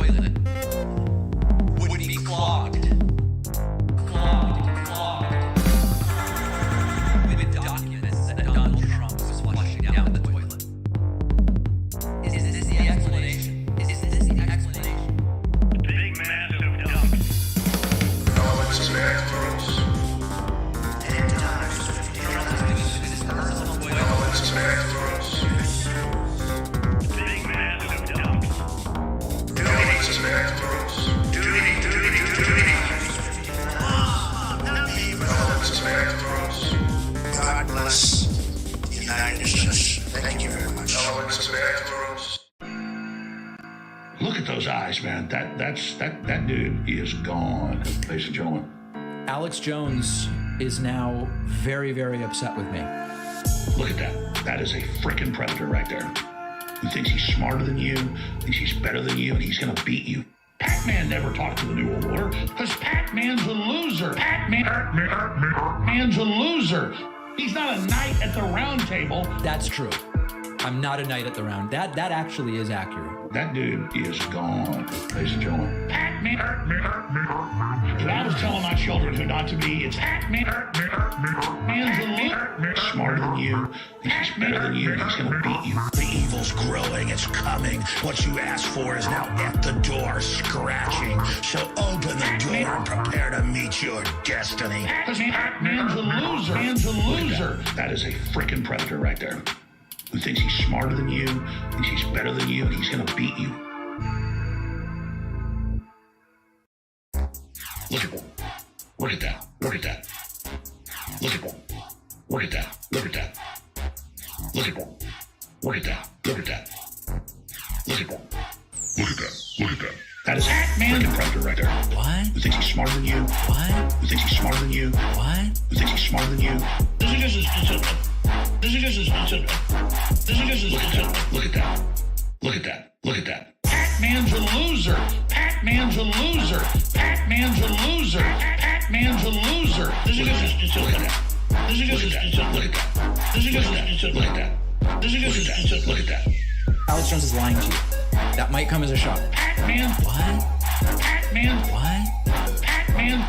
toilet would be clogged. With documents that Donald Trump was flushing down the toilet. Is this the explanation? Is this the explanation? Big massive dumps. Elements of bathrooms. 10 times 50 his personal toilet. Elements of bathrooms. Big massive dumps. Elements of bathrooms. Elements of bathrooms. God bless the United States. Thank you very much. Elements of bathrooms. Look at those eyes, man. That dude is gone, ladies and gentlemen. Alex Jones is now very, very upset with me. Look at that. That is a freaking predator right there. Who thinks he's smarter than you, thinks he's better than you, and he's gonna beat you. Pac-Man never talked to the New World Order, because Pac-Man's a loser. Pac-Man's a loser. He's not a knight at the round table. That's true. I'm not a knight at the round. That actually is accurate. That dude is gone, ladies and gentlemen. Pac-Man. If I was telling my children who not to be, it's Pac-Man. Man's a loser. Smarter than you, thinks he's better than you, and he's gonna beat you. The evil's growing, it's coming. What you asked for is now at the door, scratching. So open the door and prepare to meet your destiny. Because Pac-Man's a loser. Man's a loser. That is a freaking predator right there. Who thinks he's smarter than you, thinks he's better than you, and he's gonna beat you. Look at that. Look at that. Look at that. Look at that. Look at that. Look at that. Look at that. Look at that. Look at that. Look at that. Look at that. Look at that. That is Pac-Man's predator right there. What? Who thinks he's smarter than you? What? Who thinks he's smarter than you? What? Who thinks he's smarter than you? Look at that. Look at that. Look at that. Pac-Man's a loser. Pac-Man's a loser. Pac-Man's a loser. Pac-Man's a loser. Look at that. Look at that. Look at that. Look at that. Look at that. Look at that. Alex Jones is lying to you. That might come as a shock. Pac-Man. What? Pac-Man. What? Pac-Man.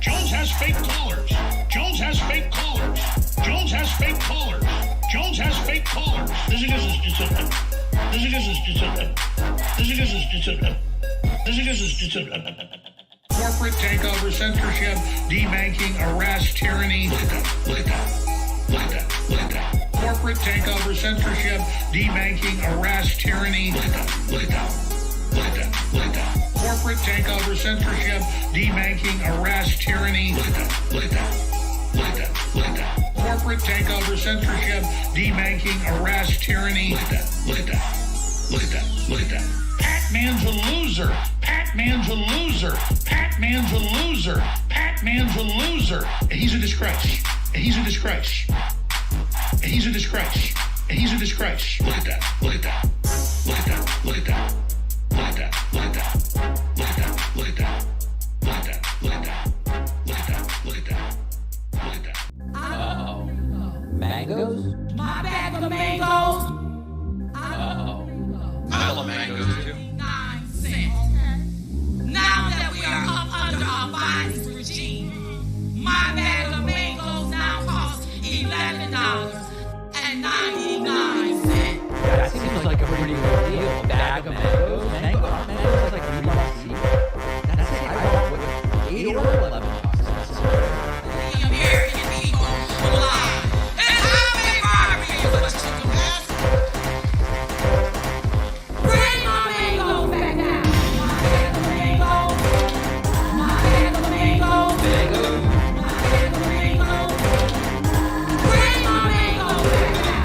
Jones has fake callers. Jones has fake callers. Jones has fake callers. Jones has fake callers. Corporate takeover, censorship, debanking, arrest, tyranny. Look at that. Look at that. Look at that. Look at that. Corporate takeover, censorship, debanking, arrest, tyranny. Look at that. Look at that. Look at that. Look at that. Corporate takeover, censorship, debanking, arrest, tyranny. Look at that. Look at that. Look at that. Look at that. Corporate takeover, censorship, debanking, arrest, tyranny. Look at that. Look at that. Look at that. Look at that. Pac-Man's a loser. Pac-Man's a loser. Pac-Man's a loser. Pac-Man's a loser. And he's a disgrace. And he's a disgrace. And he's a disgrace. And he's a disgrace. Look at that. Look at that. Look at that. Look at that. Look at that. Look at that. Look at that. Look at that. Look at that. Look at that. Look at that. Look at that. Look at that. Uh-oh. Mangoes? My bag of mangoes. Uh-oh. I love mangoes too. 9 cents. Now that we are up under our Biden's regime, my bag of mangoes now costs $11.99. That seems like a pretty good deal. A bag of mangoes? Mangoes is like really cheap. That's it. I don't know what 8 or 11 bucks. The American people will lie. And how many barbecue was chicken breast? Bring my mangoes back now. My bag of mangoes. My bag of mangoes. My bag of mangoes. Bring my mangoes back now.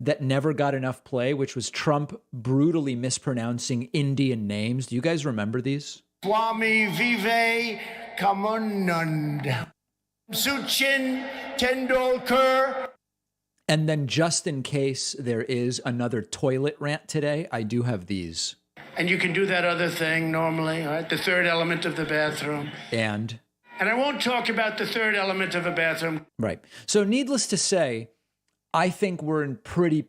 that never got enough play, which was Trump brutally mispronouncing Indian names. Do you guys remember these? Swami Vive Kamanand. Suchin Tendolkar. And then just in case there is another toilet rant today, I do have these. And you can do that other thing normally, all right? The third element of the bathroom. And I won't talk about the third element of a bathroom. right. So needless to say, I think we're in pretty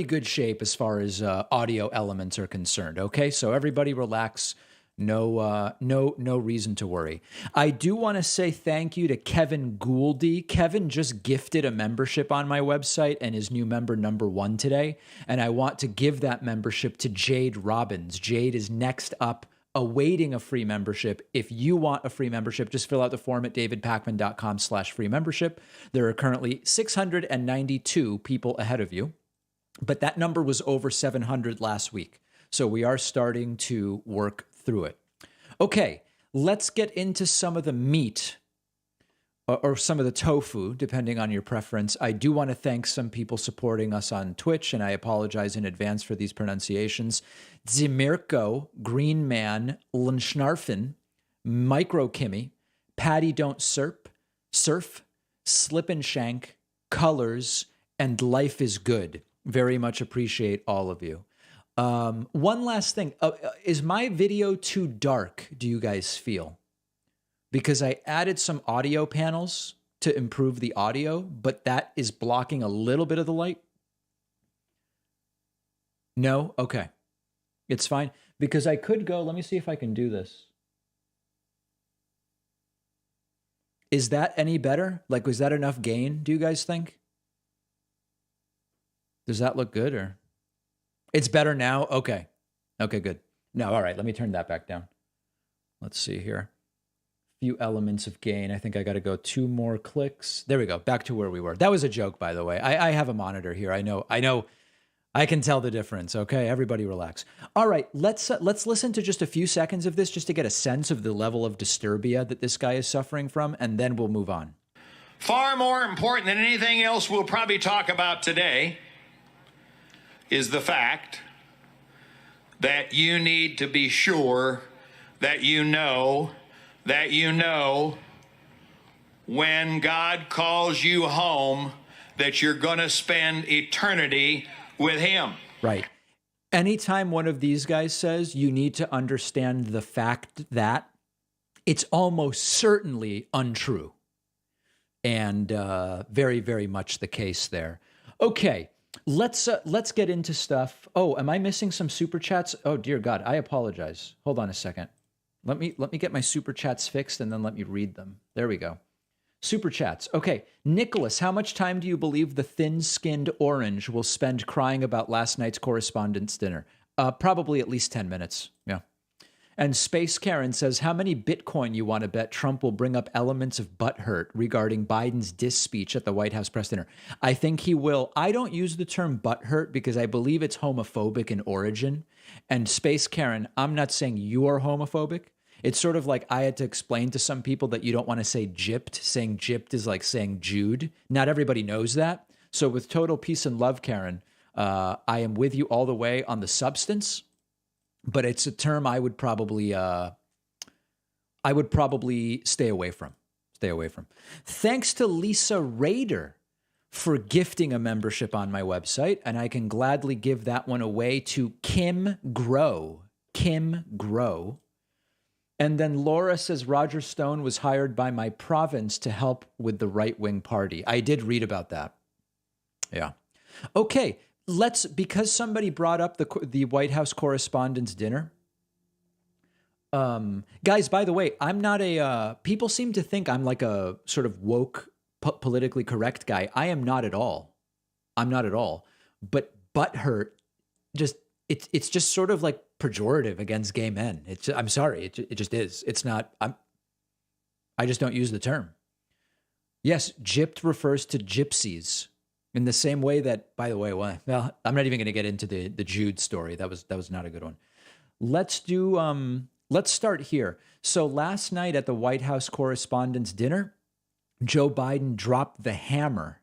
good shape as far as audio elements are concerned. Okay, so everybody relax. No reason to worry. I do want to say thank you to Kevin Gouldy. Kevin just gifted a membership on my website and is new member number 1 today. And I want to give that membership to Jade Robbins. Jade is next up, awaiting a free membership. If you want a free membership, just fill out the form at davidpakman.com/free membership. There are currently 692 people ahead of you, but that number was over 700 last week. So we are starting to work through it. Okay, let's get into some of the meat or some of the tofu, depending on your preference. I do want to thank some people supporting us on Twitch, and I apologize in advance for these pronunciations. Zimirko, Green Man, Lunschnarfen, Micro Kimmy, Patty Don't Surf, Slip and Shank, Colors, and Life is Good. Very much appreciate all of you. One last thing. Is my video too dark, do you guys feel? Because I added some audio panels to improve the audio, but that is blocking a little bit of the light. No? Okay. It's fine. Because I could go, let me see if I can do this. Is that any better? Like, was that enough gain, do you guys think? Does that look good or? It's better now? Okay. Okay, good. No, all right. Let me turn that back down. Let's see here. Few elements of gain. I think I got to go 2 more clicks. There we go. Back to where we were. That was a joke, by the way. I have a monitor here. I know. I can tell the difference. Okay, everybody relax. All right, let's listen to just a few seconds of this just to get a sense of the level of disturbia that this guy is suffering from, and then we'll move on. Far more important than anything else we'll probably talk about today is the fact that you need to be sure that you know when God calls you home that you're going to spend eternity with him. Right. Anytime one of these guys says you need to understand the fact that, it's almost certainly untrue. And very, very much the case there. Okay. Let's get into stuff. Oh, am I missing some super chats? Oh, dear God, I apologize. Hold on a second. Let me get my super chats fixed and then let me read them. There we go. Super chats. Okay, Nicholas, how much time do you believe the thin-skinned orange will spend crying about last night's correspondence dinner? Probably at least 10 minutes. Yeah. And Space Karen says, how many Bitcoin you want to bet Trump will bring up elements of butthurt regarding Biden's diss speech at the White House press dinner? I think he will. I don't use the term butthurt because I believe it's homophobic in origin. And Space Karen, I'm not saying you are homophobic. It's sort of like I had to explain to some people that you don't want to say gypped. Saying gypped is like saying Jude. Not everybody knows that. So with total peace and love, Karen, I am with you all the way on the substance. But it's a term I would probably stay away from. Thanks to Lisa Rader for gifting a membership on my website, and I can gladly give that one away to Kim Grow. And then Laura says Roger Stone was hired by my province to help with the right-wing party. I did read about that. Yeah. Okay. Because somebody brought up the White House Correspondents' Dinner. Guys, by the way, I'm not people seem to think I'm like a sort of woke, politically correct guy. I am not at all. But butthurt, it's just sort of like pejorative against gay men. I'm sorry, it just is. It's not, I just don't use the term. Yes, gypped refers to gypsies. In the same way that, by the way, well, I'm not even going to get into the Jude story. That was not a good one. Let's start here. So last night at the White House Correspondents' Dinner, Joe Biden dropped the hammer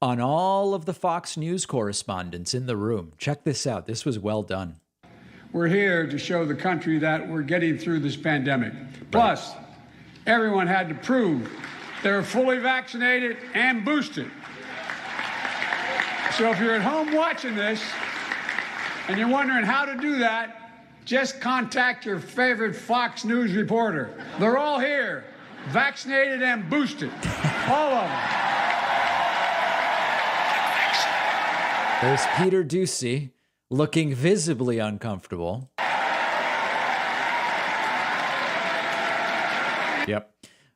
on all of the Fox News correspondents in the room. Check this out. This was well done. We're here to show the country that we're getting through this pandemic. Plus, everyone had to prove they're fully vaccinated and boosted. So if you're at home watching this and you're wondering how to do that, just contact your favorite Fox News reporter. They're all here, vaccinated and boosted. All of them. There's Peter Ducey looking visibly uncomfortable. Yep.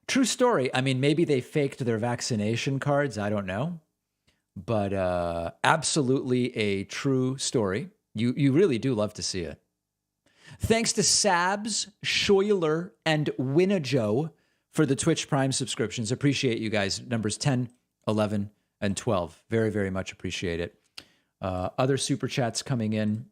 True story. I mean, maybe they faked their vaccination cards. I don't know. But absolutely a true story. You really do love to see it. Thanks to Sabs, Schuyler, and Winajo for the Twitch Prime subscriptions. Appreciate you guys. Numbers 10, 11, and 12. Very, very much appreciate it. Other super chats coming in.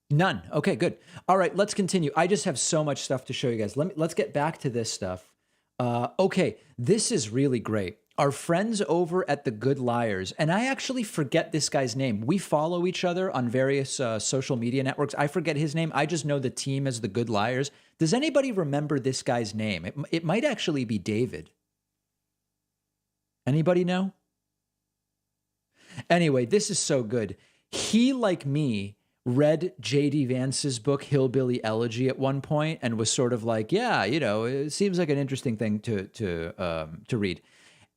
None. Okay, good. All right, let's continue. I just have so much stuff to show you guys. Let's get back to this stuff. Okay, this is really great. Our friends over at The Good Liars, and I actually forget this guy's name. We follow each other on various social media networks. I forget his name. I just know the team as The Good Liars. Does anybody remember this guy's name? It might actually be David. Anybody know? Anyway, this is so good. He, like me, read J.D. Vance's book, Hillbilly Elegy, at one point and was sort of like, yeah, you know, it seems like an interesting thing to read.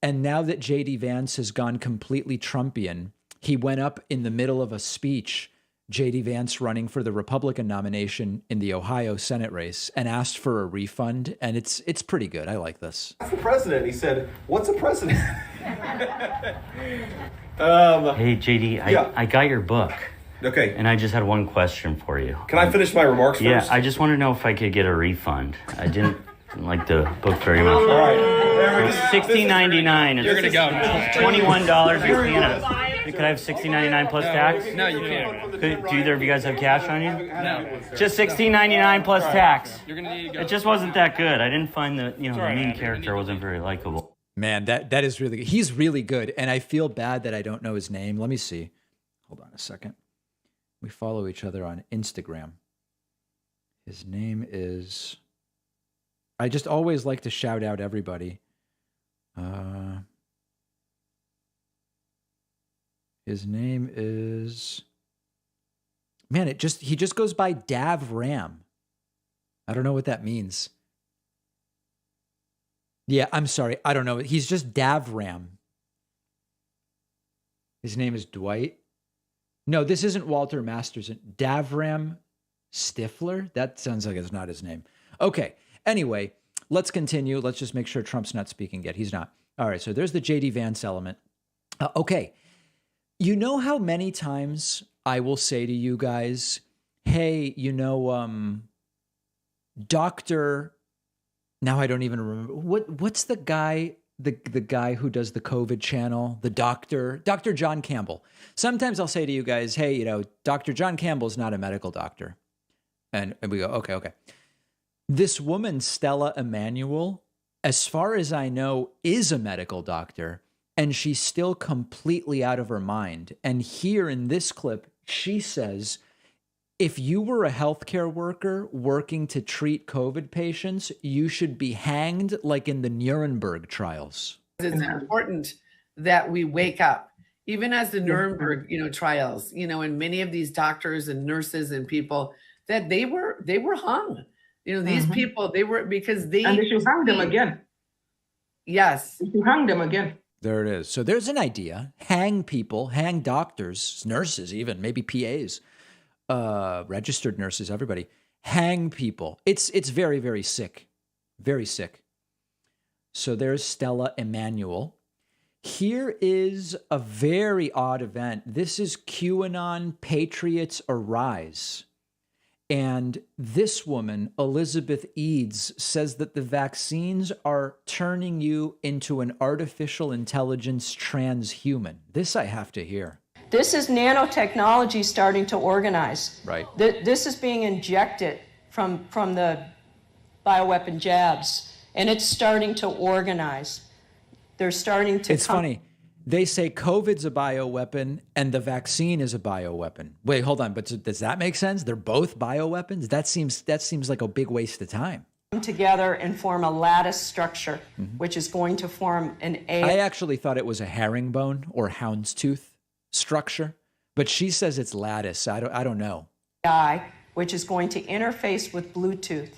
And now that J.D. Vance has gone completely Trumpian, he went up in the middle of a speech, J.D. Vance running for the Republican nomination in the Ohio Senate race, and asked for a refund. And it's pretty good. I like this. For president, he said, "What's a president?" Hey, JD, I got your book. Okay. And I just had one question for you. Can I finish my remarks first? Yeah, I just want to know if I could get a refund. I didn't like the book very much. All right. There we go. $16.99. You're going to go. $21 in Canada. Could I have $16.99 plus tax? No, you can't. Do either of you guys have cash on you? No. Just $16.99 plus tax. You're going to need to go. It just wasn't that good. I didn't find the main character wasn't very likable. Man, that is really good. He's really good. And I feel bad that I don't know his name. Let me see. Hold on a second. We follow each other on Instagram. His name is... I just always like to shout out everybody. His name is... Man, he just goes by Dav Ram. I don't know what that means. Yeah, I'm sorry. I don't know. He's just Dav Ram. His name is Dwight. No, this isn't Walter Masterson. Davram Stifler? That sounds like it's not his name. Okay. Anyway, let's continue. Let's just make sure Trump's not speaking yet. He's not. All right. So there's the J.D. Vance element. Okay. You know how many times I will say to you guys, hey, Dr. Now I don't even remember. What's the guy... The guy who does the COVID channel, the Dr. John Campbell. Sometimes I'll say to you guys, hey, Dr. John Campbell's not a medical doctor. And we go, okay. This woman, Stella Emanuel, as far as I know, is a medical doctor, and she's still completely out of her mind. And here in this clip, she says, if you were a healthcare worker working to treat COVID patients, you should be hanged like in the Nuremberg trials. It's important that we wake up, even as the Nuremberg, trials, and many of these doctors and nurses and people that they were hung. These people, they were because they... And they should hang them again. Yes. They should hang them again. There it is. So there's an idea. Hang people, hang doctors, nurses even, maybe PAs. Registered nurses, everybody, hang people. It's very, very sick. Very sick. So there's Stella Emanuel. Here is a very odd event. This is QAnon Patriots Arise. And this woman, Elizabeth Eads, says that the vaccines are turning you into an artificial intelligence transhuman. This I have to hear. This is nanotechnology starting to organize. Right. This is being injected from the bioweapon jabs, and it's starting to organize. They're starting to... It's funny. They say COVID's a bioweapon and the vaccine is a bioweapon. Wait, hold on. But does that make sense? They're both bioweapons? That seems like a big waste of time. Come together and form a lattice structure, which is going to form an I actually thought it was a herringbone or houndstooth structure, but she says it's lattice. I don't know. AI, which is going to interface with Bluetooth,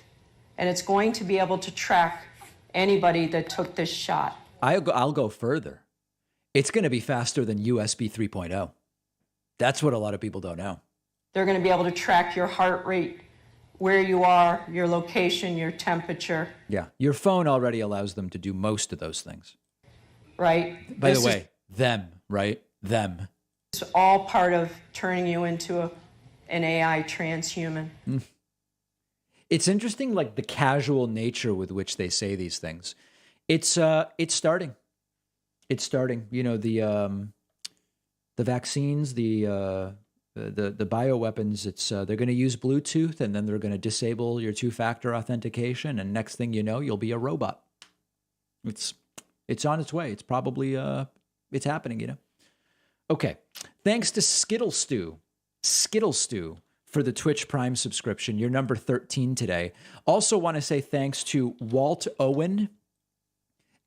and it's going to be able to track anybody that took this shot. I'll go further. It's going to be faster than USB 3.0. That's what a lot of people don't know. They're going to be able to track your heart rate, where you are, your location, your temperature. Yeah, your phone already allows them to do most of those things. Right? By the way, them, right? Them. It's all part of turning you into an AI transhuman. It's interesting, like the casual nature with which they say these things. It's starting. It's starting. You know, the vaccines, the bioweapons. It's they're going to use Bluetooth, and then they're going to disable your two-factor authentication, and next thing you know, you'll be a robot. It's on its way. It's probably it's happening. You know. Okay. Thanks to Skittle Stew for the Twitch Prime subscription. You're number 13 today. Also want to say thanks to Walt Owen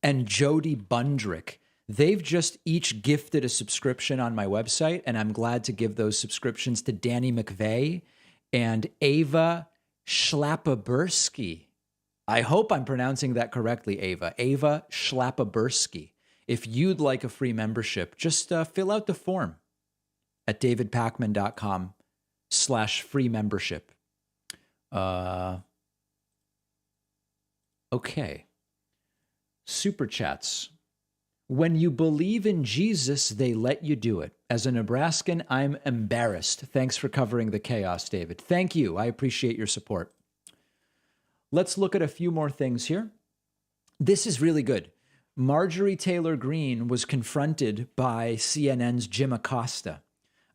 and Jody Bundrick. They've just each gifted a subscription on my website, and I'm glad to give those subscriptions to Danny McVeigh and Ava Schlapabursky. I hope I'm pronouncing that correctly, Ava. Ava Schlapabursky. If you'd like a free membership, just fill out the form at davidpakman.com/free membership. Okay. Super chats. When you believe in Jesus, they let you do it. As a Nebraskan, I'm embarrassed. Thanks for covering the chaos, David. Thank you. I appreciate your support. Let's look at a few more things here. This is really good. Marjorie Taylor Greene was confronted by CNN's Jim Acosta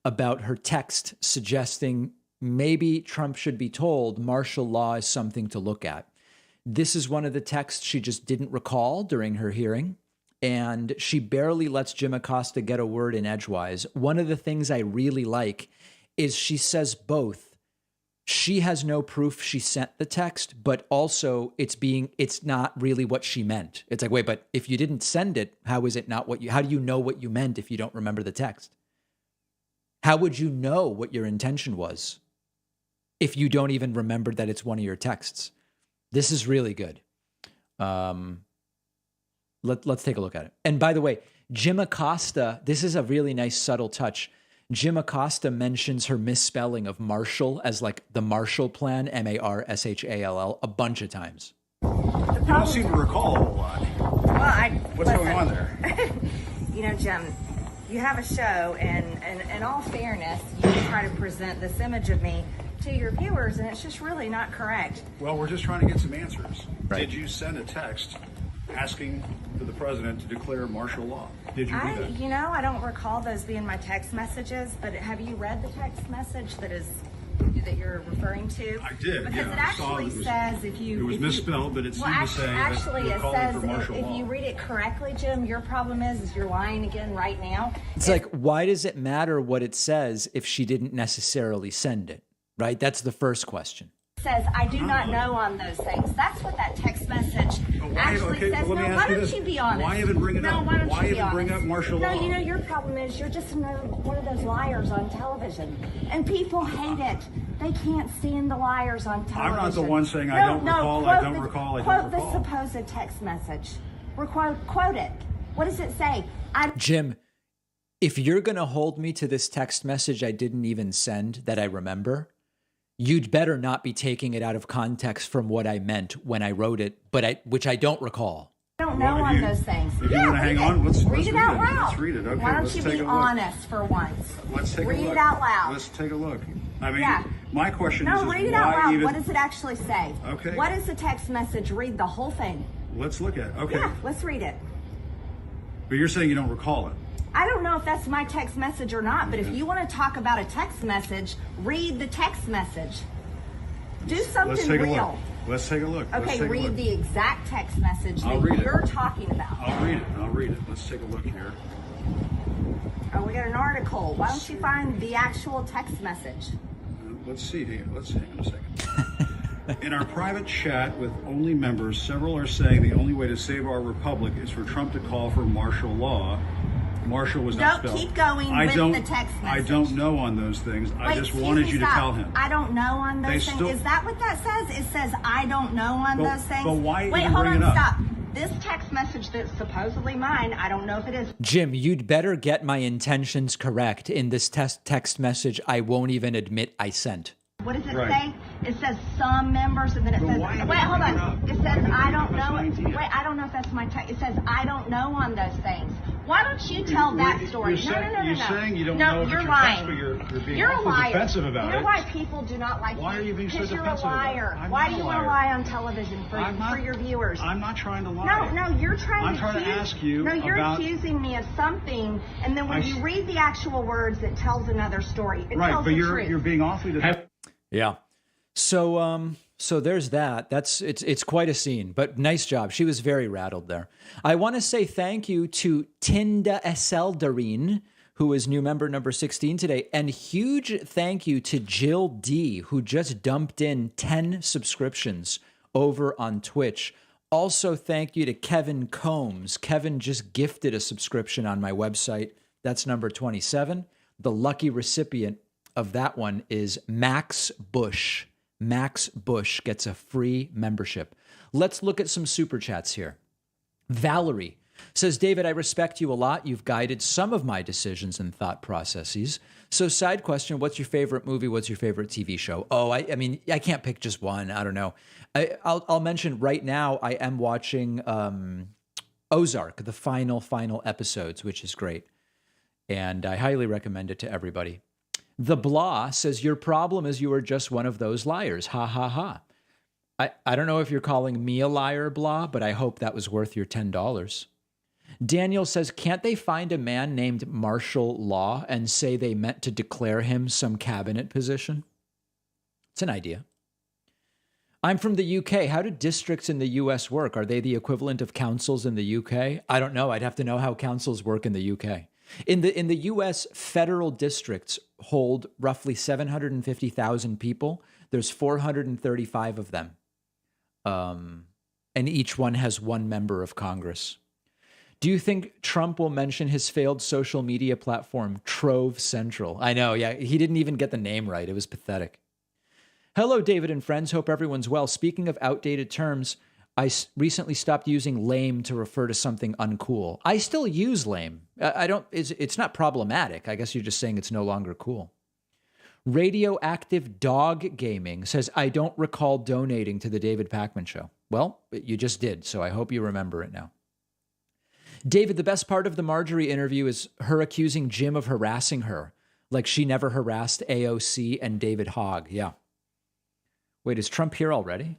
about her text suggesting maybe Trump should be told martial law is something to look at. This is one of the texts she just didn't recall during her hearing, and she barely lets Jim Acosta get a word in edgewise. One of the things I really like is she says both. She has no proof she sent the text, but also it's not really what she meant. It's like, wait, but if you didn't send it, how do you know what you meant if you don't remember the text? How would you know what your intention was if you don't even remember that it's one of your texts? This is really good. Let's take a look at it. And by the way, Jim Acosta, this is a really nice subtle touch. Jim Acosta mentions her misspelling of Marshall as like the Marshall Plan, Marshall, a bunch of times. You don't seem to recall a whole lot. Well, What's going on there? You know, Jim, you have a show, and in all fairness, you try to present this image of me to your viewers, and it's just really not correct. Well, we're just trying to get some answers. Right. Did you send a text asking for the president to declare martial law? Did you do that? You know, I don't recall those being my text messages, but have you read the text message that you're referring to? I did. Because it actually says if you... It was misspelled, but it seemed to say actually, that it we're calling says for martial if law. you read it correctly, Jim, your problem is you're lying again right now. It's like, why does it matter what it says if she didn't necessarily send it? Right? That's the first question. Says, I do not know on those things. That's what that text message actually says. Well, let me No, ask why you don't this. you be honest? Why even bring it up? Why don't Why you be even bring honest? up martial law? No, you know, your problem is you're just one of those liars on television. And people hate it. They can't stand the liars on television. I'm not the one saying I don't recall, I don't recall, I don't recall. Quote the supposed text message. Quote it. What does it say? Jim, if you're going to hold me to this text message I didn't even send that I remember, you'd better not be taking it out of context from what I meant when I wrote it, which I don't recall. I don't know on those things. If you want to hang on, let's read it out loud. Let's read it. Okay, Why don't let's you take be a look. honest for once? Let's take a look. Read it out loud. Let's take a look. I mean, Yeah. my question No, is read it why out loud. even... What does it actually say? Okay. What is the text message? Read the whole thing. Let's look at it. Okay. Yeah, let's read it. But you're saying you don't recall it. I don't know if that's my text message or not, but if you want to talk about a text message, read the text message. Do Let's something take a real. look. Let's take a look. Let's Okay, take a read look. the exact text message I'll that read it. you're talking about. I'll read it. Let's take a look here. Oh, we got an article. Why don't you find the actual text message? Let's see here. Let's hang on a second. In our private chat with only members, several are saying the only way to save our republic is for Trump to call for martial law. Martial was not Don't spelled. keep going with the text I message. don't know on those things. I Wait, just excuse wanted me, you to stop. tell him. I don't know on They those things. still- Is that what that says? It says I don't know on But- those things. but why Wait, even hold bring on, it up? stop. This text message that's supposedly mine, I don't know if it is. Jim, you'd better get my intentions correct in this text message I won't even admit I sent. What does it Right. say? It says some members, and then it But says, why even wait, hold bring it on. up? It Why says, even I bring it don't up? That's know. my idea. Wait, I don't know if that's my text. It says, I don't know on those things. Why don't you tell that story? You're saying, no. you're saying you don't no, know if you're it's your lying. text, but you're being You're a awfully liar. defensive about You know it. why people do not like Why are you being so Because you're a defensive about it? liar. I'm Why not do a you want to liar. lie on television for, I'm not- for your viewers? I'm not trying to lie. No, you're trying I'm to trying to accuse- ask you No, you're about- accusing me of something, and then when I you s- read the actual words, it tells another story. It Right, tells but the you're truth. being awfully defensive. Yeah. So there's that. It's quite a scene, but nice job. She was very rattled there. I want to say thank you to Tinda Eseldarine, who is new member number 16 today, and huge thank you to Jill D, who just dumped in 10 subscriptions over on Twitch. Also, thank you to Kevin Combs. Kevin just gifted a subscription on my website. That's number 27. The lucky recipient of that one is Max Bush. Max Bush gets a free membership. Let's look at some super chats here. Valerie says, David, I respect you a lot. You've guided some of my decisions and thought processes. So side question, what's your favorite movie? What's your favorite TV show? Oh, I mean, I can't pick just one. I don't know. I'll mention right now, I am watching Ozark, the final episodes, which is great. And I highly recommend it to everybody. The Blah says, your problem is you are just one of those liars. Ha, ha, ha. I don't know if you're calling me a liar, Blah, but I hope that was worth your $10. Daniel says, can't they find a man named Martial Law and say they meant to declare him some cabinet position? It's an idea. I'm from the UK. How do districts in the US work? Are they the equivalent of councils in the UK? I don't know. I'd have to know how councils work in the UK. In the US, federal districts hold roughly 750,000 people. There's 435 of them. And each one has one member of Congress. Do you think Trump will mention his failed social media platform, Trove Central? I know, yeah, he didn't even get the name right. It was pathetic. Hello, David and friends. Hope everyone's well. Speaking of outdated terms, I recently stopped using lame to refer to something uncool. I still use lame. I don't. It's not problematic. I guess you're just saying it's no longer cool. Radioactive Dog Gaming says, I don't recall donating to the David Pakman Show. Well, you just did, so I hope you remember it now. David, the best part of the Marjorie interview is her accusing Jim of harassing her, like she never harassed AOC and David Hogg. Yeah. Wait, is Trump here already?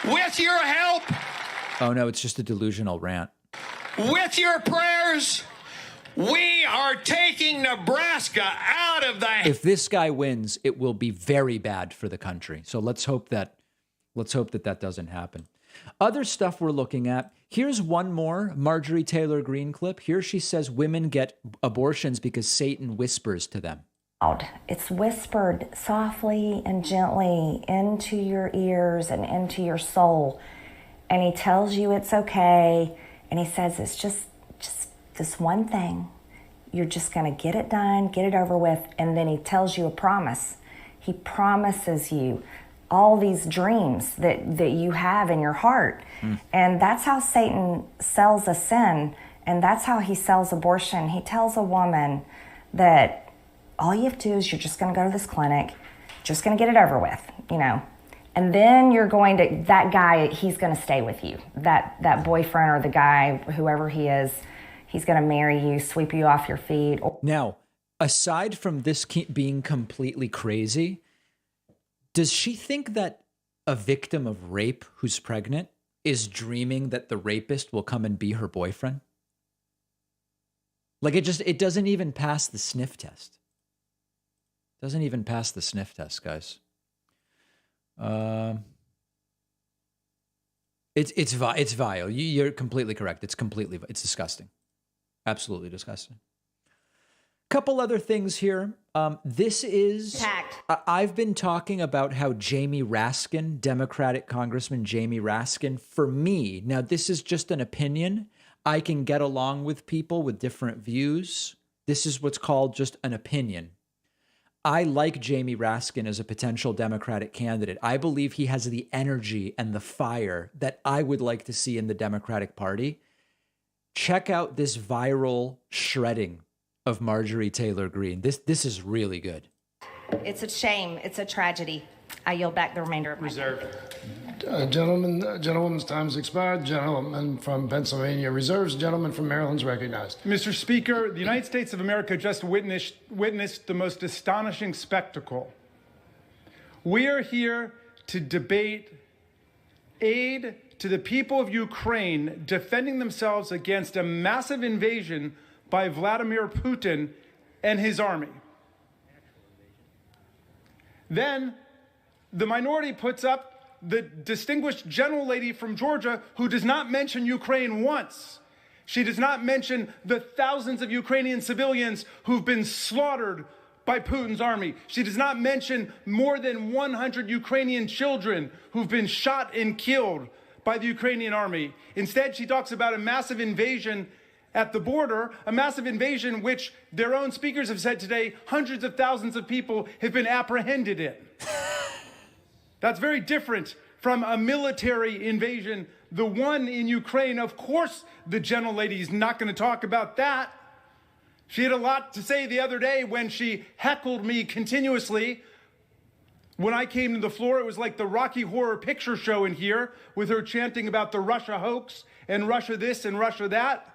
With your help, Oh, no, it's just a delusional rant. with your prayers, we are taking Nebraska out of the... If this guy wins, it will be very bad for the country. So let's hope that doesn't happen. Other stuff we're looking at. Here's one more Marjorie Taylor Greene clip. Here she says women get abortions because Satan whispers to them. It's whispered softly and gently into your ears and into your soul. And he tells you it's okay. And he says it's just this one thing. You're just going to get it done, get it over with. And then he tells you a promise. He promises you all these dreams that you have in your heart. And that's how Satan sells a sin. And that's how he sells abortion. He tells a woman that all you have to do is you're just going to go to this clinic, just going to get it over with, and then you're going to, that guy, he's going to stay with you. That boyfriend or the guy, whoever he is, he's going to marry you, sweep you off your feet. Now, aside from this being completely crazy, does she think that a victim of rape who's pregnant is dreaming that the rapist will come and be her boyfriend? Like it doesn't even pass the sniff test. Doesn't even pass the sniff test, guys. It's vile. You're completely correct. It's disgusting. Absolutely disgusting. Couple other things here. This is, I've been talking about how Jamie Raskin, Democratic Congressman Jamie Raskin, for me, now this is just an opinion. I can get along with people with different views. This is what's called just an opinion. I like Jamie Raskin as a potential Democratic candidate. I believe he has the energy and the fire that I would like to see in the Democratic Party. Check out this viral shredding of Marjorie Taylor Greene. This is really good. It's a shame. It's a tragedy. I yield back the remainder of my Reserved. Gentlewoman's time has expired. Gentleman from Pennsylvania reserves. Gentleman from Maryland's recognized. Mr. Speaker, the United States of America just witnessed the most astonishing spectacle. We are here to debate aid to the people of Ukraine defending themselves against a massive invasion by Vladimir Putin and his army. Then the minority puts up the distinguished gentlelady from Georgia who does not mention Ukraine once. She does not mention the thousands of Ukrainian civilians who've been slaughtered by Putin's army. She does not mention more than 100 Ukrainian children who've been shot and killed by the Ukrainian army. Instead, she talks about a massive invasion at the border, a massive invasion which their own speakers have said today hundreds of thousands of people have been apprehended in. That's very different from a military invasion. The one in Ukraine, of course, the gentlelady is not going to talk about that. She had a lot to say the other day when she heckled me continuously. When I came to the floor, it was like the Rocky Horror Picture Show in here with her chanting about the Russia hoax and Russia this and Russia that.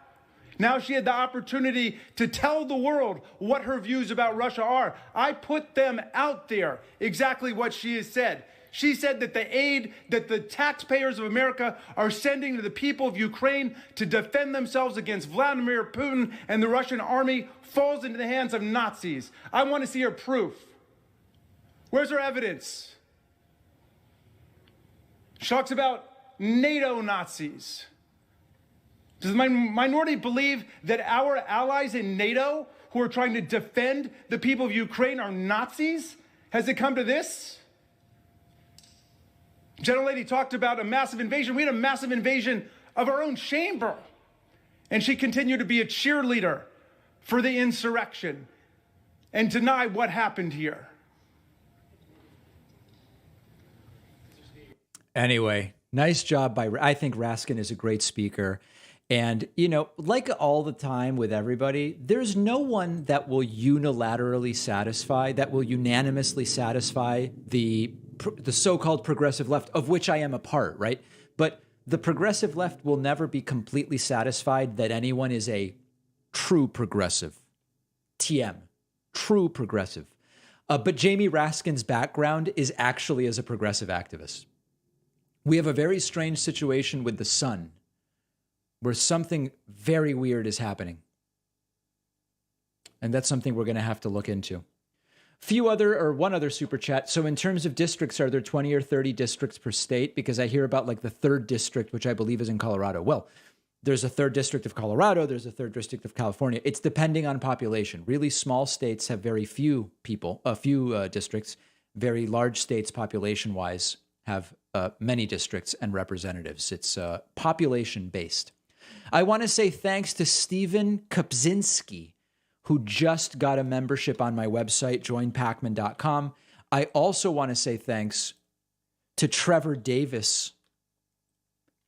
Now she had the opportunity to tell the world what her views about Russia are. I put them out there, exactly what she has said. She said that the aid that the taxpayers of America are sending to the people of Ukraine to defend themselves against Vladimir Putin and the Russian army falls into the hands of Nazis. I want to see her proof. Where's her evidence? She talks about NATO Nazis. Does the minority believe that our allies in NATO who are trying to defend the people of Ukraine are Nazis? Has it come to this? Gentlelady talked about a massive invasion. We had a massive invasion of our own chamber. And she continued to be a cheerleader for the insurrection and deny what happened here. Anyway, nice job I think Raskin is a great speaker. And, you know, like all the time with everybody, there's no one that will unilaterally satisfy, that will unanimously satisfy the so-called progressive left, of which I am a part, right? But the progressive left will never be completely satisfied that anyone is a true progressive. TM, true progressive. But Jamie Raskin's background is actually as a progressive activist. We have a very strange situation with the Sun, where something very weird is happening. And that's something we're going to have to look into. One other super chat. So in terms of districts, are there 20 or 30 districts per state? Because I hear about like the 3rd district, which I believe is in Colorado. Well, there's a 3rd district of Colorado. There's a 3rd district of California. It's depending on population. Really small states have very few people, a few districts. Very large states population-wise have many districts and representatives. It's population-based. I want to say thanks to Stephen Kopczynski, who just got a membership on my website, joinpacman.com. I also want to say thanks to Trevor Davis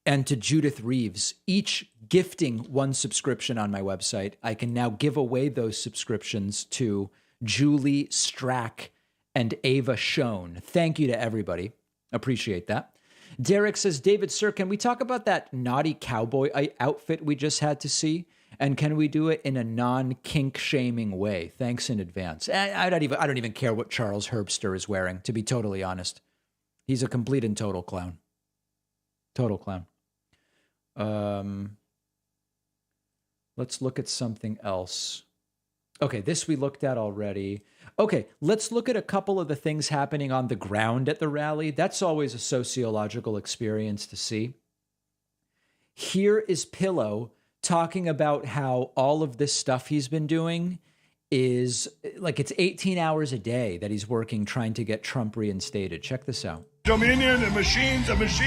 and to Judith Reeves, each gifting one subscription on my website. I can now give away those subscriptions to Julie Strack and Ava Schoen. Thank you to everybody. Appreciate that. Derek says, David, sir, can we talk about that naughty cowboy outfit we just had to see? And can we do it in a non-kink shaming way? Thanks in advance. I don't even care what Charles Herbster is wearing, to be totally honest. He's a complete and total clown. Total clown. Let's look at something else. Okay, this we looked at already. Okay, let's look at a couple of the things happening on the ground at the rally. That's always a sociological experience to see. Here is Pillow talking about how all of this stuff he's been doing is like it's 18 hours a day that he's working trying to get Trump reinstated. Check this out. Dominion and machines, and it's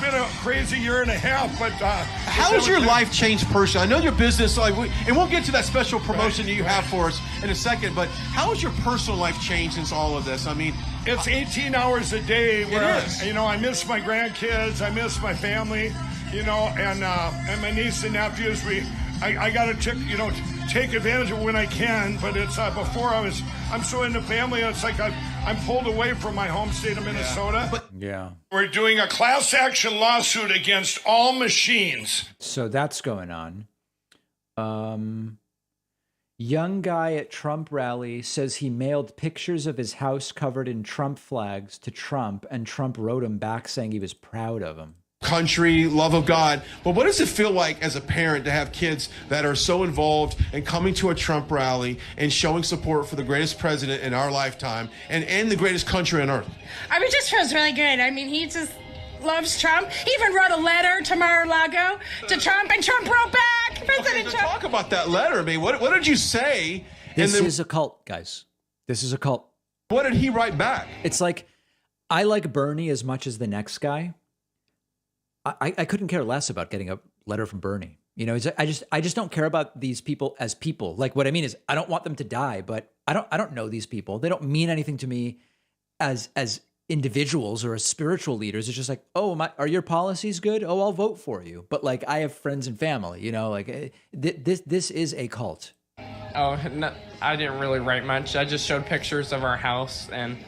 been a crazy year and a half. But how has your life changed personally? I know your business, and we'll get to that special promotion that you have for us in a second. But how has your personal life changed since all of this? I mean, it's 18 hours a day. Where it is. I miss my grandkids, I miss my family, and my niece and nephews. I got to take advantage of it when I can. But it's before I'm so into family. It's like I'm pulled away from my home state of Minnesota. Yeah. We're doing a class action lawsuit against all machines. So that's going on. Young guy at Trump rally says he mailed pictures of his house covered in Trump flags to Trump, and Trump wrote him back saying he was proud of him. Country, love of God. But what does it feel like as a parent to have kids that are so involved in coming to a Trump rally and showing support for the greatest president in our lifetime and the greatest country on earth? I mean, it just feels really good. I mean, he just loves Trump. He even wrote a letter to Mar-a-Lago to Trump, and Trump wrote back. President Trump. Talk about that letter. I mean, what did you say? This is a cult, guys. This is a cult. What did he write back? It's like, I like Bernie as much as the next guy. I couldn't care less about getting a letter from Bernie. I just don't care about these people as people. Like, what I mean is, I don't want them to die, but I don't know these people. They don't mean anything to me as individuals or as spiritual leaders. It's just like, oh, are your policies good? Oh, I'll vote for you. But like, I have friends and family. This is a cult. Oh, no, I didn't really write much. I just showed pictures of our house and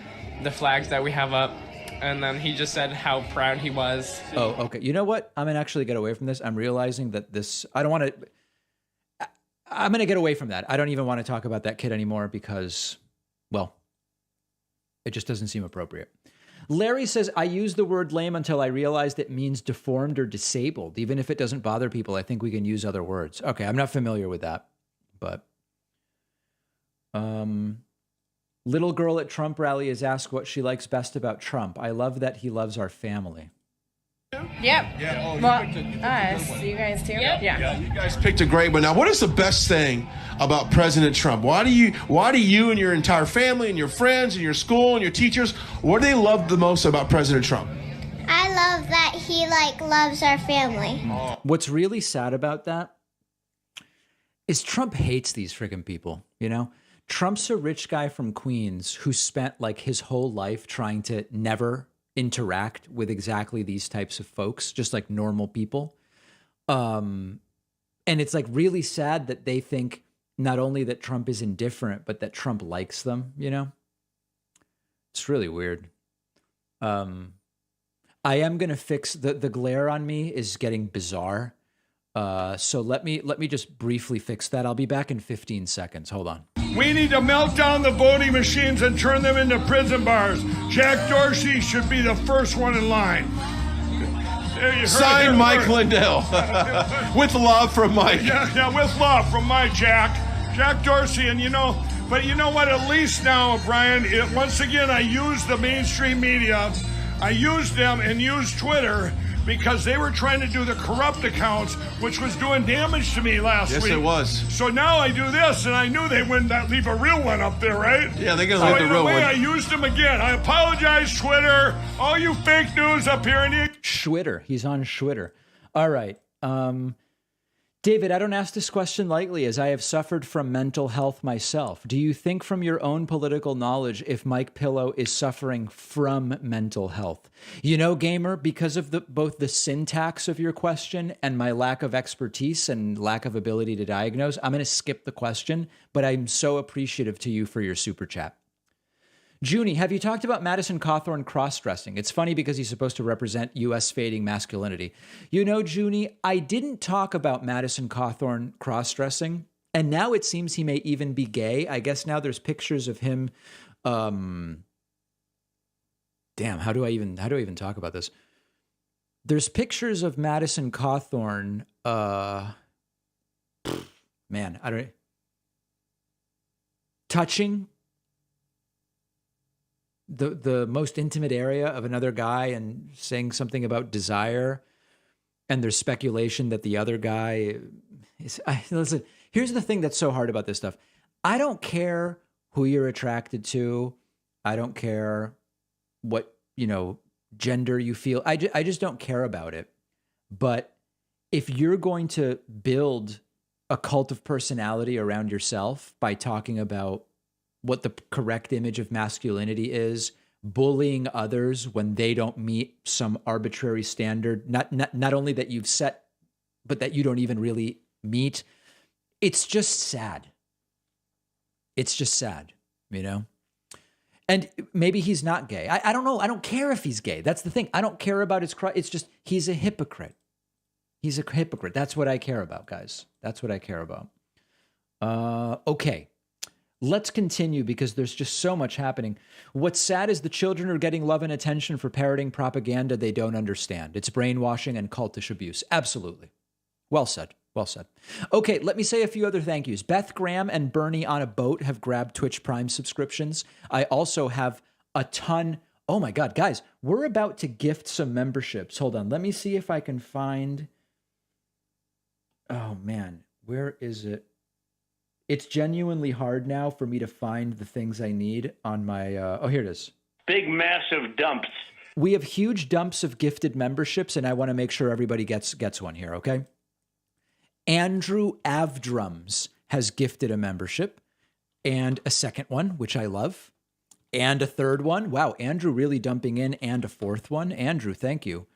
the flags that we have up. And then he just said how proud he was. Oh, okay. You know what? I'm going to actually get away from this. I'm realizing that I'm going to get away from that. I don't even want to talk about that kid anymore because, well, it just doesn't seem appropriate. Larry says, I use the word lame until I realized it means deformed or disabled. Even if it doesn't bother people, I think we can use other words. Okay, I'm not familiar with that, but... Little girl at Trump rally is asked what she likes best about Trump. I love that he loves our family. Yep. Yeah. Well, us. You guys too? Yep. Yeah, you guys picked a great one. Now, what is the best thing about President Trump? Why do you and your entire family and your friends and your school and your teachers, what do they love the most about President Trump? I love that he loves our family. What's really sad about that is Trump hates these friggin' people, Trump's a rich guy from Queens who spent like his whole life trying to never interact with exactly these types of folks, just like normal people. And it's like really sad that they think not only that Trump is indifferent, but that Trump likes them, It's really weird. I am going to fix the glare on me is getting bizarre. So let me just briefly fix that. I'll be back in 15 seconds. Hold on. We need to melt down the voting machines and turn them into prison bars. Jack Dorsey should be the first one in line. Signed Mike Lindell. With love from Mike. Yeah, with love from my Jack Dorsey. And but you know what? At least now, Brian, once again, I used the mainstream media. I used them and used Twitter because they were trying to do the corrupt accounts, which was doing damage to me last week. Yes, it was. So now I do this, and I knew they wouldn't leave a real one up there, right? Yeah, they're going to leave the real one. I used them again. I apologize, Twitter. All you fake news up here in the... Schwitter. He's on Schwitter. All right. David, I don't ask this question lightly as I have suffered from mental health myself. Do you think from your own political knowledge if Mike Pillow is suffering from mental health? Gamer, because of both the syntax of your question and my lack of expertise and lack of ability to diagnose, I'm going to skip the question, but I'm so appreciative to you for your super chat. Junie, have you talked about Madison Cawthorn cross-dressing? It's funny because he's supposed to represent U.S. fading masculinity. Junie, I didn't talk about Madison Cawthorn cross-dressing, and now it seems he may even be gay. I guess now there's pictures of him. Damn, how do I even talk about this? There's pictures of Madison Cawthorn. Touching the most intimate area of another guy and saying something about desire. and there's speculation that the other guy is. Listen, here's the thing that's so hard about this stuff. I don't care who you're attracted to. I don't care what, gender you feel. I just don't care about it. But if you're going to build a cult of personality around yourself by talking about what the correct image of masculinity is, bullying others when they don't meet some arbitrary standard, not only that you've set, but that you don't even really meet, it's just sad. It's just sad, And maybe he's not gay. I don't know. I don't care if he's gay. That's the thing. I don't care about his crime. It's just he's a hypocrite. He's a hypocrite. That's what I care about, guys. That's what I care about. Okay. Let's continue because there's just so much happening. What's sad is the children are getting love and attention for parroting propaganda they don't understand. It's brainwashing and cultish abuse. Absolutely. Well said. Well said. Okay, let me say a few other thank yous. Beth Graham and Bernie on a Boat have grabbed Twitch Prime subscriptions. I also have a ton. Oh my God, guys, we're about to gift some memberships. Hold on. Let me see if I can find. Oh man, where is it? It's genuinely hard now for me to find the things I need on my. Oh, here it is. Big, massive dumps. We have huge dumps of gifted memberships, and I want to make sure everybody gets one here, okay? Andrew Avdrums has gifted a membership, and a second one, which I love, and a third one. Wow, Andrew really dumping in, and a fourth one. Andrew, thank you.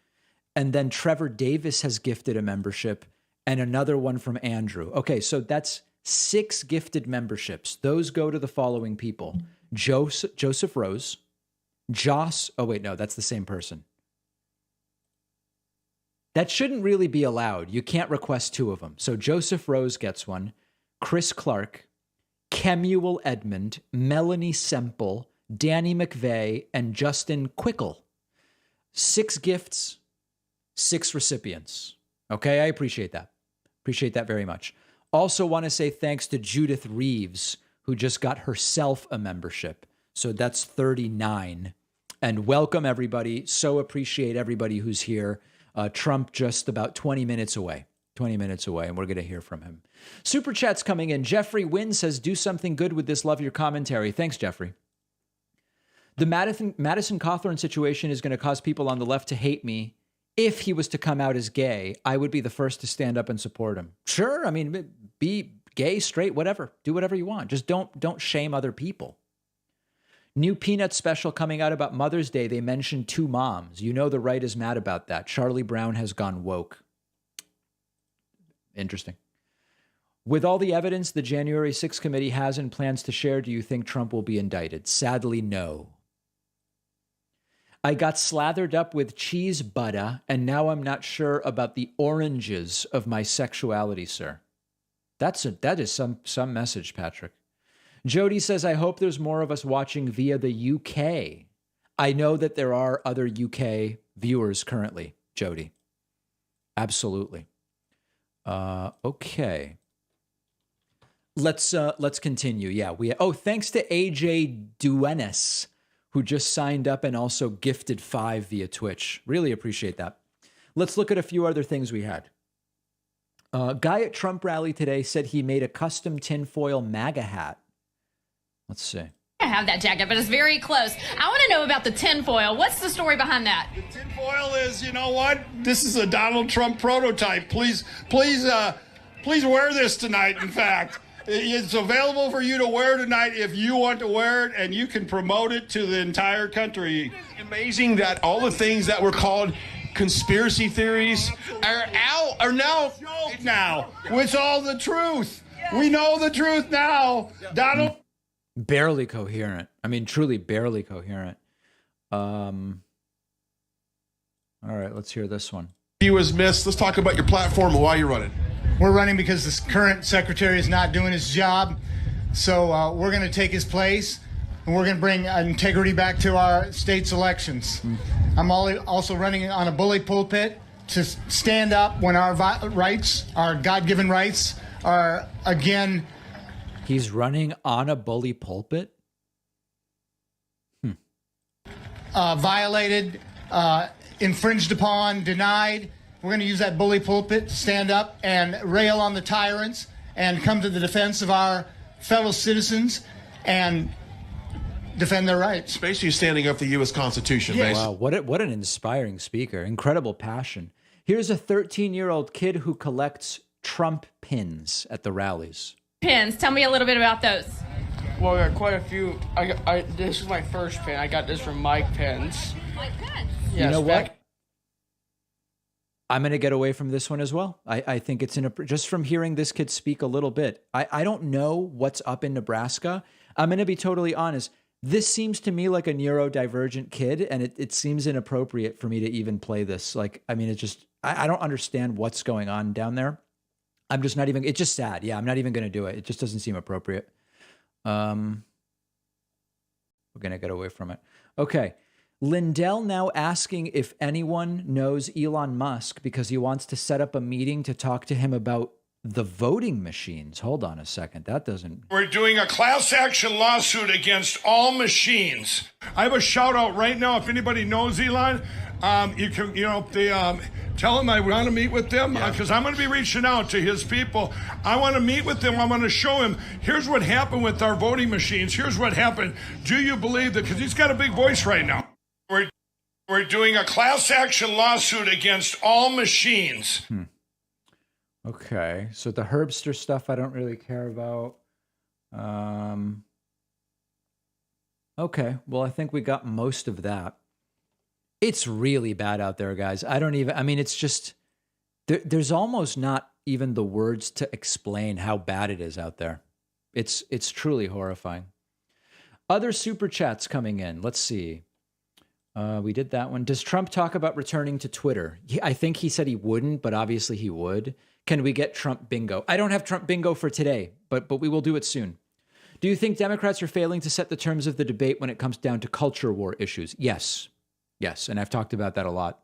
And then Trevor Davis has gifted a membership, and another one from Andrew. Okay, so that's 6 gifted memberships. Those go to the following people: Joseph Rose, Joss. Oh, wait, no, that's the same person. That shouldn't really be allowed. You can't request 2 of them. So Joseph Rose gets one, Chris Clark, Kemuel Edmond, Melanie Semple, Danny McVeigh, and Justin Quickle. 6 gifts, 6 recipients. Okay, I appreciate that. Appreciate that very much. Also want to say thanks to Judith Reeves, who just got herself a membership. So that's 39. And welcome, everybody. So appreciate everybody who's here. Trump just about 20 minutes away. 20 minutes away, and we're going to hear from him. Super chat's coming in. Jeffrey Wynn says, do something good with this. Love your commentary. Thanks, Jeffrey. The Madison Cawthorn situation is going to cause people on the left to hate me. If he was to come out as gay, I would be the first to stand up and support him. Sure, I mean, be gay, straight, whatever. Do whatever you want. Just don't shame other people. New Peanut special coming out about Mother's Day. They mentioned 2 moms. You know the right is mad about that. Charlie Brown has gone woke. Interesting. With all the evidence the January 6th committee has and plans to share, do you think Trump will be indicted? Sadly, no. I got slathered up with cheese butter, and now I'm not sure about the oranges of my sexuality, sir. That is some message, Patrick. Jody says, I hope there's more of us watching via the UK. I know that there are other UK viewers currently, Jody. Absolutely. Okay. Let's continue. Yeah, thanks to AJ Duenes, who just signed up and also gifted 5 via Twitch. Really appreciate that. Let's look at a few other things we had. Guy at Trump rally today said he made a custom tinfoil MAGA hat. Let's see. I have that jacket, but it's very close. I want to know about the tinfoil. What's the story behind that? The tinfoil is, you know what? This is a Donald Trump prototype. Please wear this tonight, in fact. It's available for you to wear tonight if you want to wear it, and you can promote it to the entire country. It's amazing that all the things that were called conspiracy theories are now. It's all the truth. We know the truth now. Donald. Barely coherent. I mean, truly barely coherent. All right, let's hear this one. He was missed. Let's talk about your platform and why you're running. We're running because this current secretary is not doing his job. So we're going to take his place, and we're going to bring integrity back to our state's elections. I'm also running on a bully pulpit to stand up when our rights, our God-given rights, are again. He's running on a bully pulpit? Violated, infringed upon, denied, We're going to use that bully pulpit to stand up and rail on the tyrants and come to the defense of our fellow citizens and defend their rights. Basically standing up for the U.S. Constitution. Yes. Wow, what an inspiring speaker. Incredible passion. Here's a 13-year-old kid who collects Trump pins at the rallies. Pins. Tell me a little bit about those. Well, I got quite a few. This is my first pin. I got this from Mike Pence. Mike Pence? Yes, you know what? I'm going to get away from this one as well. I think it's just from hearing this kid speak a little bit. I don't know what's up in Nebraska. I'm going to be totally honest. This seems to me like a neurodivergent kid, and it seems inappropriate for me to even play this. Like, I mean, it's just, I don't understand what's going on down there. I'm just not even, it's just sad. Yeah, I'm not even going to do it. It just doesn't seem appropriate. We're going to get away from it. Okay. Lindell now asking if anyone knows Elon Musk because he wants to set up a meeting to talk to him about the voting machines. Hold on a second. That doesn't... We're doing a class action lawsuit against all machines. I have a shout out right now. If anybody knows Elon, you can, tell him I want to meet with them because I'm going to be reaching out to his people. I want to meet with them. I want to show him, here's what happened with our voting machines. Here's what happened. Do you believe that? Because he's got a big voice right now. We're doing a class action lawsuit against all machines. Okay, so the Herbster stuff I don't really care about. Okay, well, I think we got most of that. It's really bad out there, guys. It's just, there's almost not even the words to explain how bad it is out there. It's truly horrifying. Other super chats coming in. Let's see. We did that one. Does Trump talk about returning to Twitter? I think he said he wouldn't, but obviously he would. Can we get Trump bingo? I don't have Trump bingo for today, but we will do it soon. Do you think Democrats are failing to set the terms of the debate when it comes down to culture war issues? Yes. Yes, and I've talked about that a lot,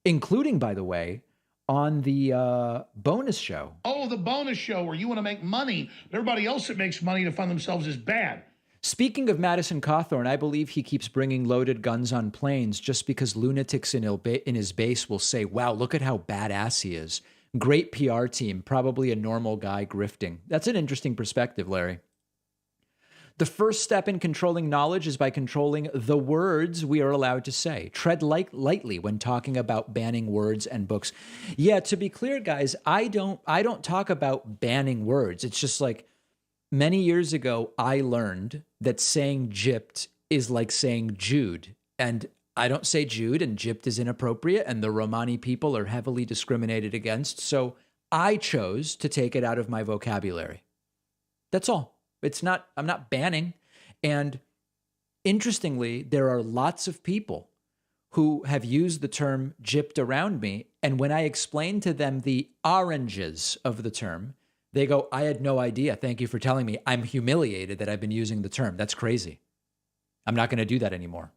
including, by the way, on the bonus show. Oh, the bonus show where you want to make money. Everybody else that makes money to fund themselves is bad. Speaking of Madison Cawthorn, I believe he keeps bringing loaded guns on planes just because lunatics in his base will say, wow, look at how badass he is. Great PR team, probably a normal guy grifting. That's an interesting perspective, Larry. The first step in controlling knowledge is by controlling the words we are allowed to say. Tread lightly when talking about banning words and books. Yeah, to be clear, guys, I don't talk about banning words. It's just like many years ago, I learned that saying gypped is like saying Jude. And I don't say Jude, and gypped is inappropriate, and the Romani people are heavily discriminated against. So I chose to take it out of my vocabulary. That's all. I'm not banning. And interestingly, there are lots of people who have used the term gypped around me. And when I explain to them the oranges of the term, they go, I had no idea. Thank you for telling me. I'm humiliated that I've been using the term. That's crazy. I'm not going to do that anymore.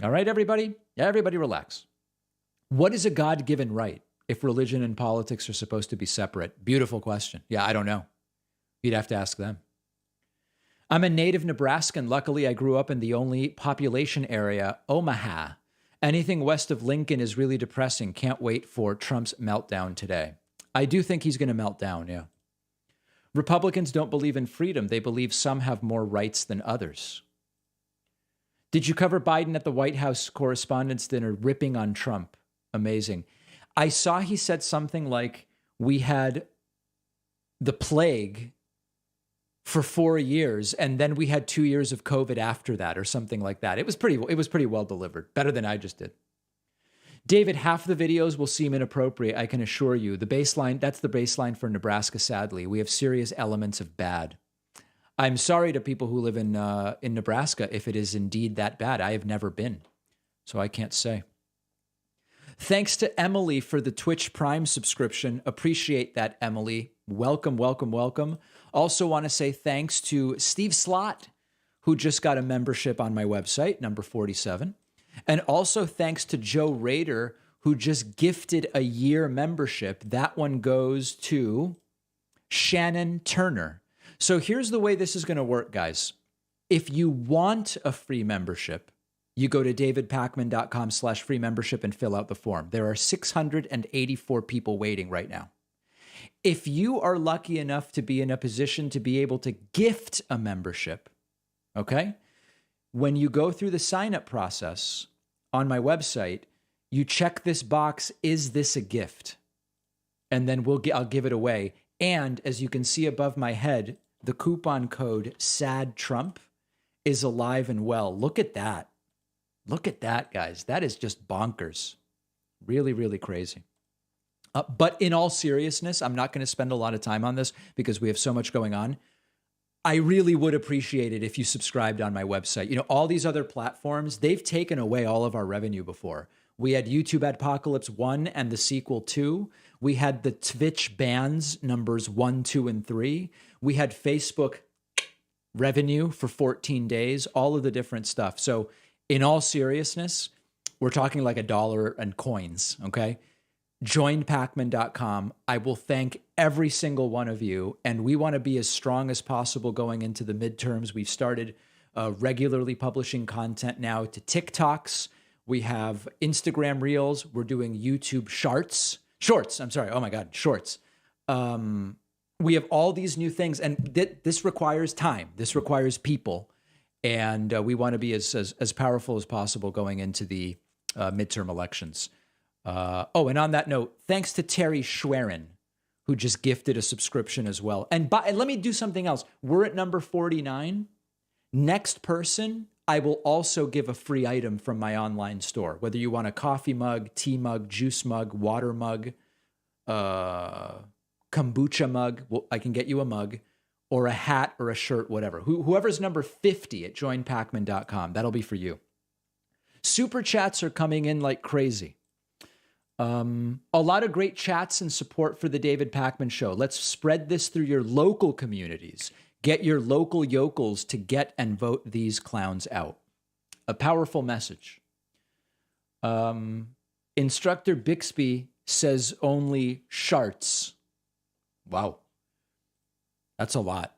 All right, everybody? Everybody relax. What is a God-given right if religion and politics are supposed to be separate? Beautiful question. Yeah, I don't know. You'd have to ask them. I'm a native Nebraskan. Luckily, I grew up in the only population area, Omaha. Anything west of Lincoln is really depressing. Can't wait for Trump's meltdown today. I do think he's going to melt down, yeah. Republicans don't believe in freedom. They believe some have more rights than others. Did you cover Biden at the White House Correspondents' Dinner ripping on Trump? Amazing. I saw he said something like, we had the plague for 4 years, and then we had 2 years of COVID after that, or something like that. It was pretty well delivered, better than I just did. David, half the videos will seem inappropriate, I can assure you. That's the baseline for Nebraska, sadly. We have serious elements of bad. I'm sorry to people who live in Nebraska if it is indeed that bad. I have never been, so I can't say. Thanks to Emily for the Twitch Prime subscription. Appreciate that, Emily. Welcome, welcome, welcome. Also want to say thanks to Steve Slott, who just got a membership on my website, number 47. And also thanks to Joe Rader, who just gifted a year membership. That one goes to Shannon Turner. So here's the way this is going to work, guys. If you want a free membership, you go to davidpakman.com/free membership and fill out the form. There are 684 people waiting right now. If you are lucky enough to be in a position to be able to gift a membership, okay, when you go through the sign-up process on my website, you check this box, is this a gift? And then I'll give it away. And as you can see above my head, the coupon code SADTRUMP is alive and well. Look at that. Look at that, guys. That is just bonkers. Really, really crazy. But in all seriousness, I'm not going to spend a lot of time on this because we have so much going on. I really would appreciate it if you subscribed on my website. You know, all these other platforms, they've taken away all of our revenue before. We had YouTube Adpocalypse 1 and the sequel 2. We had the Twitch bans numbers 1, 2, and 3. We had Facebook revenue for 14 days, all of the different stuff. So in all seriousness, we're talking like $1 and coins, okay? Joinpakman.com. I will thank every single one of you, and we want to be as strong as possible going into the midterms. We've started regularly publishing content now to TikToks. We have Instagram Reels. We're doing YouTube Shorts. Oh my God, Shorts. We have all these new things, and this requires time. This requires people, and we want to be as powerful as possible going into the midterm elections. And on that note, thanks to Terry Schwerin, who just gifted a subscription as well. And let me do something else. We're at number 49. Next person, I will also give a free item from my online store. Whether you want a coffee mug, tea mug, juice mug, water mug, kombucha mug, I can get you a mug, or a hat or a shirt, whatever. Whoever's number 50 at joinpakman.com, that'll be for you. Super chats are coming in like crazy. A lot of great chats and support for the David Pakman Show. Let's spread this through your local communities. Get your local yokels to get and vote these clowns out. A powerful message. Instructor Bixby says only sharts. Wow. That's a lot.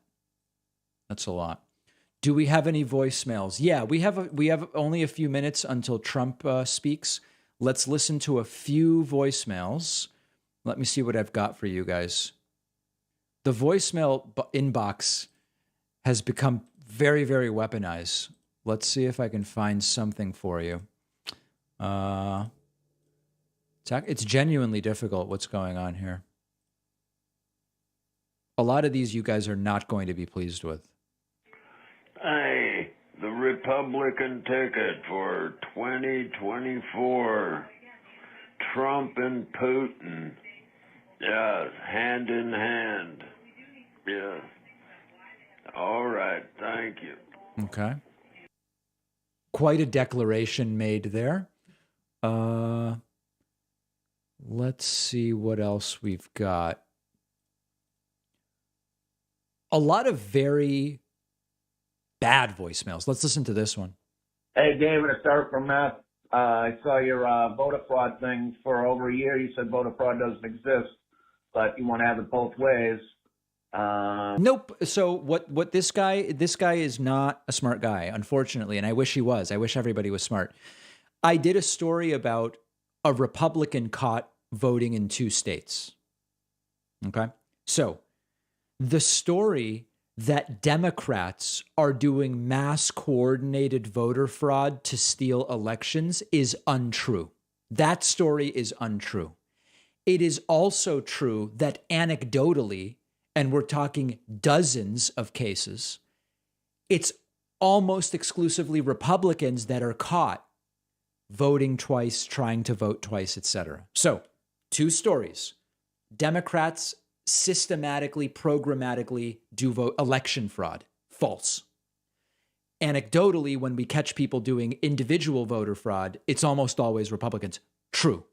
Do we have any voicemails? Yeah, we have only a few minutes until Trump speaks. Let's listen to a few voicemails. Let me see what I've got for you guys. The voicemail inbox has become very, very weaponized. Let's see if I can find something for you. It's genuinely difficult what's going on here. A lot of these you guys are not going to be pleased with. Hey, the Republican ticket for 2024. Trump and Putin. Yeah, hand in hand. Yeah. All right, thank you. Okay. Quite a declaration made there. Let's see what else we've got. A lot of very bad voicemails. Let's listen to this one. Hey, David, it's Eric from Math. I saw your voter fraud thing for over a year. You said voter fraud doesn't exist, but you want to have it both ways. Nope. So what this guy is not a smart guy, unfortunately, and I wish he was. I wish everybody was smart. I did a story about a Republican caught voting in 2 states. Okay? So the story that Democrats are doing mass coordinated voter fraud to steal elections is untrue. That story is untrue. It is also true that anecdotally, and we're talking dozens of cases, it's almost exclusively Republicans that are caught voting twice, trying to vote twice, etc. So, 2 stories. Democrats systematically, programmatically do vote election fraud. False. Anecdotally, when we catch people doing individual voter fraud, it's almost always Republicans. True.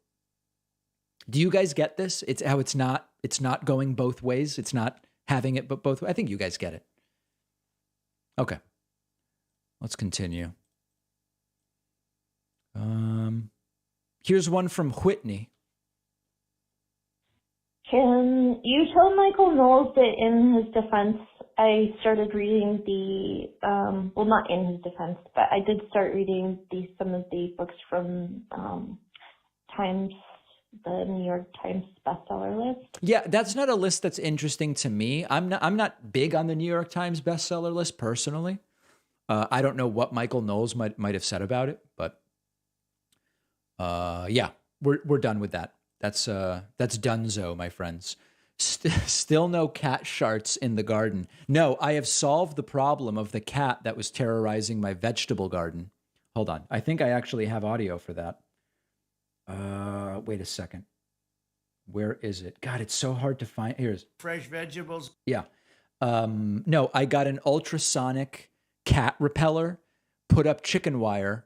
Do you guys get this? It's how it's not going both ways. It's not having it but both ways. I think you guys get it. Okay. Let's continue. Here's one from Whitney. Can You told Michael Knowles that in his defense, I started reading the, well, not in his defense, but I did start reading some of the books from Times, the New York Times bestseller list. Yeah, that's not a list that's interesting to me. I'm not big on the New York Times bestseller list personally. I don't know what Michael Knowles might have said about it, but yeah, we're done with that. That's donezo, my friends. Still no cat sharts in the garden. No, I have solved the problem of the cat that was terrorizing my vegetable garden. Hold on. I think I actually have audio for that. Wait a second. Where is it? God, it's so hard to find. Here's Fresh vegetables. Yeah. No, I got an ultrasonic cat repeller, put up chicken wire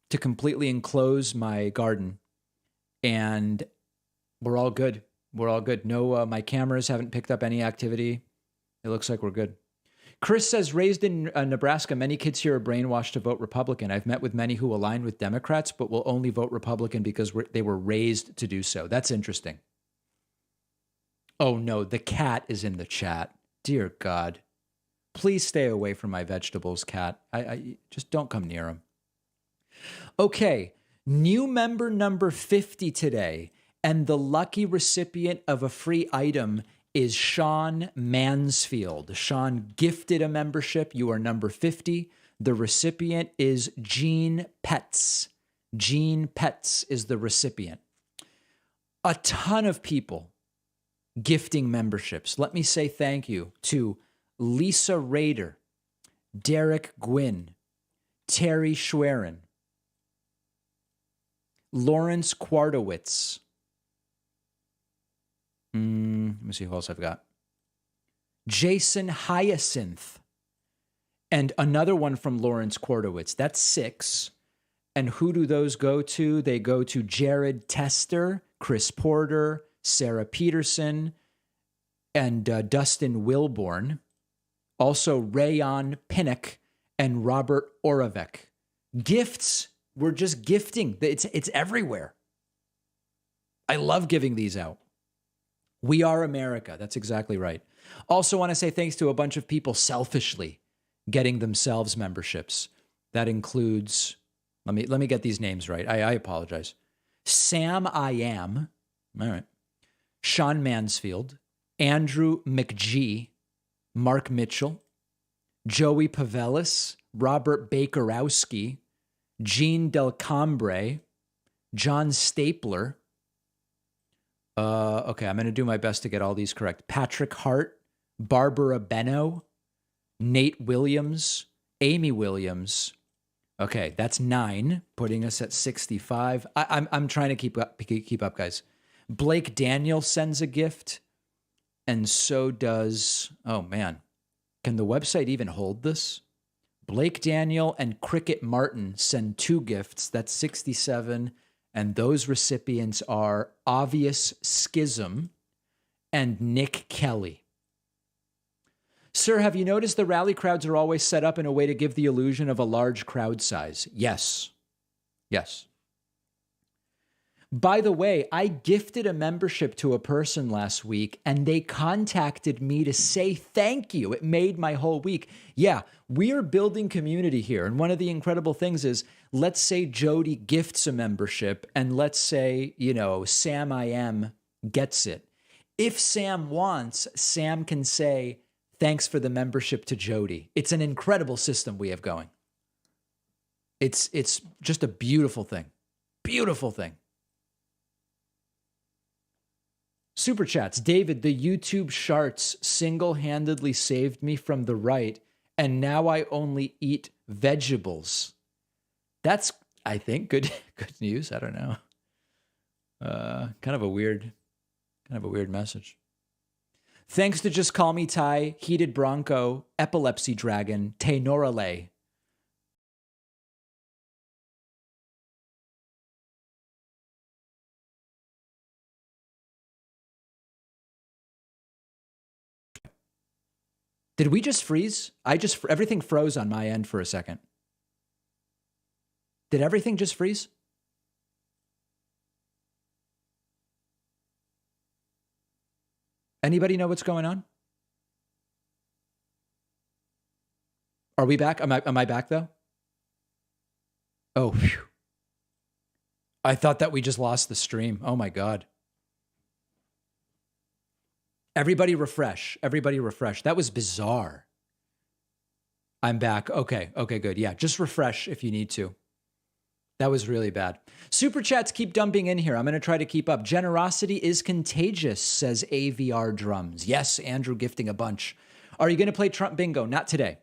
to completely enclose my garden, and we're all good. We're all good. No, my cameras haven't picked up any activity. It looks like we're good. Chris says, raised in Nebraska, many kids here are brainwashed to vote Republican. I've met with many who align with Democrats, but will only vote Republican because they were raised to do so. That's interesting. Oh no, the cat is in the chat. Dear God. Please stay away from my vegetables, cat. I just don't come near them. Okay, new member number 50 today. And the lucky recipient of a free item is Sean Mansfield. Sean gifted a membership. You are number 50. The recipient is Jean Petz. Jean Petz is the recipient. A ton of people gifting memberships. Let me say thank you to Lisa Rader, Derek Gwynn, Terry Schwerin, Lawrence Quartowitz. Let me see who else I've got. Jason Hyacinth. And another one from Lawrence Quartowitz. That's 6. And who do those go to? They go to Jared Tester, Chris Porter, Sarah Peterson, and Dustin Wilborn. Also Rayon Pinnock and Robert Oravec. Gifts. We're just gifting. It's everywhere. I love giving these out. We are America. That's exactly right. Also want to say thanks to a bunch of people selfishly getting themselves memberships. That includes, let me get these names right. I apologize. Sam I Am. All right. Sean Mansfield, Andrew McGee, Mark Mitchell, Joey Pavelis, Robert Bakerowski, Jean Del Cambre, John Stapler. Okay, I'm going to do my best to get all these correct. Patrick Hart, Barbara Benno, Nate Williams, Amy Williams. Okay, that's 9, putting us at 65. I'm trying to keep up, guys. Blake Daniel sends a gift, and so does, oh man, can the website even hold this? Blake Daniel and Cricket Martin send 2 gifts. That's 67. And those recipients are Obvious Schism and Nick Kelly. Sir, have you noticed the rally crowds are always set up in a way to give the illusion of a large crowd size? Yes. Yes. By the way, I gifted a membership to a person last week, and they contacted me to say thank you. It made my whole week. Yeah, we are building community here. And one of the incredible things is, let's say Jody gifts a membership, and let's say, Sam I Am gets it. If Sam wants, Sam can say, thanks for the membership to Jody. It's an incredible system we have going. It's just a beautiful thing. Beautiful thing. Super chats. David, the YouTube sharts single-handedly saved me from the right, and now I only eat vegetables. That's, I think, good news. I don't know. Kind of a weird message. Thanks to Just Call Me Ty, Heated Bronco, Epilepsy Dragon, Tenorale. Did we just freeze? Everything froze on my end for a second. Did everything just freeze? Anybody know what's going on? Are we back? Am I back though? Oh, phew. I thought that we just lost the stream. Oh my God. Everybody refresh. Everybody refresh. That was bizarre. I'm back. Okay, good. Yeah, just refresh if you need to. That was really bad. Super chats keep dumping in here. I'm going to try to keep up. Generosity is contagious, says AVR Drums. Yes, Andrew gifting a bunch. Are you going to play Trump bingo? Not today.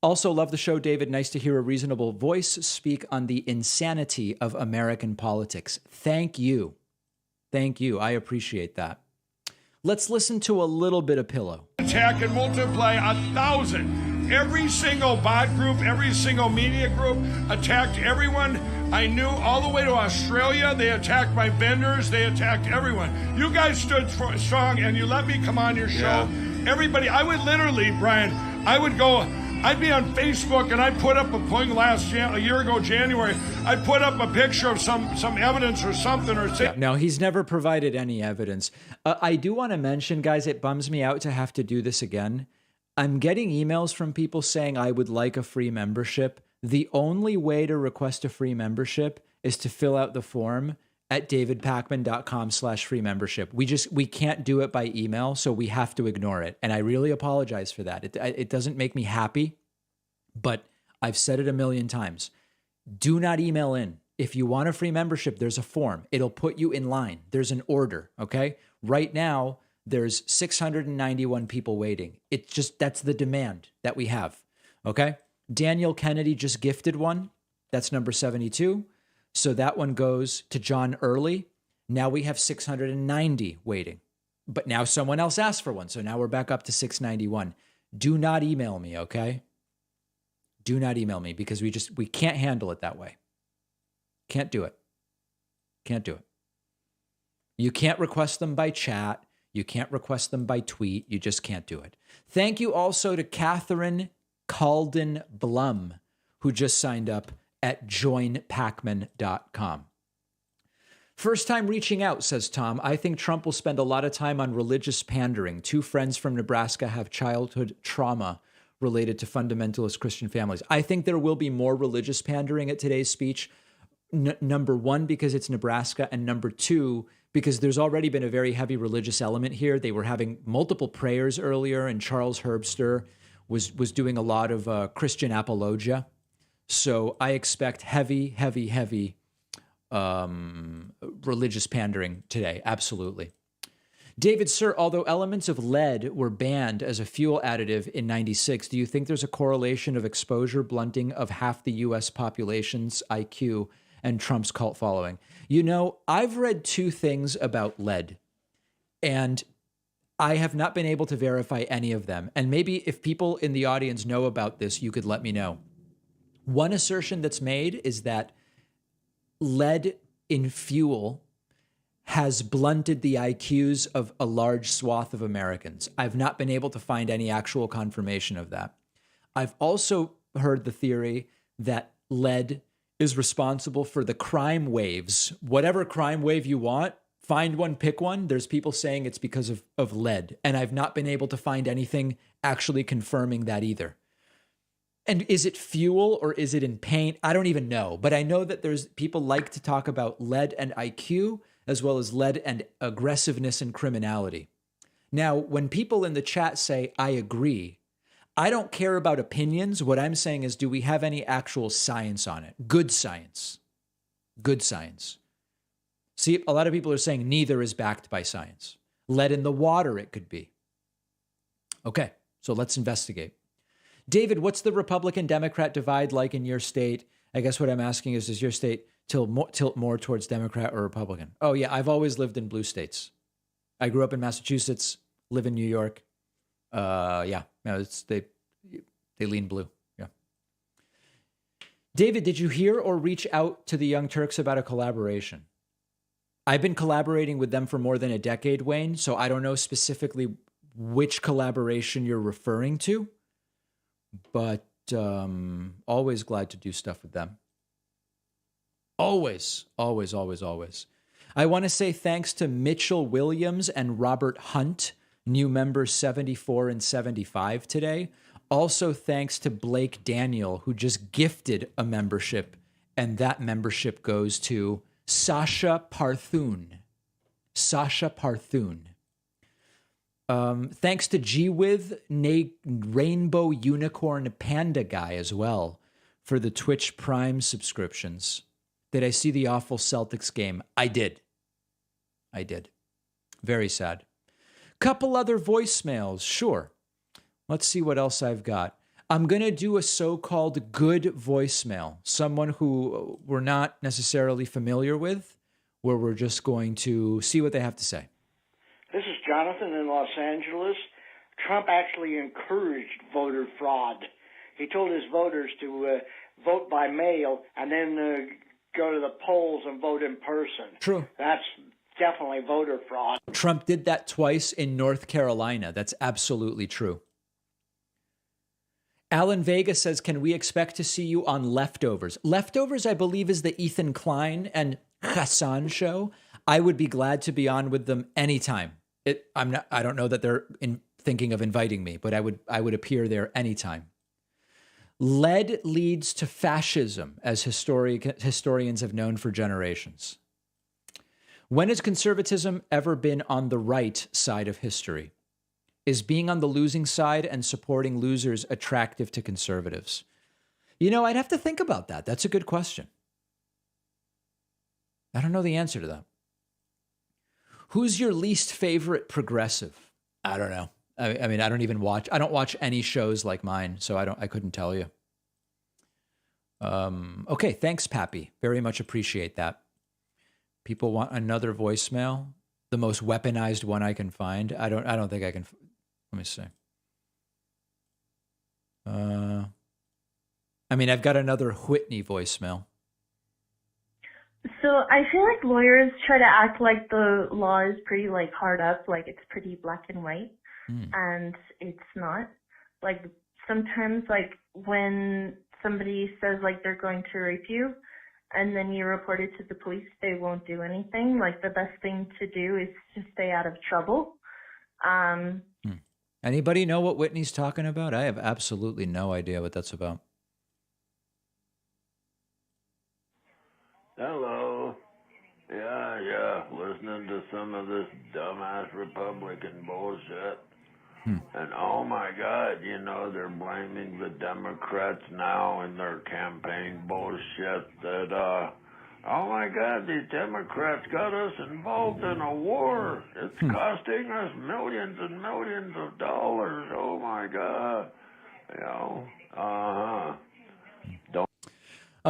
Also, love the show, David. Nice to hear a reasonable voice speak on the insanity of American politics. Thank you. Thank you. I appreciate that. Let's listen to a little bit of Pillow. Attack and multiply 1,000. Every single bot group, every single media group attacked everyone I knew all the way to Australia. They attacked my vendors. They attacked everyone. You guys stood strong and you let me come on your show. Yeah. Everybody, I would literally, Brian, I'd be on Facebook and I'd put up a year ago, January, I'd put up a picture of some evidence or something or say. Yeah, no, he's never provided any evidence. I do want to mention, guys, it bums me out to have to do this again. I'm getting emails from people saying I would like a free membership. The only way to request a free membership is to fill out the form at davidpakman.com/free membership. We can't do it by email, so we have to ignore it. And I really apologize for that. It doesn't make me happy, but I've said it a million times. Do not email in. If you want a free membership, there's a form. It'll put you in line. There's an order, okay? Right now, there's 691 people waiting. It's just, that's the demand that we have, okay? Daniel Kennedy just gifted one. That's number 72. So that one goes to John Early. Now we have 690 waiting. But now someone else asked for one. So now we're back up to 691. Do not email me, okay? Do not email me because we can't handle it that way. Can't do it. Can't do it. You can't request them by chat. You can't request them by tweet. You just can't do it. Thank you also to Catherine Calden Blum, who just signed up at joinpakman.com. First time reaching out, says Tom. I think Trump will spend a lot of time on religious pandering. 2 friends from Nebraska have childhood trauma related to fundamentalist Christian families. I think there will be more religious pandering at today's speech. Number 1, because it's Nebraska, and number 2, because there's already been a very heavy religious element here. They were having multiple prayers earlier, and Charles Herbster was doing a lot of Christian apologia. So I expect heavy religious pandering today. Absolutely. David, sir, although elements of lead were banned as a fuel additive in 96, do you think there's a correlation of exposure blunting of half the U.S. population's IQ and Trump's cult following? You know, I've read 2 things about lead, and I have not been able to verify any of them. And maybe if people in the audience know about this, you could let me know. One assertion that's made is that lead in fuel has blunted the IQs of a large swath of Americans. I've not been able to find any actual confirmation of that. I've also heard the theory that lead is responsible for the crime waves. Whatever crime wave you want, find one, pick one. There's people saying it's because of lead, and I've not been able to find anything actually confirming that either. And is it fuel or is it in paint? I don't even know, but I know that there's people like to talk about lead and IQ as well as lead and aggressiveness and criminality. Now, when people in the chat say, I agree, I don't care about opinions. What I'm saying is, do we have any actual science on it? Good science. Good science. See, a lot of people are saying neither is backed by science. Lead in the water, it could be. Okay, so let's investigate. David, what's the Republican-Democrat divide like in your state? I guess what I'm asking is, does your state tilt more towards Democrat or Republican? Oh, yeah, I've always lived in blue states. I grew up in Massachusetts, live in New York. Yeah, no, they lean blue. Yeah. David, did you hear or reach out to the Young Turks about a collaboration? I've been collaborating with them for more than a decade, Wayne, so I don't know specifically which collaboration you're referring to, but always glad to do stuff with them. Always, always, always, always. I want to say thanks to Mitchell Williams and Robert Hunt new members 74 and 75 today. Also, thanks to Blake Daniel, who just gifted a membership, and that membership goes to Sasha Parthun. Sasha Parthun. Thanks to Gwith Rainbow Unicorn Panda Guy as well for the Twitch Prime subscriptions. Did I see the awful Celtics game? I did. Very sad. Couple other voicemails, sure. Let's see what else I've got. I'm going to do a so-called good voicemail, someone who we're not necessarily familiar with, where we're just going to see what they have to say. This is Jonathan in Los Angeles. Trump actually encouraged voter fraud. He told his voters to vote by mail and then go to the polls and vote in person. True. That's definitely voter fraud. Trump did that twice in North Carolina. That's absolutely true. Alan Vega says, can we expect to see you on Leftovers? Leftovers, I believe, is the Ethan Klein and Hassan show. I would be glad to be on with them anytime. I don't know that they're thinking of inviting me, but I would appear there anytime. Lead leads to fascism, as historians have known for generations. When has conservatism ever been on the right side of history? Is being on the losing side and supporting losers attractive to conservatives? You know, I'd have to think about that. That's a good question. I don't know the answer to that. Who's your least favorite progressive? I don't know. I mean, I don't watch any shows like mine, so I couldn't tell you. Okay, thanks, Pappy. Very much appreciate that. People want another voicemail, the most weaponized one I can find. I don't think I can. Let me see. I mean, I've got another Whitney voicemail. So I feel like lawyers try to act like the law is pretty like hard up, like it's pretty black and white, and it's not. Like sometimes, like when somebody says like they're going to rape you, and then you report it to the police, they won't do anything. Like the best thing to do is to stay out of trouble. Anybody know what Whitney's talking about? I have absolutely no idea what that's about. Hello. Yeah. Listening to some of this dumbass Republican bullshit. And oh my God, you know, they're blaming the Democrats now in their campaign bullshit that, oh my God, these Democrats got us involved in a war. It's costing us millions and millions of dollars. Oh my God. You know,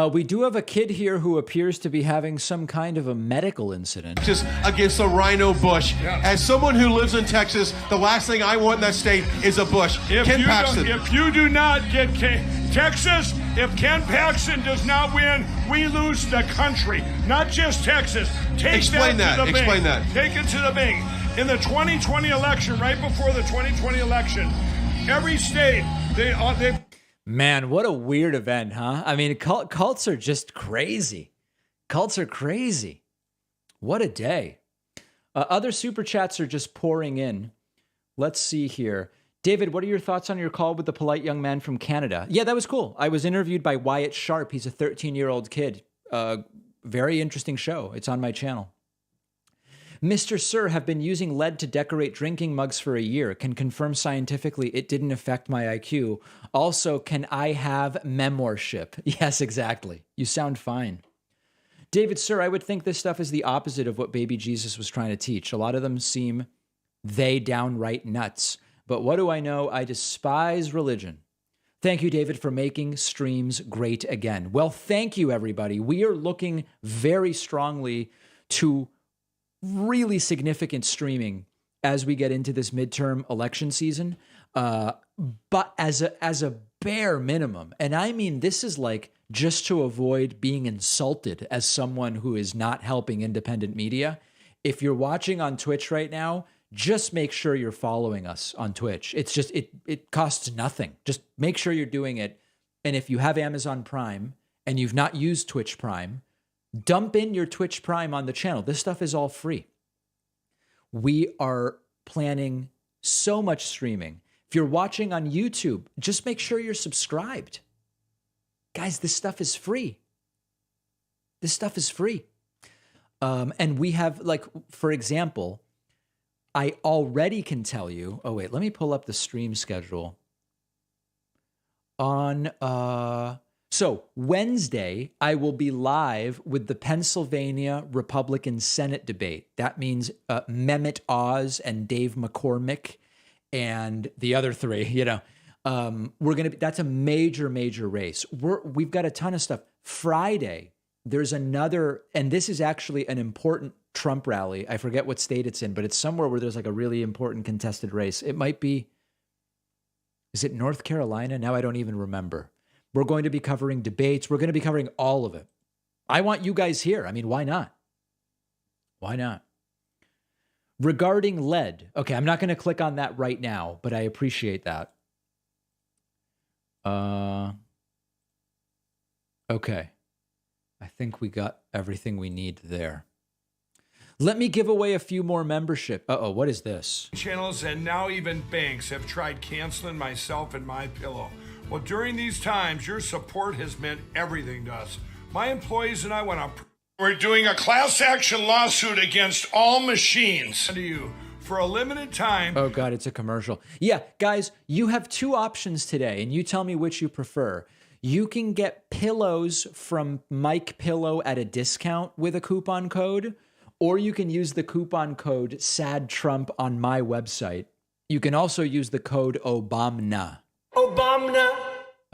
We do have a kid here who appears to be having some kind of a medical incident. Just against a rhino bush. Yeah. As someone who lives in Texas, the last thing I want in that state is a bush. Ken Paxton. If you do not get Texas, if Ken Paxton does not win, we lose the country. Not just Texas. Explain that. Take it to the bank. In the 2020 election, right before the 2020 election, every state, they Man, what a weird event, huh? I mean, cults are just crazy. Cults are crazy. What a day. Other super chats are just pouring in. Let's see here. David, what are your thoughts on your call with the polite young man from Canada? Yeah, that was cool. I was interviewed by Wyatt Sharp. He's a 13-year-old kid. Very interesting show. It's on my channel. Mr. Sir, have been using lead to decorate drinking mugs for a year. Can confirm scientifically it didn't affect my IQ. Also, can I have memorship? Yes, exactly. You sound fine. David, sir, I would think this stuff is the opposite of what baby Jesus was trying to teach. A lot of them seem downright nuts. But what do I know? I despise religion. Thank you, David, for making streams great again. Well, thank you, everybody. We are looking very strongly to really significant streaming as we get into this midterm election season. But as a bare minimum, and I mean, this is like just to avoid being insulted as someone who is not helping independent media. If you're watching on Twitch right now, just make sure you're following us on Twitch. It's just, it costs nothing. Just make sure you're doing it. And if you have Amazon Prime and you've not used Twitch Prime, dump in your Twitch Prime on the channel. This stuff is all free. We are planning So much streaming. If you're watching on YouTube, just make sure you're subscribed. Guys, this stuff is free. This stuff is free. And we have, like, for example, I already can tell you, oh, wait, let me pull up the stream schedule. So Wednesday, I will be live with the Pennsylvania Republican Senate debate. That means Mehmet Oz and Dave McCormick and the other three, we're going to be, that's a major, major race. We've got a ton of stuff. Friday, there's another, and this is actually an important Trump rally. I forget what state it's in, but it's somewhere where there's like a really important contested race. It might be, is it North Carolina? Now I don't even remember. We're going to be covering debates. We're going to be covering all of it. I want you guys here. I mean, why not? Why not? Regarding lead. Okay, I'm not going to click on that right now, but I appreciate that. Okay. I think we got everything we need there. Let me give away a few more membership. Uh-oh, what is this? Channels and now even banks have tried canceling myself and my pillow. Well, during these times, your support has meant everything to us. My employees and I want to... We're doing a class action lawsuit against all machines. To you for a limited time. Oh, God, it's a commercial. Yeah, guys, you have two options today, and you tell me which you prefer. You can get pillows from Mike Pillow at a discount with a coupon code, or you can use the coupon code SADTRUMP on my website. You can also use the code OBAMNA. Obama.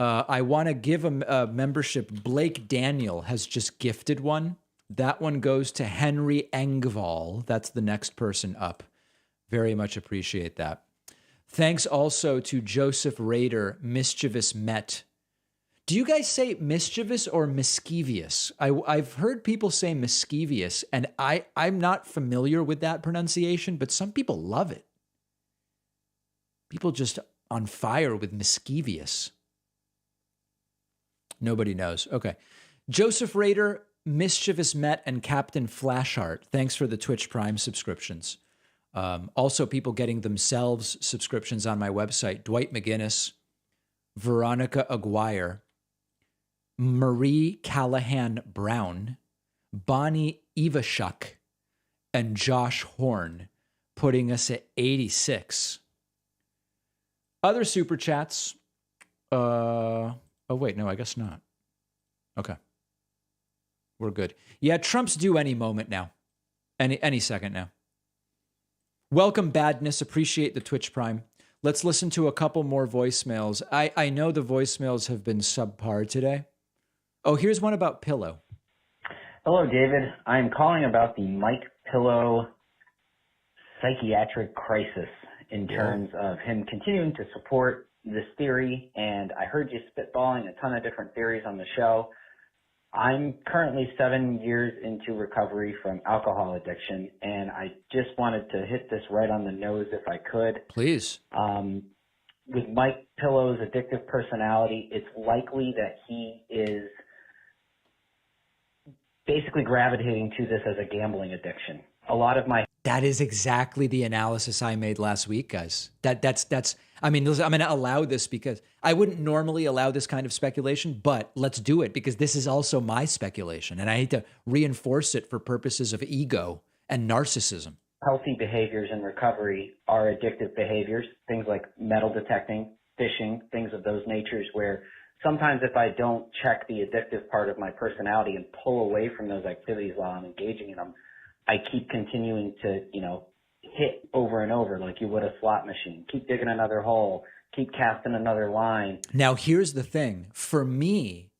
I want to give a membership. Blake Daniel has just gifted one. That one goes to Henry Engvall. That's the next person up. Very much appreciate that. Thanks also to Joseph Rader, Mischievous Met. Do you guys say mischievous or mischievous? I've heard people say mischievous, and I'm not familiar with that pronunciation, but some people love it. People just on fire with mischievous. Nobody knows. Okay. Joseph Rader, Mischievous Met, and Captain Flashheart. Thanks for the Twitch Prime subscriptions. Also, people getting themselves subscriptions on my website. Dwight McGinnis, Veronica Aguirre, Marie Callahan Brown, Bonnie Ivashuk, and Josh Horn, putting us at 86. Other super chats. Oh, wait, no, I guess not. Okay. We're good. Yeah, Trump's due any moment now. Any second now. Welcome, Badness. Appreciate the Twitch Prime. Let's listen to a couple more voicemails. I know the voicemails have been subpar today. Oh, here's one about Pillow. Hello, David. I'm calling about the Mike Pillow psychiatric crisis in terms of him continuing to support this theory, and I heard you spitballing a ton of different theories on the show. I'm currently 7 years into recovery from alcohol addiction, and I just wanted to hit this right on the nose if I could. Please. With Mike Pillow's addictive personality, it's likely that he is basically gravitating to this as a gambling addiction. A lot of my... That is exactly the analysis I made last week, guys. That's. I mean, I'm going to allow this because I wouldn't normally allow this kind of speculation, but let's do it because this is also my speculation, and I hate to reinforce it for purposes of ego and narcissism. Healthy behaviors in recovery are addictive behaviors, things like metal detecting, fishing, things of those natures where sometimes if I don't check the addictive part of my personality and pull away from those activities while I'm engaging in them, I keep continuing to, hit over and over like you would a slot machine. Keep digging another hole, keep casting another line. Now, here's the thing. For me,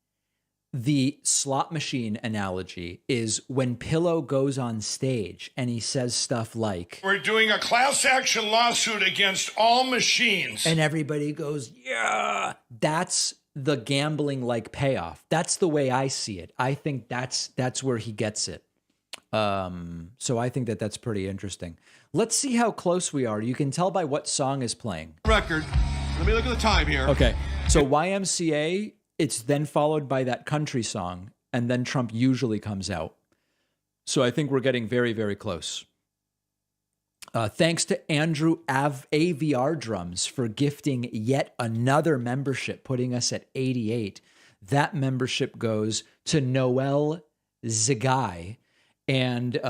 the slot machine analogy is when Pillow goes on stage and he says stuff like, we're doing a class action lawsuit against all machines. And everybody goes, yeah. That's the gambling like payoff. That's the way I see it. I think that's where he gets it. So I think that's pretty interesting. Let's see how close we are. You can tell by what song is playing. Record. Let me look at the time here. Okay. So YMCA, it's then followed by that country song, and then Trump usually comes out. So I think we're getting very, very close. Thanks to Andrew AVR Drums for gifting yet another membership, putting us at 88. That membership goes to Noel Zagai. And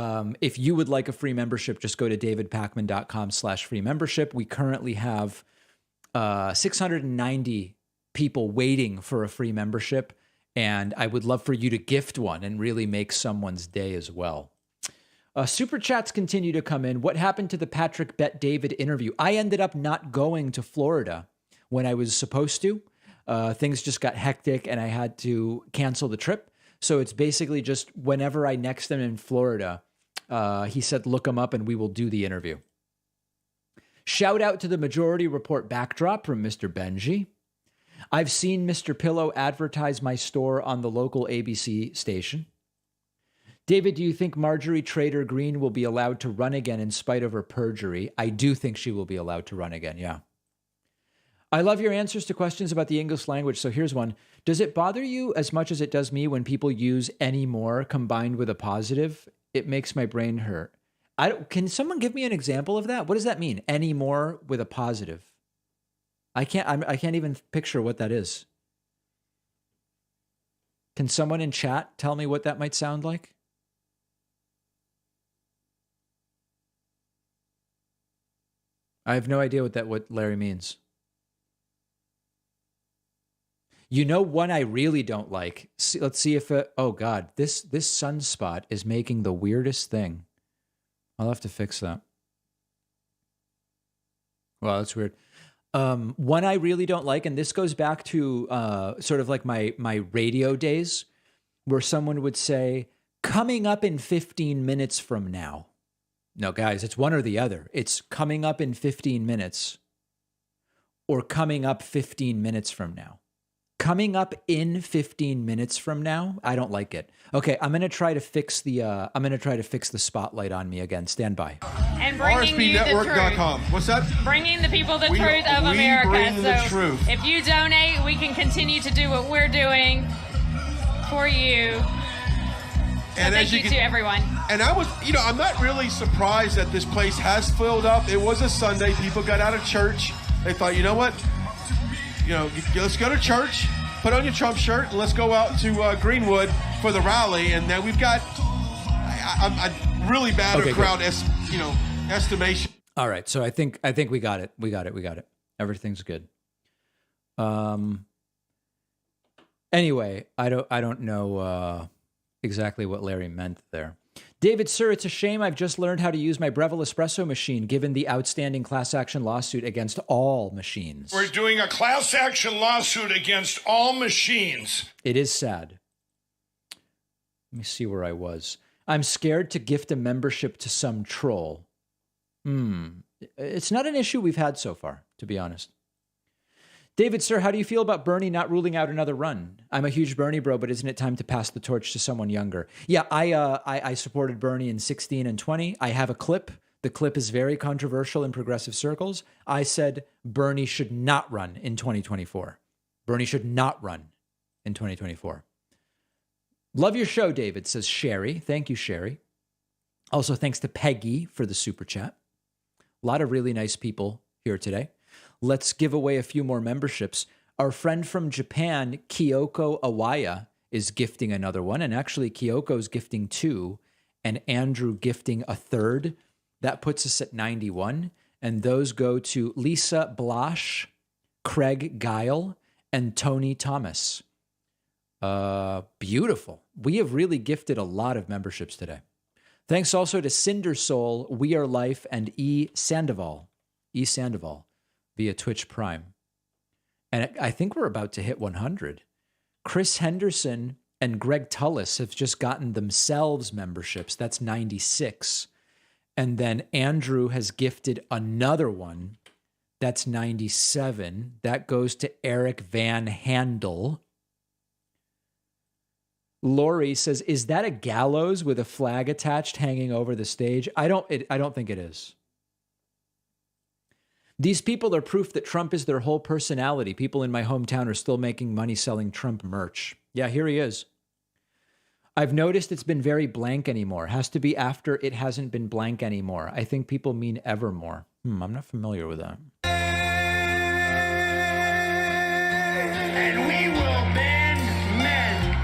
if you would like a free membership, just go to davidpakman.com/free membership. We currently have 690 people waiting for a free membership. And I would love for you to gift one and really make someone's day as well. Super chats continue to come in. What happened to the Patrick Bet David interview? I ended up not going to Florida when I was supposed to. Things just got hectic and I had to cancel the trip. So it's basically just whenever I next am in Florida, he said, look him up and we will do the interview. Shout out to the Majority Report backdrop from Mr. Benji. I've seen Mr. Pillow advertise my store on the local ABC station. David, do you think Marjorie Trader Green will be allowed to run again in spite of her perjury? I do think she will be allowed to run again, yeah. I love your answers to questions about the English language, so here's one. Does it bother you as much as it does me when people use anymore combined with a positive? It makes my brain hurt. Can someone give me an example of that? What does that mean, anymore with a positive? I can't even picture what that is. Can someone in chat tell me what that might sound like? I have no idea what Larry means. You know one I really don't like. Let's see if oh God, this sunspot is making the weirdest thing. I'll have to fix that. Wow, that's weird. One I really don't like, and this goes back to sort of like my radio days, where someone would say, coming up in 15 minutes from now. No, guys, it's one or the other. It's coming up in 15 minutes or coming up 15 minutes from now. Coming up in 15 minutes from now, I don't like it. Okay, I'm gonna try to fix the spotlight on me again. Stand by. And bringing you the RSBnetwork.com. truth. What's that? Bringing the people the truth of America. Bring the So truth. if you donate, we can continue to do what we're doing for you. So And thank you to everyone. And I'm not really surprised that this place has filled up. It was a Sunday. People got out of church. They thought, you know what? Let's go to church, put on your Trump shirt, and let's go out to Greenwood for the rally. And then we've got I'm really bad at crowd estimation. All right, so I think we got it. We got it. Everything's good. Anyway, I don't know exactly what Larry meant there. David, sir, it's a shame I've just learned how to use my Breville espresso machine given the outstanding class action lawsuit against all machines. We're doing a class action lawsuit against all machines. It is sad. Let me see where I was. I'm scared to gift a membership to some troll. It's not an issue we've had so far, to be honest. David, sir, how do you feel about Bernie not ruling out another run? I'm a huge Bernie bro, but isn't it time to pass the torch to someone younger? Yeah, I supported Bernie in 16 and 20. I have a clip. The clip is very controversial in progressive circles. I said Bernie should not run in 2024. Bernie should not run in 2024. Love your show, David, says Sherry. Thank you, Sherry. Also, thanks to Peggy for the super chat. A lot of really nice people here today. Let's give away a few more memberships. Our friend from Japan, Kyoko Awaya, is gifting another one. And actually, Kyoko's gifting 2 and Andrew gifting a 3rd. That puts us at 91. And those go to Lisa Blash, Craig Guile, and Tony Thomas. Beautiful. We have really gifted a lot of memberships today. Thanks also to Cinder Soul, We Are Life, and E. Sandoval via Twitch Prime. And I think we're about to hit 100. Chris Henderson and Greg Tullis have just gotten themselves memberships. That's 96. And then Andrew has gifted another one. That's 97. That goes to Eric Van Handel. Lori says, is that a gallows with a flag attached hanging over the stage? I don't think it is. These people are proof that Trump is their whole personality. People in my hometown are still making money selling Trump merch. Yeah, here he is. I've noticed it's been very blank anymore. Has to be after it hasn't been blank anymore. I think people mean evermore. I'm not familiar with that. And we will bend men.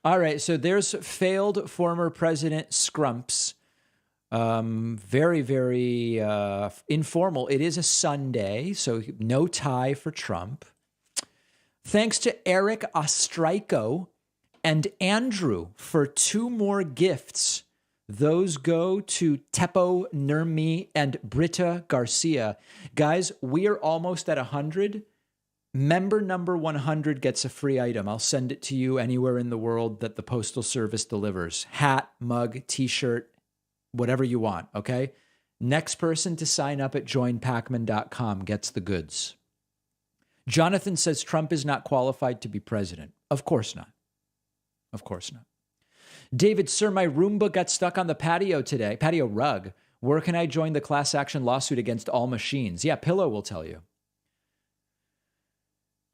All right, so there's failed former President Scrumps. Very, very informal. It is a Sunday, so no tie for Trump. Thanks to Eric Ostrayko and Andrew for 2 more gifts. Those go to Teppo Nurmi and Britta Garcia. Guys, we are almost at 100. Member number 100 gets a free item. I'll send it to you anywhere in the world that the Postal Service delivers. Hat, mug, t-shirt, whatever you want, okay? Next person to sign up at joinpacman.com gets the goods. Jonathan says Trump is not qualified to be president. Of course not. Of course not. David, sir, my Roomba got stuck on the patio today, patio rug. Where can I join the class action lawsuit against all machines? Yeah, Pillow will tell you.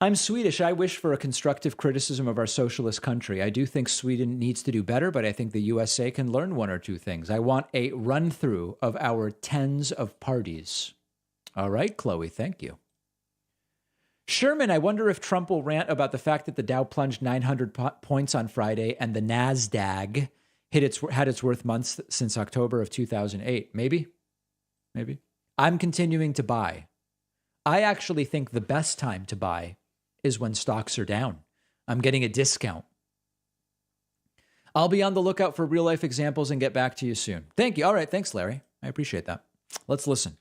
I'm Swedish. I wish for a constructive criticism of our socialist country. I do think Sweden needs to do better, but I think the USA can learn 1 or 2 things. I want a run-through of our tens of parties. All right, Chloe, thank you. Sherman, I wonder if Trump will rant about the fact that the Dow plunged 900 points on Friday and the NASDAQ had its worst months since October of 2008. Maybe. I'm continuing to buy. I actually think the best time to buy is when stocks are down. I'm getting a discount. I'll be on the lookout for real-life examples and get back to you soon. Thank you. All right, thanks, Larry. I appreciate that. Let's listen.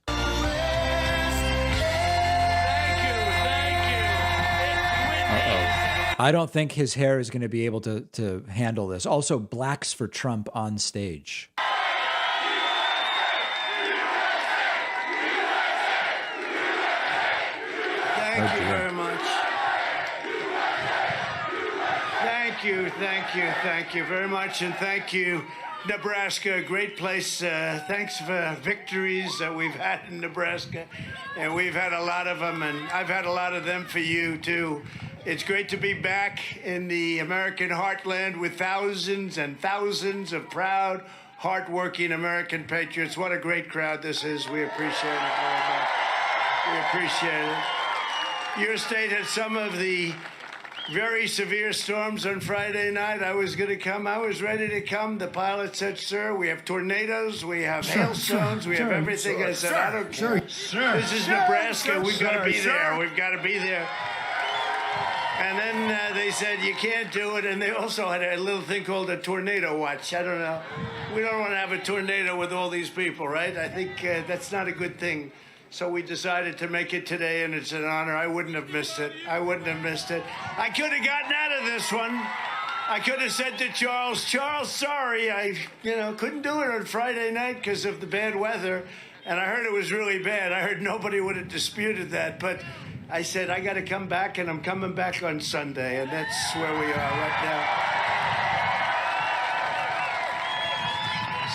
I don't think his hair is going to be able to handle this. Also, blacks for Trump on stage. Thank you very much. Thank you very much. And thank you, Nebraska, a great place. Thanks for victories that we've had in Nebraska. And we've had a lot of them, and I've had a lot of them for you, too. It's great to be back in the American heartland with thousands and thousands of proud, hardworking American patriots. What a great crowd this is. We appreciate it very much. We appreciate it. Your state had some of the very severe storms on Friday night. I was going to come. I was ready to come. The pilot said, sir, we have tornadoes, we have hailstones, we have everything. I said, I don't care. This is Nebraska. We've got to be there. We've got to be there. And then they said, you can't do it. And they also had a little thing called a tornado watch. I don't know. We don't want to have a tornado with all these people, right? I think that's not a good thing. So we decided to make it today, and it's an honor. I wouldn't have missed it. I could have gotten out of this one. I could have said to Charles, sorry, I couldn't do it on Friday night because of the bad weather. And I heard it was really bad. I heard nobody would have disputed that. But I said, I got to come back, and I'm coming back on Sunday. And that's where we are right now.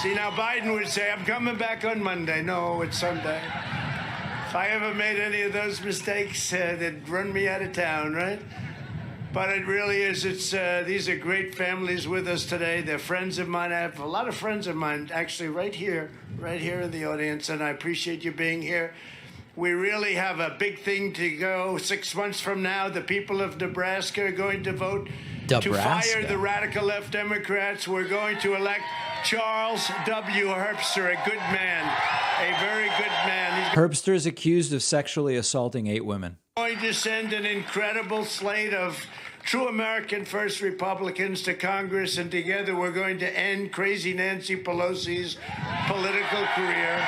See, now Biden would say, I'm coming back on Monday. No, it's Sunday. If I ever made any of those mistakes, they'd run me out of town, right? But it really is. These are great families with us today. They're friends of mine. I have a lot of friends of mine, actually, right here in the audience, and I appreciate you being here. We really have a big thing to go. 6 months from now, the people of Nebraska are going to vote to fire the radical left Democrats. We're going to elect Charles W. Herbster, a good man, a very good man. Herbster is accused of sexually assaulting 8 women. Going to send an incredible slate of true American first Republicans to Congress, and together we're going to end crazy Nancy Pelosi's political career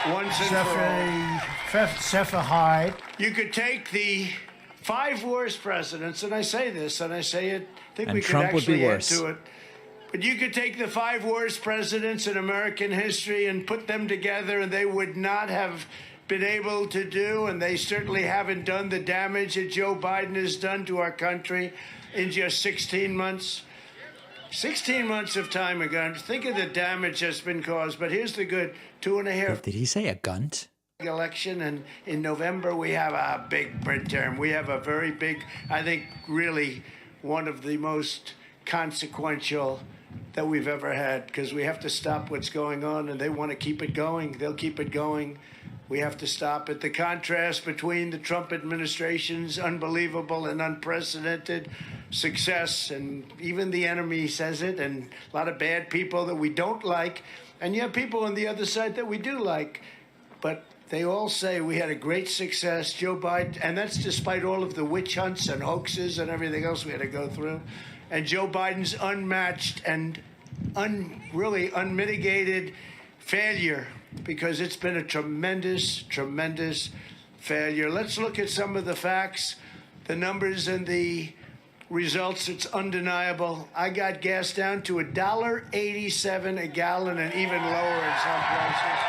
once and for all. You could take the 5 worst presidents, and I say this, and I say it, I think we could actually add to it. But you could take the 5 worst presidents in American history and put them together, and they would not have been able to do, and they certainly haven't done the damage that Joe Biden has done to our country in just 16 months. 16 months of time ago. Think of the damage that's been caused. But here's the good 2.5. Did he say a gunt? Election, and in November we have a big midterm. We have a very big, I think, really one of the most consequential that we've ever had, because we have to stop what's going on, and they want to keep it going. They'll keep it going. We have to stop it. The contrast between the Trump administration's unbelievable and unprecedented success, and even the enemy says it, and a lot of bad people that we don't like, and you have people on the other side that we do like, but they all say we had a great success, Joe Biden, and that's despite all of the witch hunts and hoaxes and everything else we had to go through. And Joe Biden's unmatched and really unmitigated failure, because it's been a tremendous, tremendous failure. Let's look at some of the facts, the numbers and the results. It's undeniable. I got gas down to $1.87 a gallon and even lower in some places.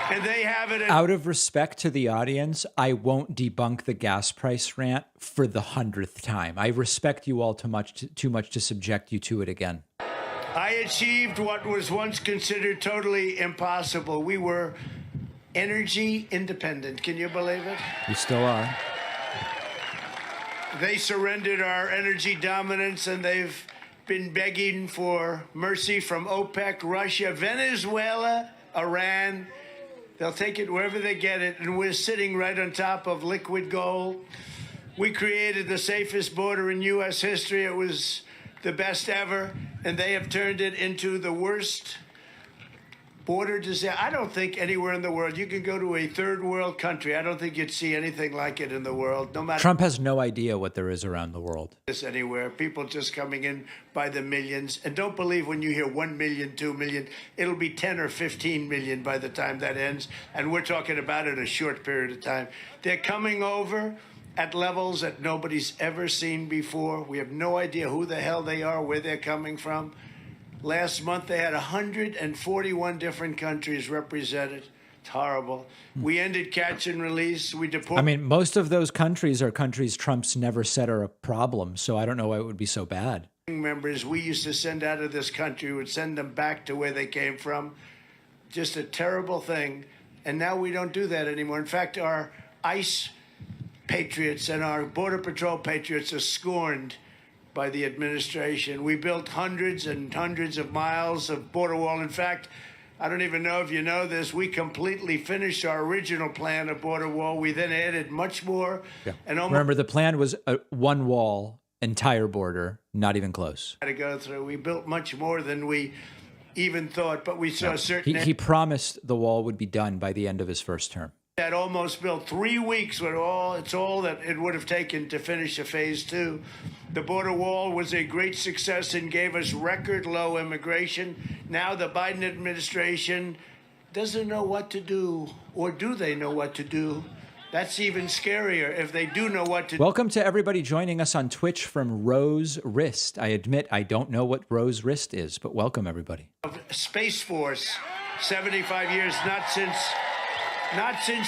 And they have it Out of respect to the audience, I won't debunk the gas price rant for the 100th time. I respect you all too much to subject you to it again. I achieved what was once considered totally impossible. We were energy independent. Can you believe it? You still are. They surrendered our energy dominance, and they've been begging for mercy from OPEC, Russia, Venezuela, Iran. They'll take it wherever they get it, and we're sitting right on top of liquid gold. We created the safest border in U.S. history. It was the best ever, and they have turned it into the worst border disaster. I don't think anywhere in the world, you can go to a third world country, I don't think you'd see anything like it in the world, no matter. Trump has no idea what there is around the world. This anywhere, people just coming in by the millions. And don't believe when you hear 1 million, 2 million, it'll be 10 or 15 million by the time that ends. And we're talking about it a short period of time. They're coming over at levels that nobody's ever seen before. We have no idea who the hell they are, where they're coming from. Last month, they had 141 different countries represented. It's horrible. We ended catch and release. We deported. I mean, most of those countries are countries Trump's never said are a problem, so I don't know why it would be so bad. Members we used to send out of this country, would send them back to where they came from. Just a terrible thing. And now we don't do that anymore. In fact, our ICE patriots and our Border Patrol patriots are scorned by the administration. We built hundreds and hundreds of miles of border wall. In fact, I don't even know if you know this, we completely finished our original plan of border wall. We then added much more. Yeah. And almost Remember, the plan was one wall, entire border, not even close. had to go through. We built much more than we even thought, but we saw certain. He promised the wall would be done by the end of his first term. That almost built 3 weeks with it's all that it would have taken to finish a phase 2. The border wall was a great success and gave us record low immigration. Now the Biden administration doesn't know what to do, or do they know what to do? That's even scarier if they do know what to do. Welcome to everybody joining us on Twitch from Rose Wrist. I admit I don't know what Rose Wrist is, but welcome everybody. Space Force, 75 years, not since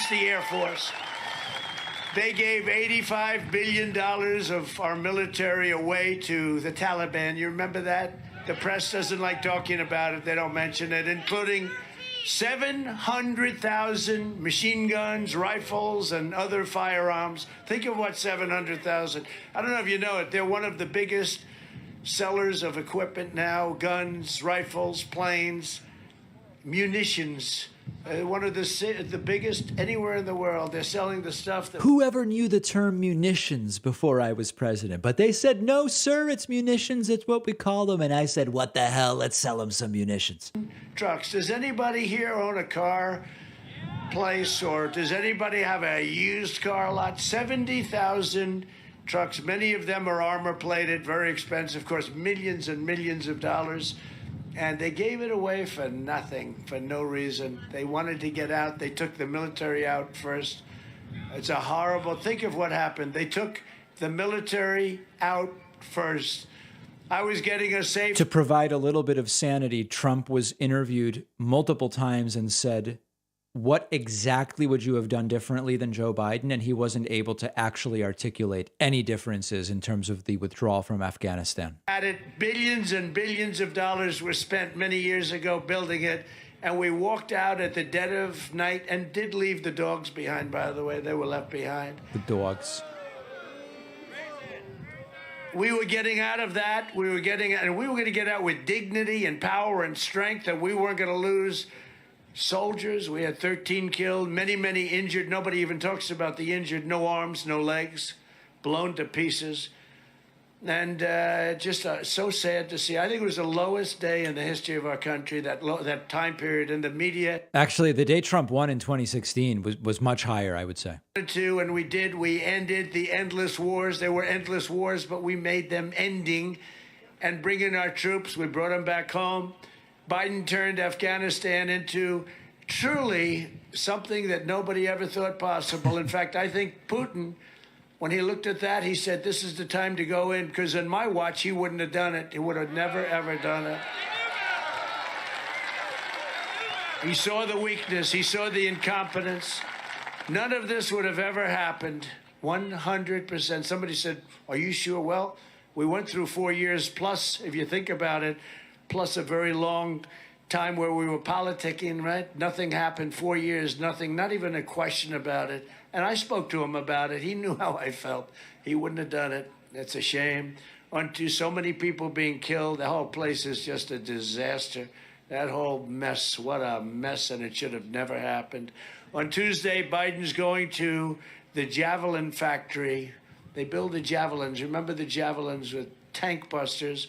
the Air Force. They gave $85 billion of our military away to the Taliban. You remember that? The press doesn't like talking about it. They don't mention it, including 700,000 machine guns, rifles, and other firearms. Think of what 700,000. I don't know if you know it. They're one of the biggest sellers of equipment now, guns, rifles, planes, munitions. One of the biggest anywhere in the world. They're selling the stuff that... Whoever knew the term munitions before I was president? But they said, no, sir, it's munitions. It's what we call them. And I said, what the hell? Let's sell them some munitions. Trucks. Does anybody here own a car place, or does anybody have a used car lot? 70,000 trucks. Many of them are armor plated, very expensive, of course, millions and millions of dollars. And they gave it away for nothing, for no reason. They wanted to get out. They took the military out first. It's a horrible... Think of what happened. They took the military out first. I was getting a safe... To provide a little bit of sanity, Trump was interviewed multiple times and said, what exactly would you have done differently than Joe Biden? And he wasn't able to actually articulate any differences in terms of the withdrawal from Afghanistan. At it, billions and billions of dollars were spent many years ago building it, and we walked out at the dead of night and did leave the dogs behind, by the way. They were left behind. The dogs. we were getting out of that. We were going to get out with dignity and power and strength, and we weren't going to lose soldiers. We had 13 killed, many, many injured. Nobody even talks about the injured. No arms, no legs, blown to pieces. And just so sad to see. I think it was the lowest day in the history of our country, that time period in the media. Actually, the day Trump won in 2016 was much higher, I would say. And we ended the endless wars. There were endless wars, but we made them ending and bringing our troops. We brought them back home. Biden turned Afghanistan into truly something that nobody ever thought possible. In fact, I think Putin, when he looked at that, he said, this is the time to go in, because in my watch, he wouldn't have done it. He would have never, ever done it. He saw the weakness. He saw the incompetence. None of this would have ever happened. 100%. Somebody said, are you sure? Well, we went through 4 years plus, if you think about it, plus a very long time where we were politicking, right? Nothing happened. 4 years, nothing, not even a question about it. And I spoke to him about it. He knew how I felt. He wouldn't have done it. It's a shame. Onto so many people being killed. The whole place is just a disaster. That whole mess, what a mess, and it should have never happened. On Tuesday, Biden's going to the Javelin factory. They build the Javelins. Remember the Javelins with tank busters?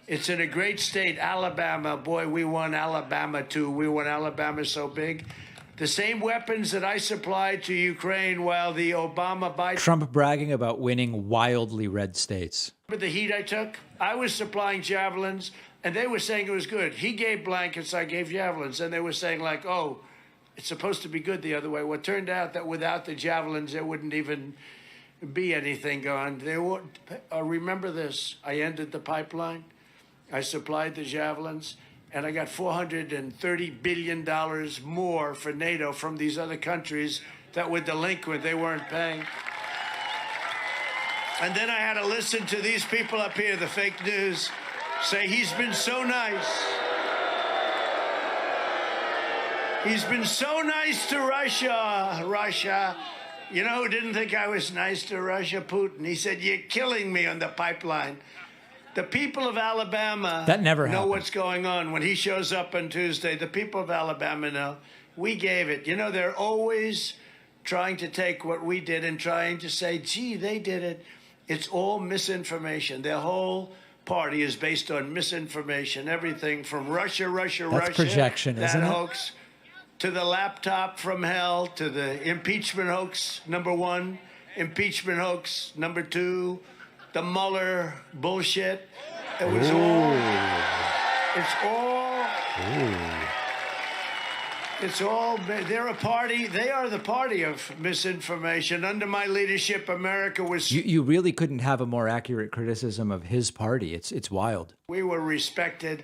It's in a great state, Alabama. Boy, we won Alabama, too. We won Alabama so big. The same weapons that I supplied to Ukraine while the Obama-Biden... Trump bragging about winning wildly red states. Remember the heat I took? I was supplying Javelins, and they were saying it was good. He gave blankets, I gave Javelins, and they were saying, like, oh, it's supposed to be good the other way. Well, it turned out that without the Javelins, there wouldn't even be anything going. Remember this. I ended the pipeline. I supplied the Javelins. And I got $430 billion more for NATO from these other countries that were delinquent. They weren't paying. And then I had to listen to these people up here, the fake news, say he's been so nice. He's been so nice to Russia. Russia. You know who didn't think I was nice to Russia? Putin. He said, you're killing me on the pipeline. The people of Alabama know what's going on. When he shows up on Tuesday, the people of Alabama know. We gave it. You know, they're always trying to take what we did and trying to say, gee, they did it. It's all misinformation. Their whole party is based on misinformation. Everything from Russia, That's projection, that isn't it? hoax, to the laptop from hell, to the impeachment hoax, number one, impeachment hoax, number two, the Mueller bullshit. It was it's all, they're a party, they are the party of misinformation. Under my leadership, America was... You really couldn't have a more accurate criticism of his party. It's wild. We were respected.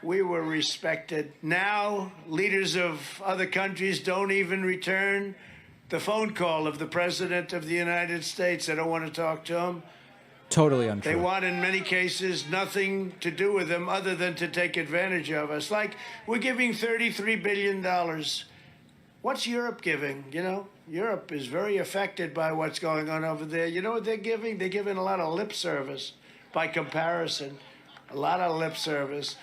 We were respected. Now, leaders of other countries don't even return the phone call of the President of the United States. They don't want to talk to him. Totally untrue. They want, in many cases, nothing to do with them other than to take advantage of us. Like, we're giving $33 billion. What's Europe giving? You know, Europe is very affected by what's going on over there. You know what they're giving? They're giving a lot of lip service by comparison. A lot of lip service.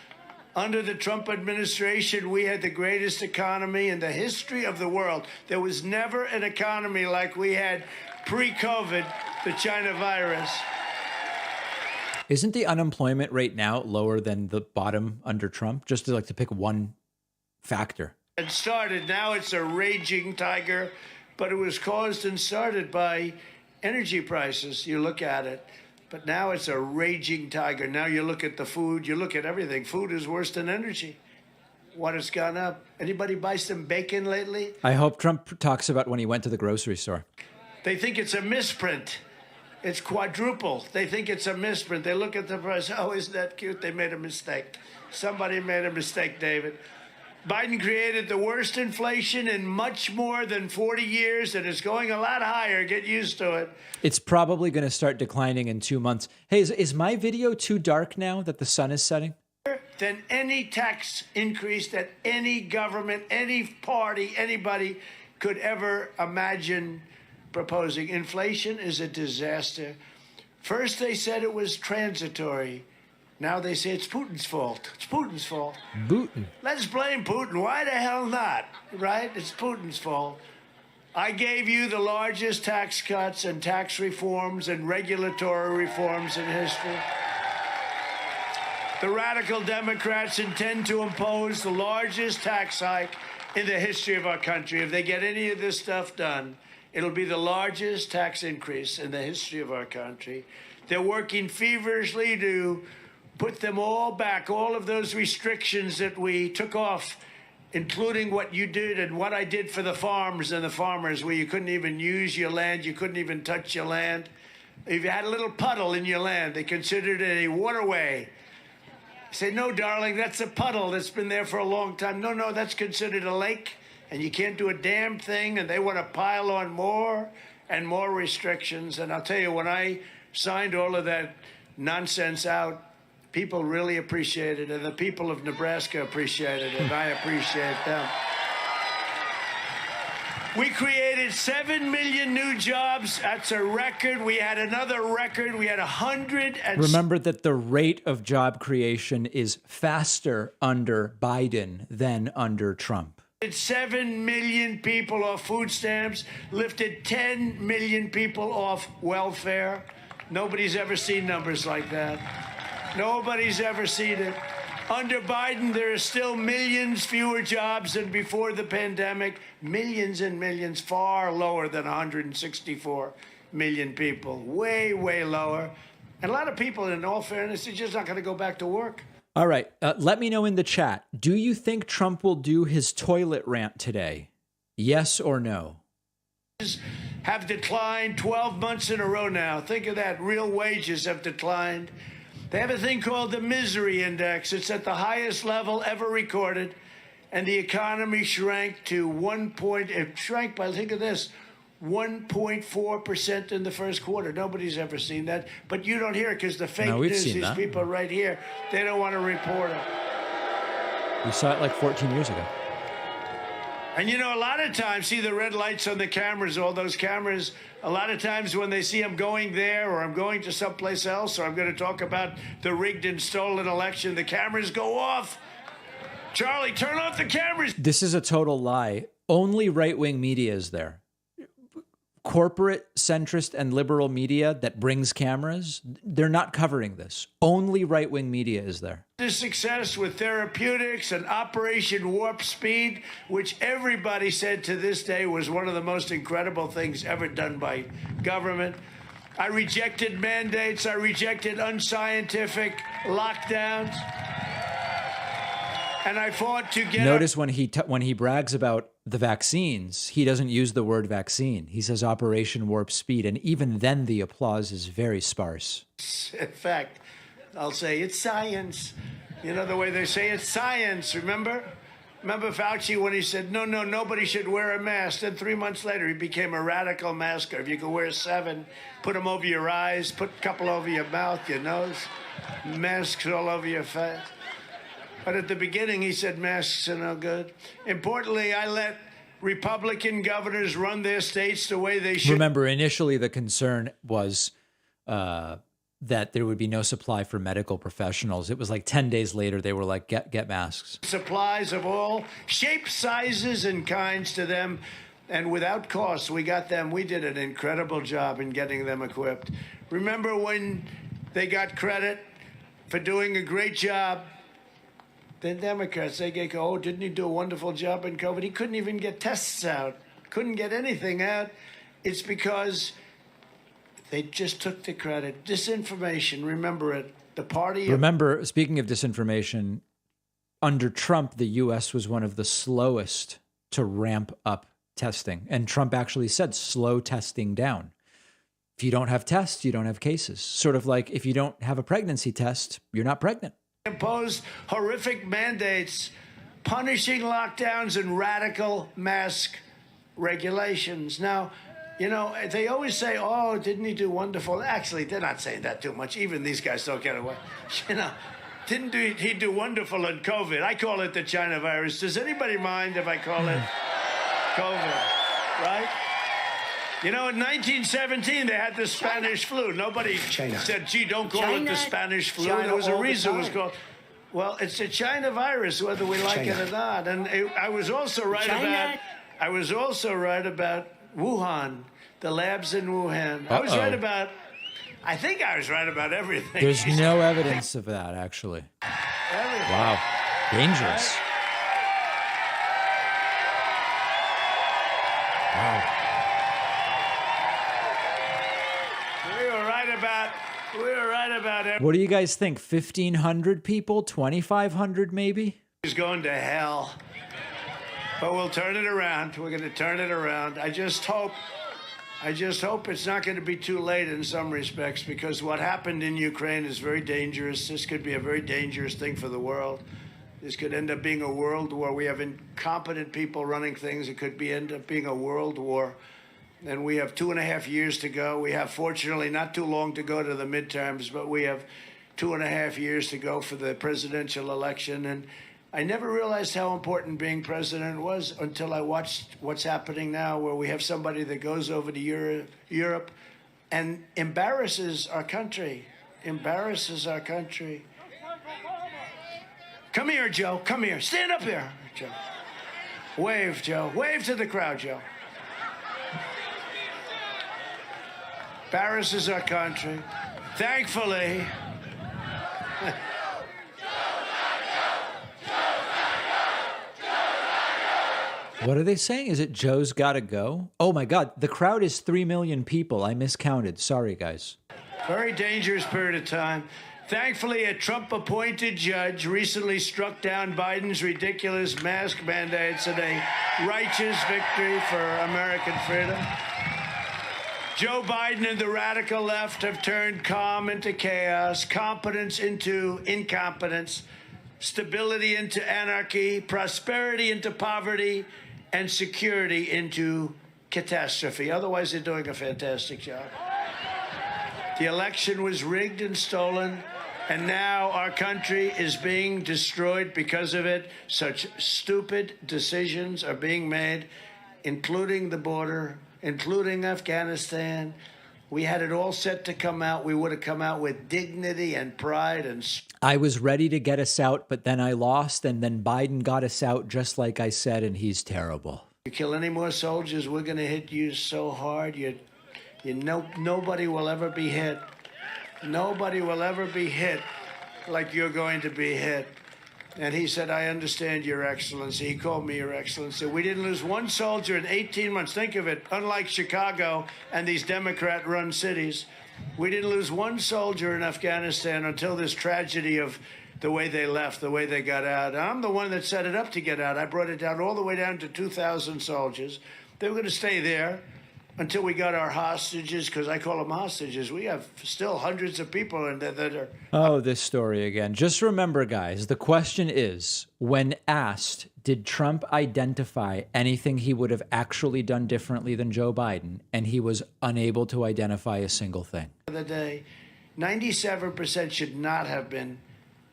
Under the Trump administration, we had the greatest economy in the history of the world. There was never an economy like we had pre-COVID, the China virus. Isn't the unemployment rate now lower than the bottom under Trump? Just to pick one factor. It started, now it's a raging tiger, but it was caused and started by energy prices. You look at it, but now it's a raging tiger. Now you look at the food, you look at everything. Food is worse than energy. What has gone up? Anybody buy some bacon lately? I hope Trump talks about when he went to the grocery store. They think it's a misprint. It's quadruple. They think it's a misprint. They look at the price. Oh, isn't that cute? They made a mistake. Somebody made a mistake, David. Biden created the worst inflation in much more than 40 years, and it's going a lot higher. Get used to it. It's probably going to start declining in 2 months. Hey, is my video too dark now that the sun is setting? Than any tax increase that any government, any party, anybody could ever imagine proposing. Inflation is a disaster. First they said it was transitory. Now they say it's Putin's fault. It's Putin's fault. Putin. Let's blame Putin. Why the hell not? Right? It's Putin's fault. I gave you the largest tax cuts and tax reforms and regulatory reforms in history. The radical Democrats intend to impose the largest tax hike in the history of our country. If they get any of this stuff done, it'll be the largest tax increase in the history of our country. They're working feverishly to put them all back, all of those restrictions that we took off, including what you did and what I did for the farms and the farmers, where you couldn't even use your land, you couldn't even touch your land. If you had a little puddle in your land, they considered it a waterway. Say, no, darling, that's a puddle that's been there for a long time. No, that's considered a lake, and you can't do a damn thing, and they want to pile on more and more restrictions. And I'll tell you, when I signed all of that nonsense out, people really appreciate it, and the people of Nebraska appreciate it, and I appreciate them. We created 7 million new jobs. That's a record. We had another record. We had 100. Remember that the rate of job creation is faster under Biden than under Trump. 7 million people off food stamps, lifted 10 million people off welfare. Nobody's ever seen numbers like that. Nobody's ever seen it. Under Biden, there are still millions fewer jobs than before the pandemic. Millions and millions, far lower than 164 million people. Way, way lower. And a lot of people, in all fairness, are just not going to go back to work. All right. Let me know in the chat. Do you think Trump will do his toilet rant today? Yes or no? Have declined 12 months in a row now. Think of that. Real wages have declined. They have a thing called the misery index. It's at the highest level ever recorded. And the economy shrank to it shrank by, think of this, 1.4% in the first quarter. Nobody's ever seen that. But you don't hear it because the fake news, these people right here, they don't want to report it. We saw it like 14 years ago. And you know, a lot of times, see the red lights on the cameras, all those cameras, a lot of times when they see I'm going there or I'm going to someplace else or I'm going to talk about the rigged and stolen election, the cameras go off. Charlie, turn off the cameras. This is a total lie. Only right-wing media is there. Corporate, centrist, and liberal media that brings cameras, they're not covering this. Only right-wing media is there. This success with therapeutics and Operation Warp Speed, which everybody said to this day was one of the most incredible things ever done by government. I rejected mandates. I rejected unscientific lockdowns. And I fought to get... Notice when he brags about the vaccines, he doesn't use the word vaccine. He says Operation Warp Speed. And even then, the applause is very sparse. In fact, I'll say it's science. You know the way they say it's science, remember? Remember Fauci when he said, no, nobody should wear a mask. Then 3 months later, he became a radical masker. If you could wear 7, put them over your eyes, put a couple over your mouth, your nose, masks all over your face. But at the beginning, he said masks are no good. Importantly, I let Republican governors run their states the way they should. Remember, initially the concern was that there would be no supply for medical professionals. It was like 10 days later, they were like, get masks. Supplies of all shapes, sizes, and kinds to them. And without cost, we got them. We did an incredible job in getting them equipped. Remember when they got credit for doing a great job? The Democrats, they go, oh, didn't he do a wonderful job in COVID? He couldn't even get tests out, couldn't get anything out. It's because they just took the credit. Disinformation, remember it. The party... Remember, speaking of disinformation, under Trump, the U.S. was one of the slowest to ramp up testing. And Trump actually said, slow testing down. If you don't have tests, you don't have cases. Sort of like if you don't have a pregnancy test, you're not pregnant. Imposed horrific mandates, punishing lockdowns and radical mask regulations. Now, you know, they always say, oh, didn't he do wonderful? Actually, they're not saying that too much. Even these guys don't get away. You know, didn't he do wonderful in COVID? I call it the China virus. Does anybody mind if I call it COVID? Right? You know, in 1917, they had the Spanish flu. Nobody said, gee, don't call it the Spanish flu. There was a reason it was called. Well, it's a China virus, whether we like it or not. And I was also right about Wuhan, the labs in Wuhan. I was right about, I think I was right about everything. There's no evidence of that, actually. Everything. Wow. Dangerous. Wow. We were right about it. What do you guys think? 1,500 people? 2,500 maybe? He's going to hell. But we'll turn it around. We're going to turn it around. I just hope it's not going to be too late in some respects, because what happened in Ukraine is very dangerous. This could be a very dangerous thing for the world. This could end up being a world war. We have incompetent people running things. It could end up being a world war. And we have 2.5 years to go. We have, fortunately, not too long to go to the midterms, but we have 2.5 years to go for the presidential election. And I never realized how important being president was until I watched what's happening now, where we have somebody that goes over to Europe and embarrasses our country. Embarrasses our country. Come here, Joe. Come here. Stand up here, Joe. Wave, Joe. Wave to the crowd, Joe. Embarrasses our country. Thankfully. What are they saying? Is it Joe's gotta go? Oh my God, the crowd is 3 million people. I miscounted. Sorry, guys. Very dangerous period of time. Thankfully, a Trump-appointed judge recently struck down Biden's ridiculous mask mandates in a righteous victory for American freedom. Joe Biden and the radical left have turned calm into chaos, competence into incompetence, stability into anarchy, prosperity into poverty, and security into catastrophe. Otherwise, they're doing a fantastic job. The election was rigged and stolen, and now our country is being destroyed because of it. Such stupid decisions are being made, including the border, including Afghanistan. We had it all set to come out. We would have come out with dignity and pride. And I was ready to get us out, but then I lost, and then Biden got us out just like I said, and he's terrible. You kill any more soldiers, we're going to hit you so hard, nobody will ever be hit. Nobody will ever be hit like you're going to be hit. And he said, I understand, Your Excellency. He called me Your Excellency. We didn't lose one soldier in 18 months. Think of it. Unlike Chicago and these Democrat-run cities, we didn't lose one soldier in Afghanistan until this tragedy of the way they left, the way they got out. I'm the one that set it up to get out. I brought it down all the way down to 2,000 soldiers. They were going to stay there until we got our hostages, because I call them hostages. We have still hundreds of people in there that are... Oh, this story again. Just remember, guys, the question is, when asked, did Trump identify anything he would have actually done differently than Joe Biden? And he was unable to identify a single thing. The day, 97% should not have been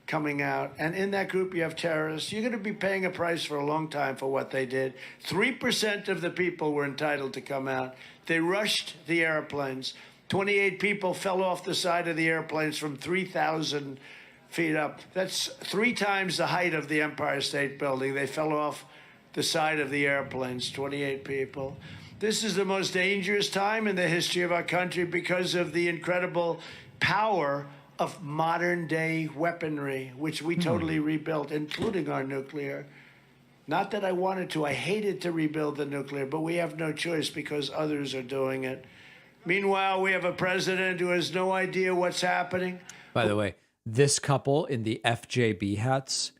coming out. And in that group, you have terrorists. You're going to be paying a price for a long time for what they did. 3% of the people were entitled to come out. They rushed the airplanes. 28 people fell off the side of the airplanes from 3,000 feet up. That's 3 times the height of the Empire State Building. They fell off the side of the airplanes, 28 people. This is the most dangerous time in the history of our country because of the incredible power of modern-day weaponry, which we totally rebuilt, including our nuclear. Not that I wanted to. I hated to rebuild the nuclear, but we have no choice because others are doing it. Meanwhile, we have a president who has no idea what's happening. By the way, this couple in the FJB hats,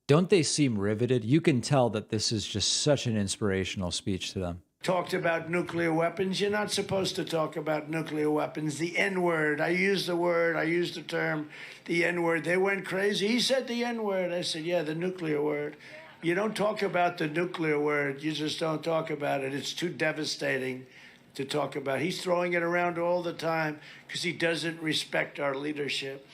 don't they seem riveted? You can tell that this is just such an inspirational speech to them. Talked about nuclear weapons. You're not supposed to talk about nuclear weapons. The N-word. I used the term, the N-word. They went crazy. He said the N-word. I said, yeah, the nuclear word. You don't talk about the nuclear word. You just don't talk about it. It's too devastating to talk about. He's throwing it around all the time because he doesn't respect our leadership.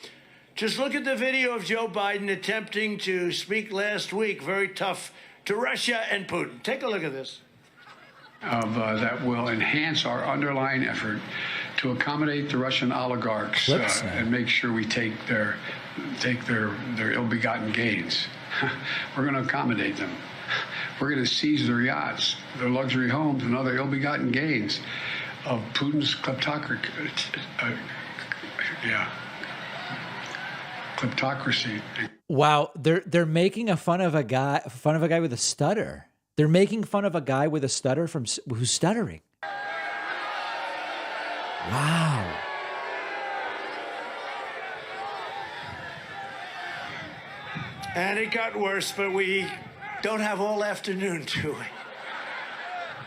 Just look at the video of Joe Biden attempting to speak last week, very tough, to Russia and Putin. Take a look at this. that will enhance our underlying effort to accommodate the Russian oligarchs and make sure we take their ill-begotten gains. We're going to accommodate them. We're going to seize their yachts, their luxury homes, and other ill-begotten gains of Putin's kleptocracy. Wow, they're making fun of a guy with a stutter. They're making fun of a guy with a stutter who's stuttering. Wow. And it got worse, but we don't have all afternoon to it.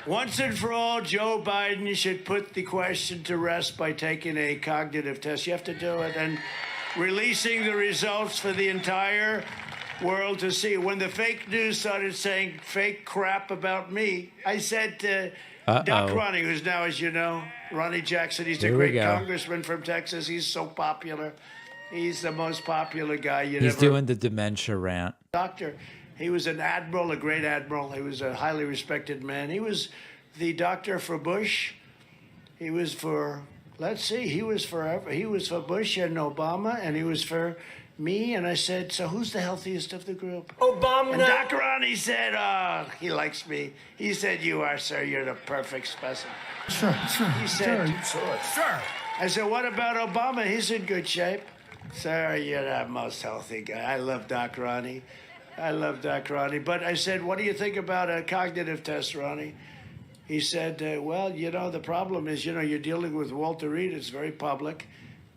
Once and for all, Joe Biden should put the question to rest by taking a cognitive test. You have to do it and releasing the results for the entire world to see. When the fake news started saying fake crap about me, I said to Doc Ronnie, who's now, as you know, Ronnie Jackson, he's a great congressman from Texas. He's so popular. He's the most popular guy He's doing the dementia rant. Doctor. He was an admiral, a great admiral. He was a highly respected man. He was the doctor for Bush. He was for, he was for Bush and Obama, and he was for me. And I said, so who's the healthiest of the group? Obama. And Dr. Ronnie said, oh, he likes me. He said, you are, sir. You're the perfect specimen. Sure. He said, sure. I said, what about Obama? He's in good shape. Sir, you're the most healthy guy. I love Doc Ronnie. But I said, what do you think about a cognitive test, Ronnie? He said, well, the problem is, you're dealing with Walter Reed. It's very public.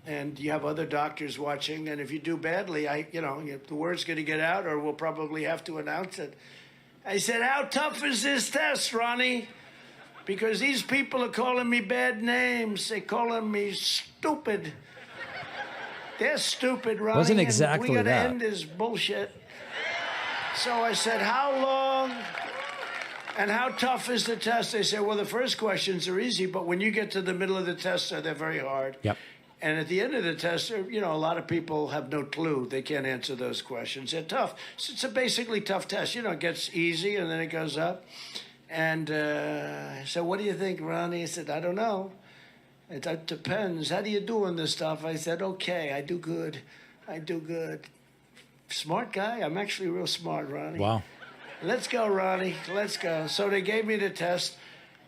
And you have other doctors watching. And if you do badly, the word's going to get out or we'll probably have to announce it. I said, how tough is this test, Ronnie? Because these people are calling me bad names. They're calling me stupid. They're stupid, Ronnie. Wasn't exactly and we got to that. end this bullshit. So I said, how long and how tough is the test? They said, well, the first questions are easy, but when you get to the middle of the test, they're very hard. Yep. And at the end of the test, a lot of people have no clue. They can't answer those questions. They're tough. So it's a basically tough test. It gets easy and then it goes up. And so what do you think, Ronnie? I said, I don't know. It depends. How do you do on this stuff? I said, okay, I do good. Smart guy. I'm actually real smart, Ronnie. Wow. Let's go, Ronnie. Let's go. So they gave me the test,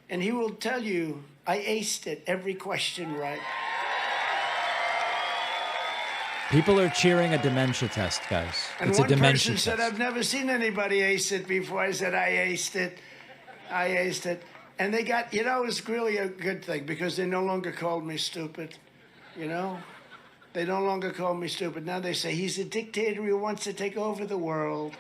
and he will tell you I aced it, every question right. People are cheering a dementia test, guys. And it's a one dementia person test. said, I've never seen anybody ace it before. I said, I aced it. And they got, it was really a good thing because they no longer called me stupid, They no longer call me stupid. Now they say he's a dictator who wants to take over the world.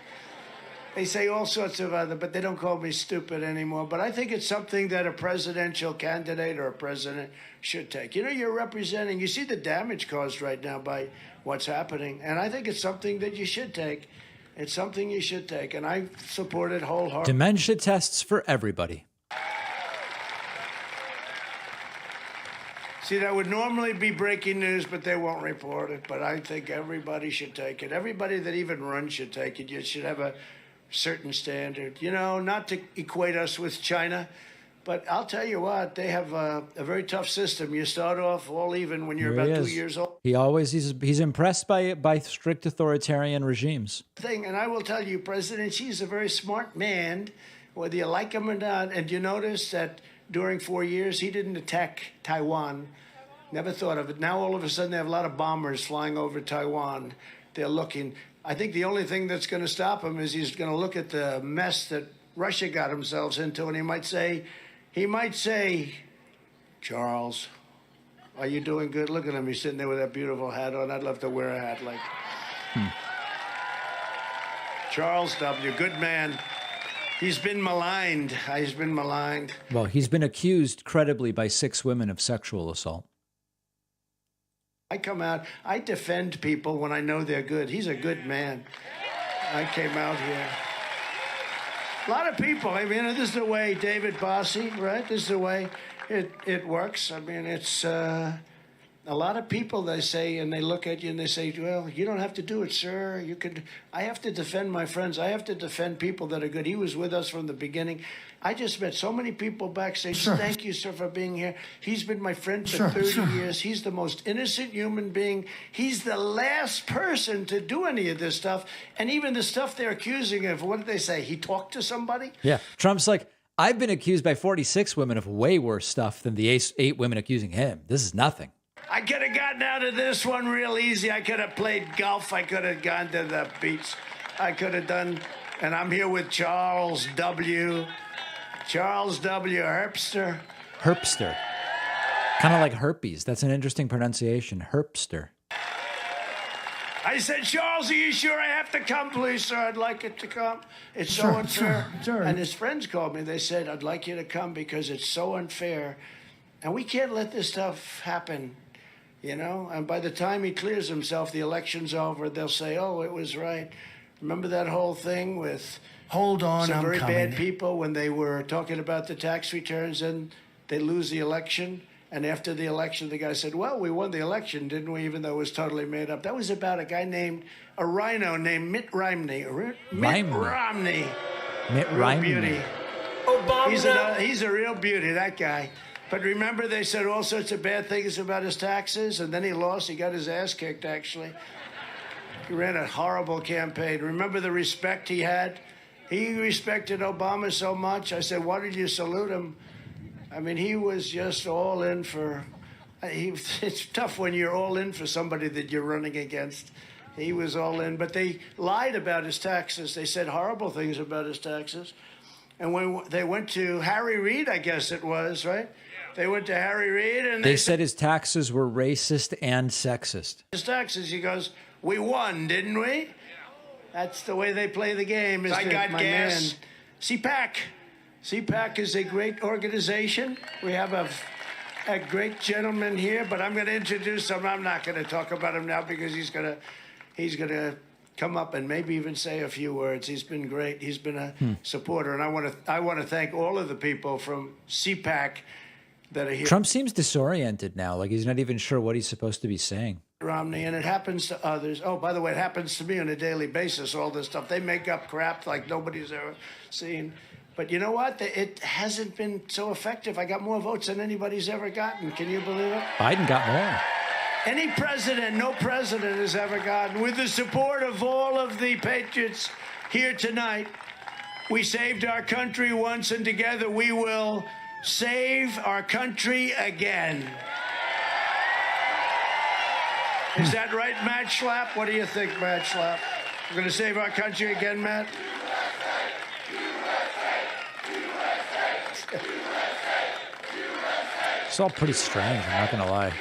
They say all sorts of other, but they don't call me stupid anymore. But I think it's something that a presidential candidate or a president should take. You're representing, you see the damage caused right now by what's happening. And I think it's something that you should take. It's something you should take. And I support it wholeheartedly. Dementia tests for everybody. See, that would normally be breaking news, but they won't report it. But I think everybody should take it. Everybody that even runs should take it. You should have a certain standard. Not to equate us with China, but I'll tell you what, they have a very tough system. You start off all even when you're about 2 years old. He's impressed by strict authoritarian regimes. And I will tell you, President Xi is a very smart man, whether you like him or not. And you notice that during 4 years, he didn't attack Taiwan. Never thought of it. Now, all of a sudden, they have a lot of bombers flying over Taiwan. They're looking. I think the only thing that's going to stop him is he's going to look at the mess that Russia got themselves into, and he might say, Charles, are you doing good? Look at him. He's sitting there with that beautiful hat on. I'd love to wear a hat like Charles W., good man. He's been maligned. Well, he's been accused credibly by 6 women of sexual assault. I come out, I defend people when I know they're good. He's a good man. I came out here. A lot of people, this is the way David Bossie, right? This is the way it works. It's, a lot of people, they say, and they look at you and they say, well, you don't have to do it, sir. You could. I have to defend my friends. I have to defend people that are good. He was with us from the beginning. I just met so many people backstage. Sure. Thank you, sir, for being here. He's been my friend for Sure, 30 sure. years. He's the most innocent human being. He's the last person to do any of this stuff. And even the stuff they're accusing of, what did they say? He talked to somebody? Yeah. Trump's like, I've been accused by 46 women of way worse stuff than the 8 women accusing him. This is nothing. I could have gotten out of this one real easy. I could have played golf. I could have gone to the beach. I could have done, and I'm here with Charles W. Charles W. Herbster. Herpster. Kind of like herpes. That's an interesting pronunciation. Herpster. I said, Charles, are you sure I have to come, please, sir? I'd like it to come. It's so Sure, unfair. sure. And his friends called me. They said, I'd like you to come because it's so unfair. And we can't let this stuff happen, you know? And by the time he clears himself, the election's over. They'll say, oh, it was right. Remember that whole thing with Hold on, some I'm very coming. bad people when they were talking about the tax returns and they lose the election? And after the election, the guy said, well, we won the election, didn't we, even though it was totally made up. That was about a guy named, a rhino named Mitt Romney. Mitt Romney. Mitt Real Romney. beauty. He's a real beauty, that guy. But remember, they said all sorts of bad things about his taxes, and then he lost. He got his ass kicked, actually. He ran a horrible campaign. Remember the respect he had? He respected Obama so much. I said, why did you salute him? I mean, he was just all in for... it's tough when you're all in for somebody that you're running against. He was all in. But they lied about his taxes. They said horrible things about his taxes. And when they went to Harry Reid, I guess it was, right? They went to Harry Reid and They said his taxes were racist and sexist. his taxes. He goes, we won, didn't we? That's the way they play the game. I got my gas. man. CPAC. CPAC is a great organization. We have a great gentleman here, but I'm going to introduce him. I'm not going to talk about him now because he's going to come up and maybe even say a few words. He's been great. He's been a supporter, and I want to thank all of the people from CPAC that are here. Trump seems disoriented now, like he's not even sure what he's supposed to be saying. Romney, and it happens to others. Oh, by the way, it happens to me on a daily basis, all this stuff. They make up crap like nobody's ever seen. But you know what? It hasn't been so effective. I got more votes than anybody's ever gotten. Can you believe it? Biden got more. Any president, no president has ever gotten. With the support of all of the patriots here tonight, we saved our country once, and together we will save our country again. Is that right, Matt Schlapp? What do you think, Matt Schlapp? We're going to save our country again, Matt? It's all pretty strange, I'm not going to lie.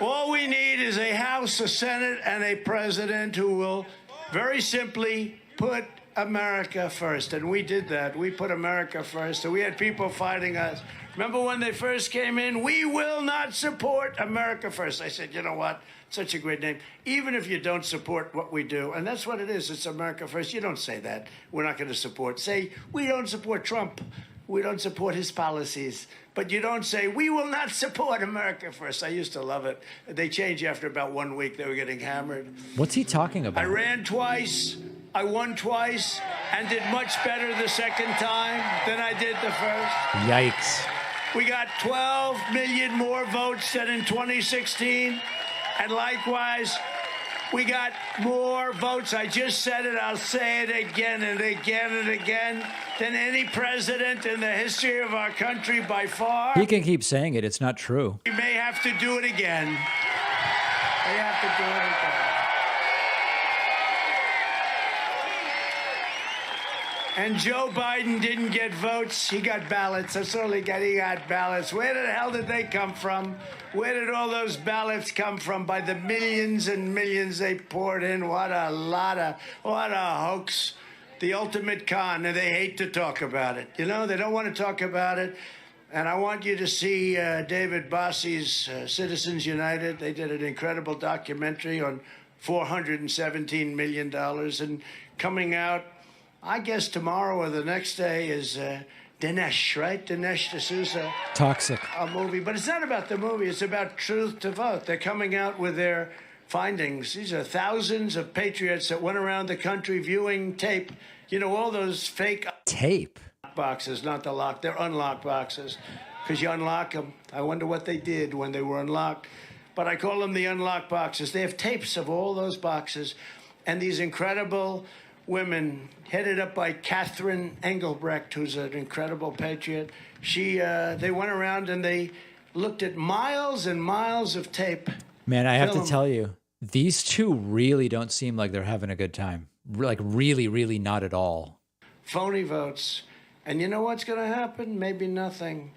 All we need is a House, a Senate, and a president who will very simply put America first. And we did that. We put America first. So we had people fighting us. Remember when they first came in? We will not support America first. I said, you know what? Such a great name. Even if you don't support what we do, and that's what it is. It's America first. You don't say that. We're not going to support. Say, we don't support Trump. We don't support his policies. But you don't say, we will not support America first. I used to love it. They changed after about 1 week. They were getting hammered. What's he talking about? I ran twice. I won twice and did much better the second time than I did the first. Yikes. We got 12 million more votes than in 2016. And likewise, we got more votes. I just said it. I'll say it again and again and again than any president in the history of our country by far. He can keep saying it. It's not true. We may have to do it again. They have to do it again. And Joe Biden didn't get votes. He got ballots. That's all he got. He got ballots. Where the hell did they come from? Where did all those ballots come from? By the millions and millions they poured in. What a hoax. The ultimate con, and they hate to talk about it. You know, they don't want to talk about it. And I want you to see David Bossi's Citizens United. They did an incredible documentary on $417 million. And coming out, I guess tomorrow or the next day, is Dinesh, right? Dinesh D'Souza. Toxic. A movie, but it's not about the movie. It's about Truth to Vote. They're coming out with their findings. These are thousands of patriots that went around the country viewing tape. You know, all those fake tape boxes, not the lock. They're unlocked boxes because you unlock them. I wonder what they did when they were unlocked. But I call them the unlocked boxes. They have tapes of all those boxes, and these incredible women, headed up by Catherine Engelbrecht, who's an incredible patriot. They went around and they looked at miles and miles of tape. Man, I have to Film. tell you, these two really don't seem like they're having a good time. Like, really, really not at all. Phony votes. And you know what's going to happen? Maybe nothing.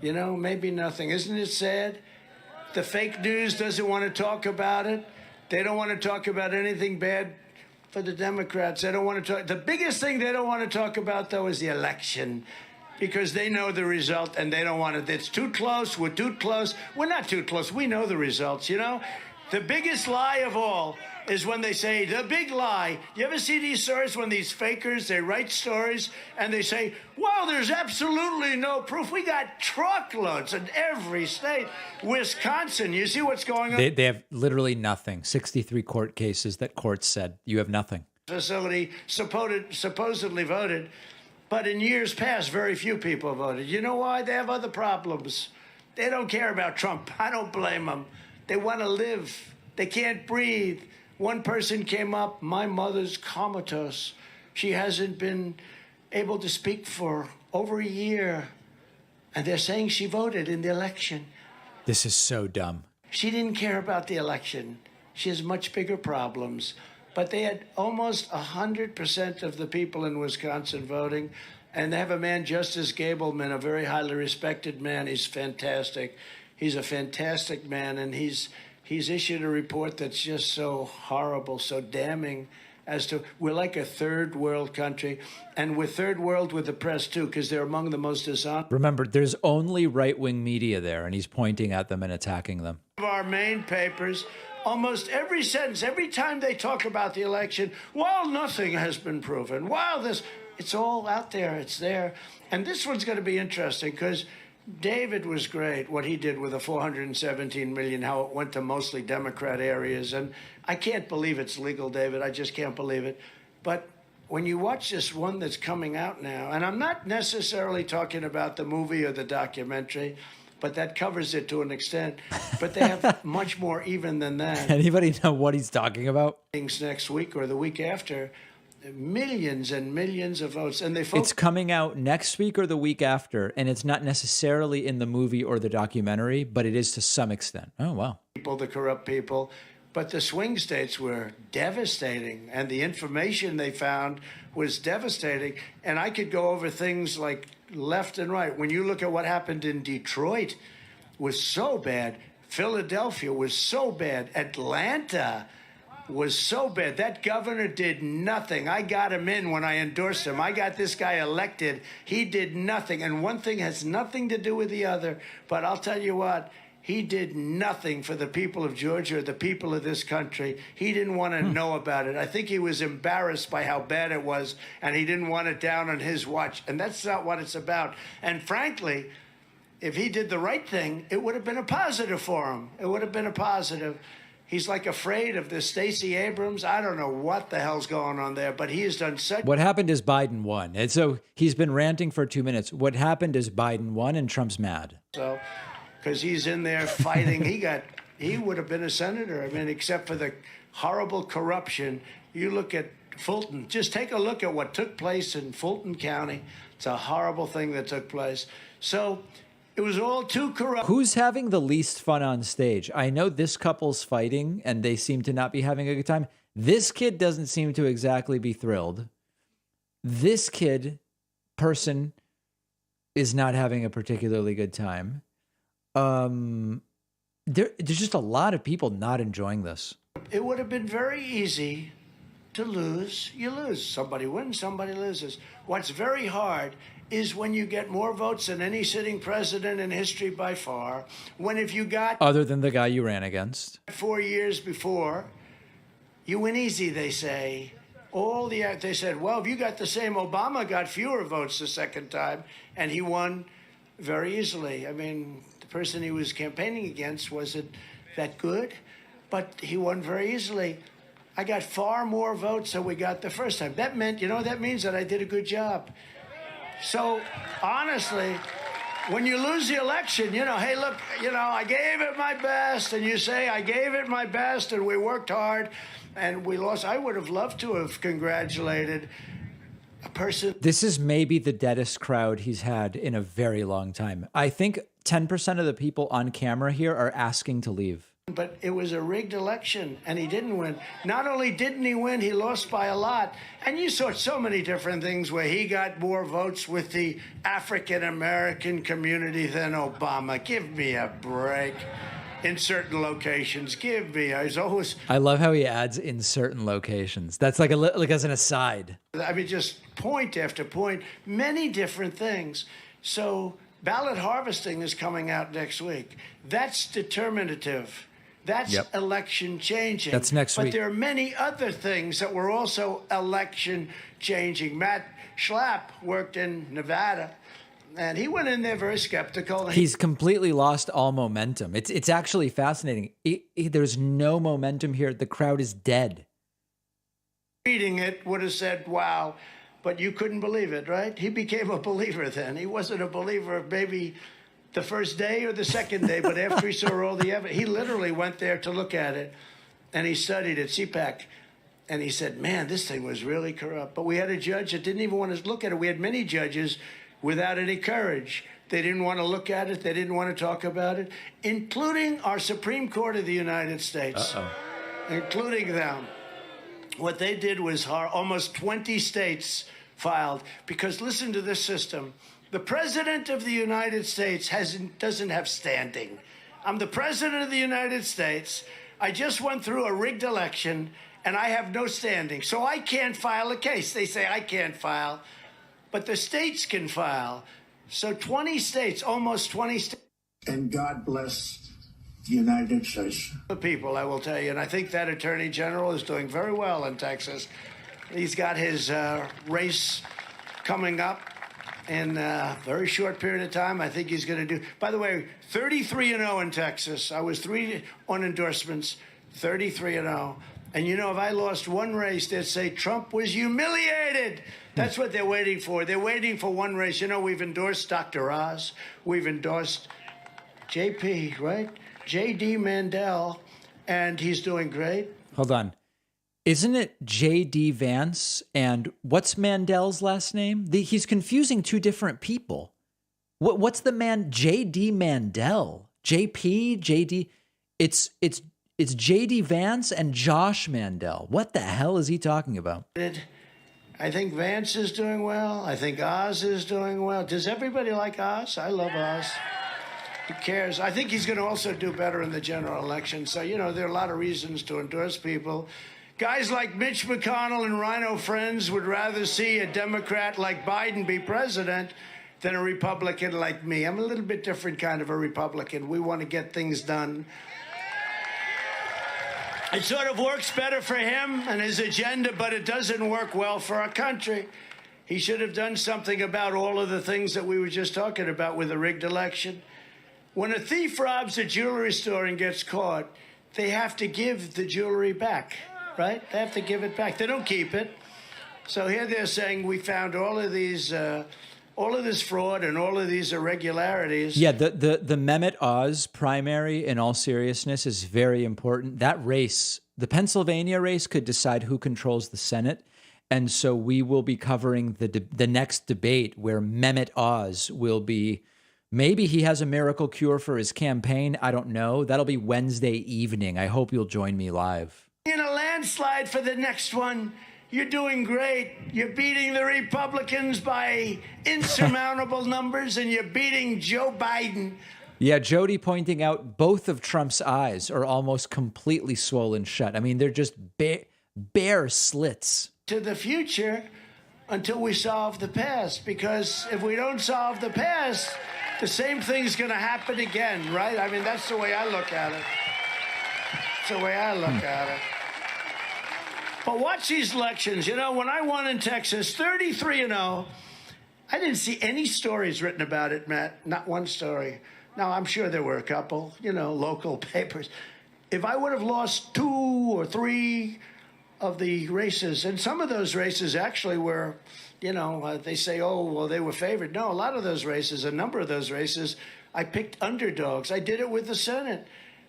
You know, maybe nothing. Isn't it sad? The fake news doesn't want to talk about it. They don't want to talk about anything bad for the Democrats. They don't want to talk. The biggest thing they don't want to talk about, though, is the election, because they know the result and they don't want it. It's too close. We're too close. We're not too close. We know the results, you know? The biggest lie of all is when they say, the big lie. You ever see these stories when these fakers, they write stories and they say, well, there's absolutely no proof. We got truckloads in every state. Wisconsin, you see what's going on? They have literally nothing. 63 court cases that courts said you have nothing. Facility supposedly voted, but in years past, very few people voted. You know why? They have other problems. They don't care about Trump. I don't blame them. They want to live. They can't breathe. One person came up, my mother's comatose. She hasn't been able to speak for over a year. And they're saying she voted in the election. This is so dumb. She didn't care about the election. She has much bigger problems. But they had almost 100% of the people in Wisconsin voting. And they have a man, Justice Gableman, a very highly respected man. He's fantastic. He's a fantastic man, and he's issued a report that's just so horrible, so damning, as to we're like a third world country, and we're third world with the press too, because they're among the most dishonest. Remember, there's only right-wing media there, and he's pointing at them and attacking them. Of our main papers, almost every sentence, every time they talk about the election, well, nothing has been proven. Well, it's all out there. It's there, and this one's going to be interesting because David was great, what he did with the $417 million, how it went to mostly Democrat areas. And I can't believe it's legal, David. I just can't believe it. But when you watch this one that's coming out now, and I'm not necessarily talking about the movie or the documentary, but that covers it to an extent. But they have much more even than that. Anybody know what he's talking about? Things next week or the week after. Millions and millions of votes, and It's coming out next week or the week after, and it's not necessarily in the movie or the documentary, but it is to some extent. Oh, wow. The corrupt people, but the swing states were devastating, and the information they found was devastating. And I could go over things like left and right. When you look at what happened in Detroit, was so bad. Philadelphia was so bad. Atlanta was so bad. That governor did nothing. I got him in when I endorsed him. I got this guy elected. He did nothing. And one thing has nothing to do with the other. But I'll tell you what, he did nothing for the people of Georgia or the people of this country. He didn't want to know about it. I think he was embarrassed by how bad it was, and he didn't want it down on his watch. And that's not what it's about. And frankly, if he did the right thing, it would have been a positive for him. It would have been a positive. He's like afraid of this Stacey Abrams. I don't know what the hell's going on there, but he has done such. What happened is Biden won. And so he's been ranting for 2 minutes. What happened is Biden won and Trump's mad. So, because he's in there fighting. He would have been a senator. I mean, except for the horrible corruption. You look at Fulton. Just take a look at what took place in Fulton County. It's a horrible thing that took place. So it was all too corrupt. Who's having the least fun on stage? I know this couple's fighting and they seem to not be having a good time. This kid doesn't seem to exactly be thrilled. This person is not having a particularly good time. There's just a lot of people not enjoying this. It would have been very easy to lose. You lose. Somebody wins, somebody loses. What's very hard is when you get more votes than any sitting president in history by far. When if you got... Other than the guy you ran against. 4 years before, you win easy, they say. they said, well, if you got the same, Obama got fewer votes the second time, and he won very easily. I mean, the person he was campaigning against wasn't that good, but he won very easily. I got far more votes than we got the first time. That meant, that means that I did a good job. So, honestly, when you lose the election, hey, look, I gave it my best, and you say, I gave it my best, and we worked hard, and we lost. I would have loved to have congratulated a person. This is maybe the deadest crowd he's had in a very long time. I think 10% of the people on camera here are asking to leave. But it was a rigged election, and he didn't win. Not only didn't he win, he lost by a lot. And you saw so many different things where he got more votes with the African-American community than Obama. Give me a break. In certain locations, give me. I love how he adds in certain locations. That's like as an aside. I mean, just point after point, many different things. So ballot harvesting is coming out next week. That's determinative. That's election changing. That's next week. But there are many other things that were also election changing. Matt Schlapp worked in Nevada, and he went in there very skeptical. He's completely lost all momentum. It's actually fascinating. There's no momentum here. The crowd is dead. Reading it would have said, wow, but you couldn't believe it, right? He became a believer then. He wasn't a believer maybe the first day or the second day, but after he saw all the evidence, he literally went there to look at it, and he studied at CPAC, and he said, man, this thing was really corrupt. But we had a judge that didn't even want to look at it. We had many judges without any courage. They didn't want to look at it. They didn't want to talk about it, including our Supreme Court of the United States, including them. What they did was almost 20 states filed, because listen to this system. The President of the United States doesn't have standing. I'm the President of the United States. I just went through a rigged election, and I have no standing. So I can't file a case. They say I can't file, but the states can file. So 20 states, almost 20 states. And God bless the United States. The people, I will tell you. And I think that Attorney General is doing very well in Texas. He's got his race coming up in a very short period of time. I think he's going to do, by the way, 33-0 in Texas. I was 3 on endorsements, 33-0. And if I lost one race, they'd say Trump was humiliated. That's what they're waiting for. They're waiting for one race. We've endorsed Dr. Oz. We've endorsed JP, right? J.D. Mandel, and he's doing great. Hold on. Isn't it J.D. Vance and what's Mandel's last name? He's confusing two different people. What's the man? J.D. Mandel, J.P. J.D. It's J.D. Vance and Josh Mandel. What the hell is he talking about? I think Vance is doing well. I think Oz is doing well. Does everybody like Oz? I love Oz. Who cares? I think he's going to also do better in the general election. So, there are a lot of reasons to endorse people. Guys like Mitch McConnell and Rhino Friends would rather see a Democrat like Biden be president than a Republican like me. I'm a little bit different kind of a Republican. We want to get things done. It sort of works better for him and his agenda, but it doesn't work well for our country. He should have done something about all of the things that we were just talking about with the rigged election. When a thief robs a jewelry store and gets caught, they have to give the jewelry back. Right? They have to give it back. They don't keep it. So here they're saying we found all of this fraud and all of these irregularities. Yeah, the Mehmet Oz primary, in all seriousness, is very important. That race, the Pennsylvania race, could decide who controls the Senate. And so we will be covering the next debate where Mehmet Oz will be. Maybe he has a miracle cure for his campaign. I don't know. That'll be Wednesday evening. I hope you'll join me live. In a landslide for the next one. You're doing great. You're beating the Republicans by insurmountable numbers, and you're beating Joe Biden. Yeah, Jody pointing out both of Trump's eyes are almost completely swollen shut. I mean, they're just bare slits. To the future until we solve the past, because if we don't solve the past, the same thing's going to happen again, right? I mean, that's the way I look at it. That's the way I look at it. But watch these elections. You know, when I won in Texas, 33-0, I didn't see any stories written about it, Matt. Not one story. Now, I'm sure there were a couple, you know, local papers. If I would have lost 2 or 3 of the races, and some of those races actually were, you know, they say, oh, well, they were favored. No, a lot of those races, a number of those races, I picked underdogs. I did it with the Senate.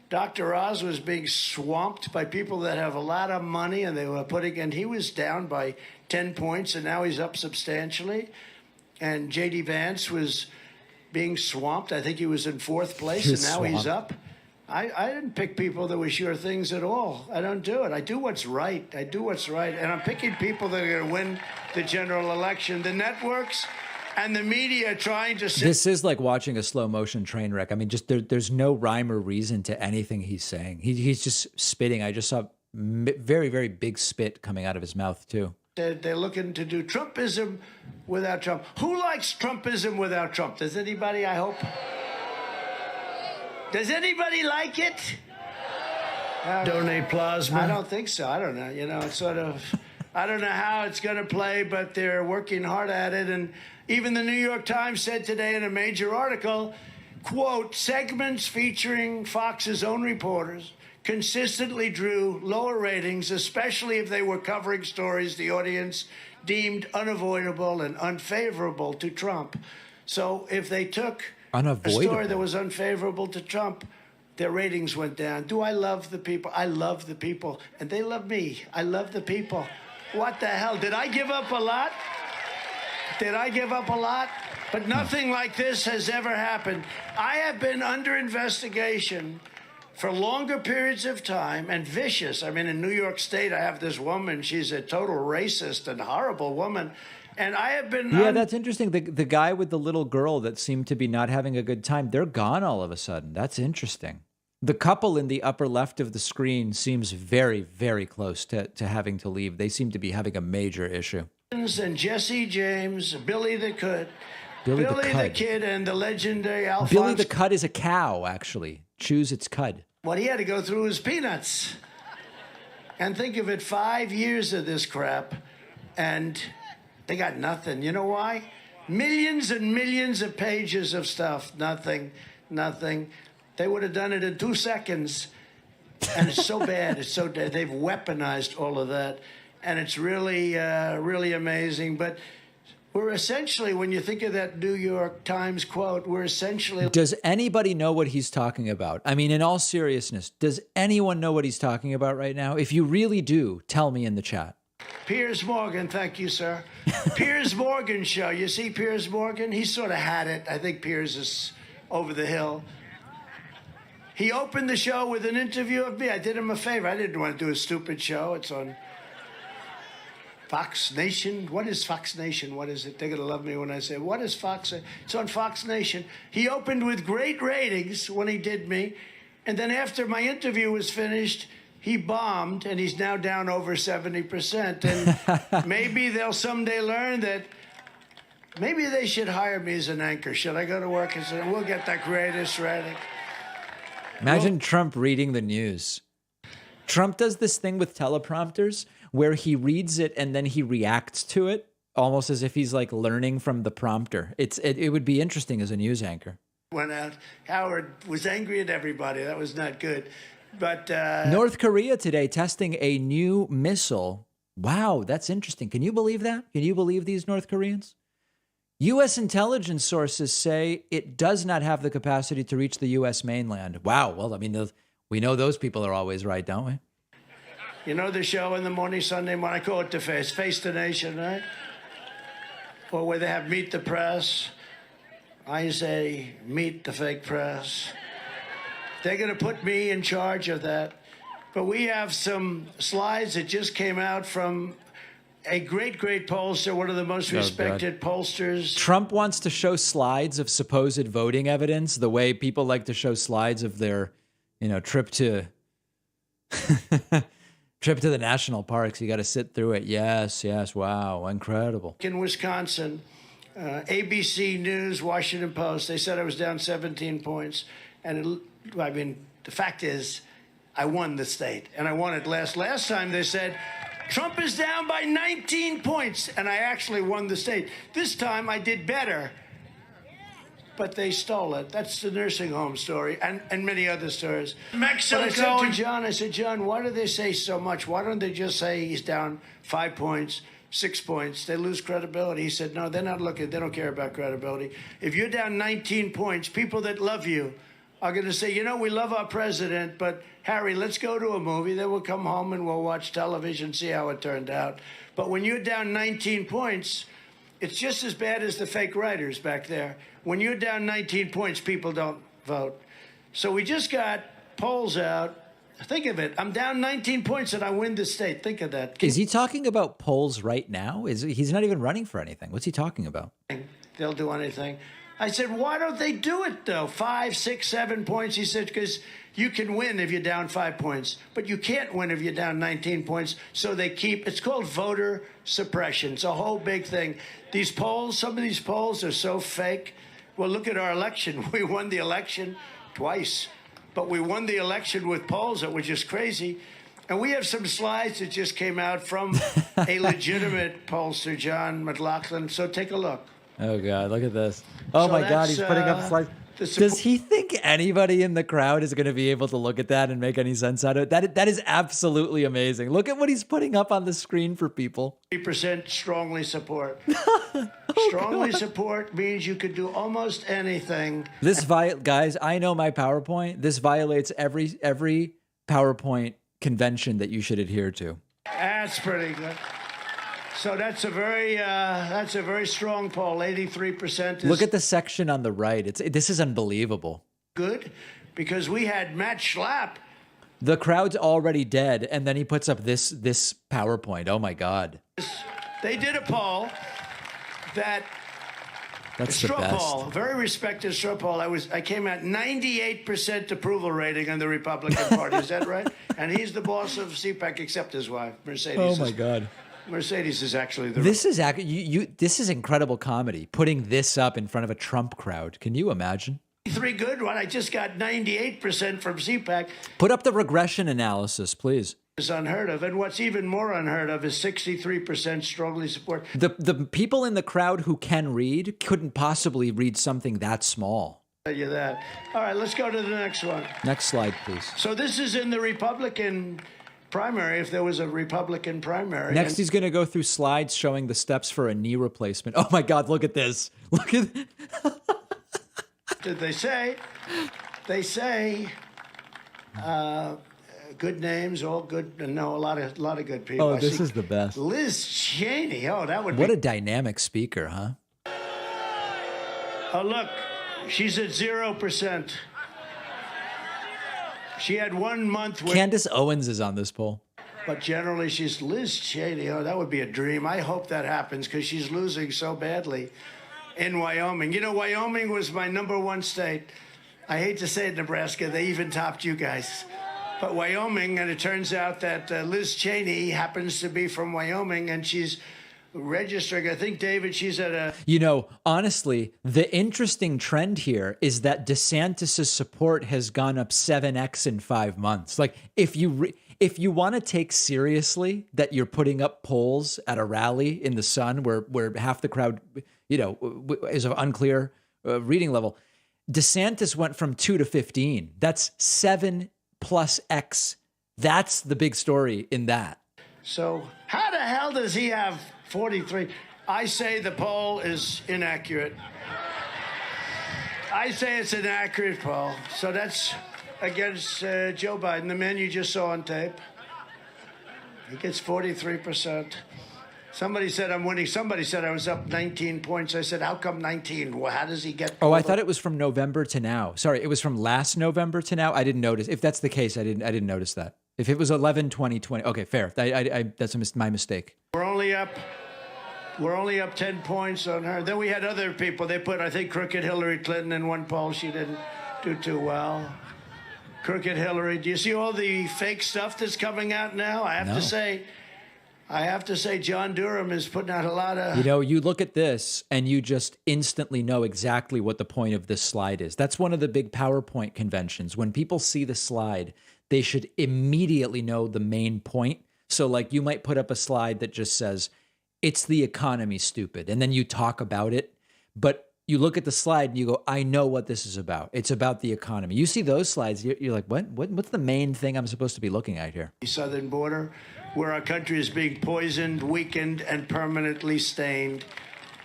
Dr. Oz was being swamped by people that have a lot of money, and they were and he was down by 10 points, and now he's up substantially. And J.D. Vance was being swamped. I think he was in 4th place, and now he's up. I didn't pick people that were sure things at all. I don't do it. I do what's right. I do what's right. And I'm picking people that are going to win the general election. The networks and the media trying to... This is like watching a slow motion train wreck. I mean, just there's no rhyme or reason to anything he's saying. He's just spitting. I just saw very, very big spit coming out of his mouth, too. They're looking to do Trumpism without Trump. Who likes Trumpism without Trump? Does anybody, I hope? Does anybody like it? Donate plasma? I don't think so. I don't know. You know, it's sort of, I don't know how it's going to play, but they're working hard at it. And even the New York Times said today in a major article, quote, segments featuring Fox's own reporters consistently drew lower ratings, especially if they were covering stories the audience deemed unavoidable and unfavorable to Trump. So if they took a story that was unfavorable to Trump, their ratings went down. Do I love the people? I love the people, and they love me. I love the people. What the hell? Did I give up a lot? Did I give up a lot? But nothing like this has ever happened. I have been under investigation for longer periods of time, and vicious. I mean, in New York State, I have this woman. She's a total racist and horrible woman. And I have been... Yeah, that's interesting. The guy with the little girl that seemed to be not having a good time, they're gone all of a sudden. That's interesting. The couple in the upper left of the screen seems very, very close to having to leave. They seem to be having a major issue. And Jesse James, Billy the Cud, Billy the Kid, and the legendary Alphonse... Billy the Cud is a cow, actually. Chews its cud. What he had to go through was peanuts. And think of it, 5 years of this crap, and they got nothing. You know why? Millions and millions of pages of stuff. Nothing. They would have done it in 2 seconds. And it's so bad. It's so dead. They've weaponized all of that. And it's really, really amazing. But we're essentially, when you think of that New York Times quote, we're essentially... Does anybody know what he's talking about? I mean, in all seriousness, does anyone know what he's talking about right now? If you really do, tell me in the chat. Piers Morgan, thank you, sir. Piers Morgan show. You see Piers Morgan? He sort of had it. I think Piers is over the hill. He opened the show with an interview of me. I did him a favor. I didn't want to do a stupid show. It's on Fox Nation. What is Fox Nation? What is it? They're going to love me when I say, what is Fox? It's on Fox Nation. He opened with great ratings when he did me. And then after my interview was finished, he bombed, and he's now down over 70%. And maybe they'll someday learn that maybe they should hire me as an anchor. Should I go to work and say, we'll get the greatest rating? Imagine Trump reading the news. Trump does this thing with teleprompters where he reads it and then he reacts to it almost as if he's like learning from the prompter. It would be interesting as a news anchor. Went out. Howard was angry at everybody. That was not good. But North Korea today testing a new missile. Wow, that's interesting. Can you believe that? Can you believe these North Koreans? U.S. intelligence sources say it does not have the capacity to reach the U.S. mainland. Wow. Well, I mean, we know those people are always right, don't we? You know the show in the morning, Sunday morning, I call it Face the Nation, right? Or where they have Meet the Press. I say, meet the fake press. They're going to put me in charge of that. But we have some slides that just came out from a great pollster, one of the most respected pollsters. Trump wants to show slides of supposed voting evidence, the way people like to show slides of their, trip to the national parks. You got to sit through it. Yes. Wow. Incredible. In Wisconsin, ABC News, Washington Post, they said I was down 17 points. And the fact is, I won the state, and I won it last time. They said Trump is down by 19 points, and I actually won the state. This time I did better, but they stole it. That's the nursing home story and many other stories. Mexico. But I said to John, John, why do they say so much? Why don't they just say he's down 5 points, 6 points? They lose credibility. He said, no, they're not looking. They don't care about credibility. If you're down 19 points, people that love you are going to say, you know, we love our president, but Harry, let's go to a movie. Then we'll come home and we'll watch television, see how it turned out. But when you're down 19 points, it's just as bad as the fake writers back there. When you're down 19 points, people don't vote. So we just got polls out. Think of it. I'm down 19 points and I win the state. Think of that. Is he talking about polls right now? He's not even running for anything. What's he talking about? They'll do anything. I said, why don't they do it, though? 5, 6, 7 points. He said, because you can win if you're down 5 points, but you can't win if you're down 19 points. So they keep, it's called voter suppression. It's a whole big thing. These polls, some of these polls are so fake. Well, look at our election. We won the election twice, but we won the election with polls that were just crazy. And we have some slides that just came out from a legitimate pollster, John McLaughlin. So take a look. Oh, God, look at this. Oh, So my God, he's that's, putting up slides. Does he think anybody in the crowd is going to be able to look at that and make any sense out of it? That is absolutely amazing. Look at what he's putting up on the screen for people. 3% strongly support. Strongly support means you could do almost anything. This guys, I know my PowerPoint. This violates every PowerPoint convention that you should adhere to. That's pretty good. So that's a very strong poll. 83% is Look at the section on the right. This is unbelievable. good because we had Matt Schlapp. The crowd's already dead, and then he puts up this PowerPoint. Oh my God. They did a poll that That's the straw best. poll, a very respected straw poll. I came at 98% approval rating on the Republican Party. Is that right? And he's the boss of CPAC, except his wife, Mercedes. Oh my God. Mercedes is actually the. This is this is incredible comedy. Putting this up in front of a Trump crowd. Can you imagine? 3 good one. I just got 98% from CPAC. Put up the regression analysis, please. Is unheard of, and what's even more unheard of is 63% strongly support. The people in the crowd who can read couldn't possibly read something that small. Tell you that. All right, let's go to the next one. Next slide, please. So this is in the Republican primary, if there was a Republican primary. Next, he's going to go through slides showing the steps for a knee replacement. Oh my God, look at this. Look at Did they say? They say good names, all good. No, a lot of good people. Oh, I this see is the best. Liz Cheney. Oh, that would What be. a dynamic speaker, huh? Oh, look, she's at 0%. She had 1 month with. Candace Owens is on this poll. But generally, she's Liz Cheney. Oh, that would be a dream. I hope that happens because she's losing so badly in Wyoming. You know, Wyoming was my #1 state. I hate to say it, Nebraska. They even topped you guys. But Wyoming, and it turns out that Liz Cheney happens to be from Wyoming, and she's registering. I think, David, she's at a. You know, honestly, the interesting trend here is that DeSantis' support has gone up 7x in 5 months. Like, if you want to take seriously that you're putting up polls at a rally in the sun where half the crowd, you know, is of unclear reading level, DeSantis went from 2 to 15. That's 7 plus X. That's the big story in that. So how the hell does he have 43? I say the poll is inaccurate. I say it's an accurate poll. So that's against Joe Biden, the man you just saw on tape. He gets 43%. Somebody said I'm winning. Somebody said I was up 19 points. I said, how come 19? Well, how does he get? Oh, I thought it was from November to now. Sorry, it was from last November to now. I didn't notice. If that's the case, I didn't notice that. If it was 11/20/20, okay, fair. That's my mistake. We're only up 10 points on her. Then we had other people. They put, I think, crooked Hillary Clinton in one poll. She didn't do too well. Crooked Hillary. Do you see all the fake stuff that's coming out now? I have to say, John Durham is putting out a lot of. You know, you look at this and you just instantly know exactly what the point of this slide is. That's one of the big PowerPoint conventions. When people see the slide, they should immediately know the main point So like you might put up a slide that just says, it's the economy, stupid. And then you talk about it, but you look at the slide and you go, I know what this is about. It's about the economy. You see those slides, you're like, what's the main thing I'm supposed to be looking at here? The southern border, where our country is being poisoned, weakened, and permanently stained.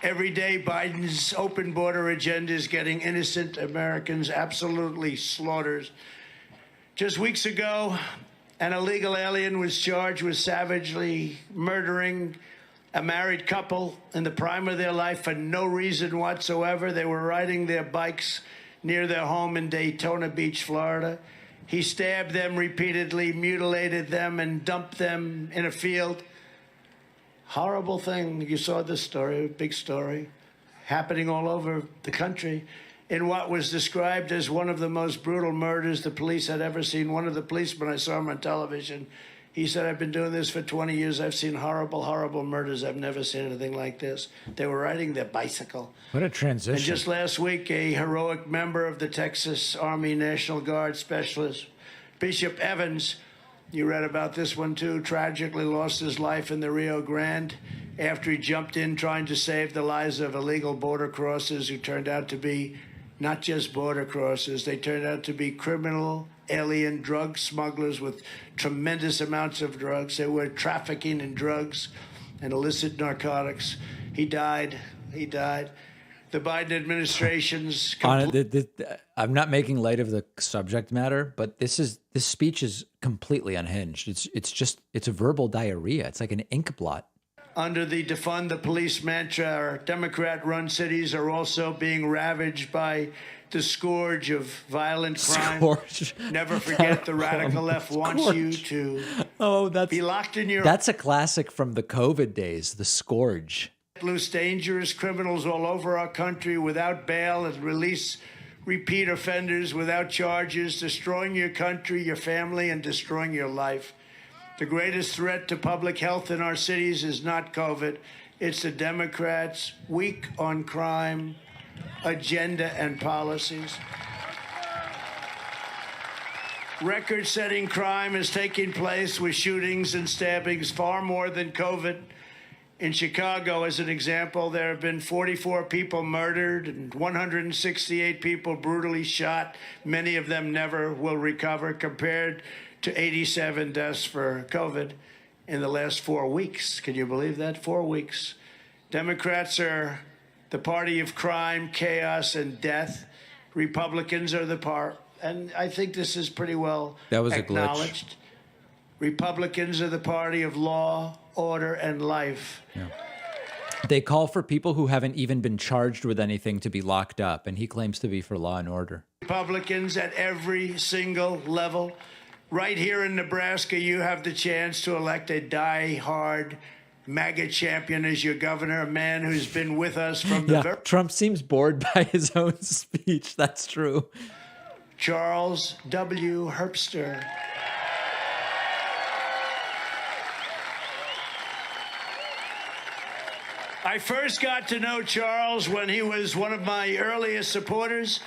Every day, Biden's open border agenda is getting innocent Americans absolutely slaughtered. Just weeks ago, an illegal alien was charged with savagely murdering a married couple in the prime of their life for no reason whatsoever. They were riding their bikes near their home in Daytona Beach, Florida. He stabbed them repeatedly, mutilated them, and dumped them in a field. Horrible thing. You saw this story, big story, happening all over the country in what was described as one of the most brutal murders the police had ever seen. One of the policemen, I saw him on television, he said, I've been doing this for 20 years. I've seen horrible, horrible murders. I've never seen anything like this. They were riding their bicycle. What a transition. And just last week, a heroic member of the Texas Army National Guard specialist, Bishop Evans, you read about this one too, tragically lost his life in the Rio Grande after he jumped in trying to save the lives of illegal border crossers who turned out to be not just border crossers, they turned out to be criminal alien drug smugglers with tremendous amounts of drugs. They were trafficking in drugs and illicit narcotics. He died. The Biden administration's... I'm not making light of the subject matter, but this speech is completely unhinged. It's a verbal diarrhea. It's like an ink blot. Under the defund the police mantra, our Democrat-run cities are also being ravaged by the scourge of violent crime. Scourge. Never forget the radical left wants you to be locked in your... That's a classic from the COVID days, the scourge. Loose dangerous criminals all over our country without bail and release repeat offenders without charges, destroying your country, your family, and destroying your life. The greatest threat to public health in our cities is not COVID. It's the Democrats' weak on crime agenda and policies. Record-setting crime is taking place with shootings and stabbings far more than COVID. In Chicago, as an example, there have been 44 people murdered and 168 people brutally shot. Many of them never will recover, compared to 87 deaths for COVID in the last 4 weeks. Can you believe that? 4 weeks. Democrats are the party of crime, chaos, and death. Republicans are the part, and I think this is pretty well acknowledged. A glitch. Republicans are the party of law, order, and life. Yeah. They call for people who haven't even been charged with anything to be locked up, and he claims to be for law and order. Republicans at every single level. Right here in Nebraska, you have the chance to elect a die-hard MAGA champion as your governor, a man who's been with us from the Trump seems bored by his own speech. That's true. Charles W. Herbster. I first got to know Charles when he was one of my earliest supporters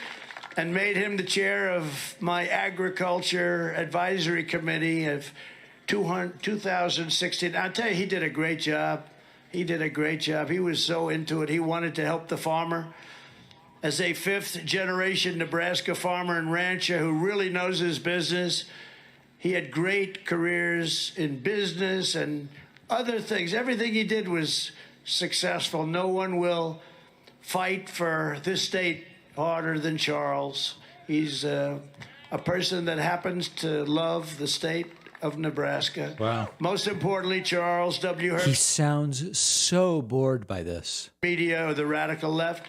and made him the chair of my agriculture advisory committee of 2016. I'll tell you, he did a great job. He did a great job. He was so into it. He wanted to help the farmer. As a fifth-generation Nebraska farmer and rancher who really knows his business, he had great careers in business and other things. Everything he did was successful. No one will fight for this state harder than Charles. He's a person that happens to love the state of Nebraska. Wow. Most importantly, Charles W. He sounds so bored by this. Media or the radical left.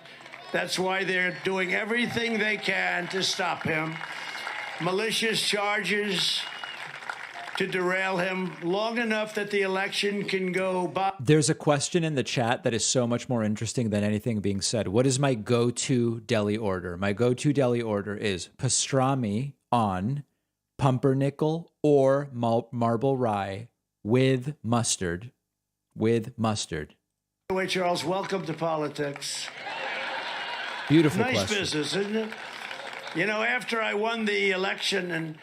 That's why they're doing everything they can to stop him. Malicious charges to derail him long enough that the election can go by. There's a question in the chat that is so much more interesting than anything being said. What is my go-to deli order? My go-to deli order is pastrami on pumpernickel or marble rye with mustard. With mustard. By the way, Charles, welcome to politics. Beautiful nice question. Business, isn't it? You know, after I won the election and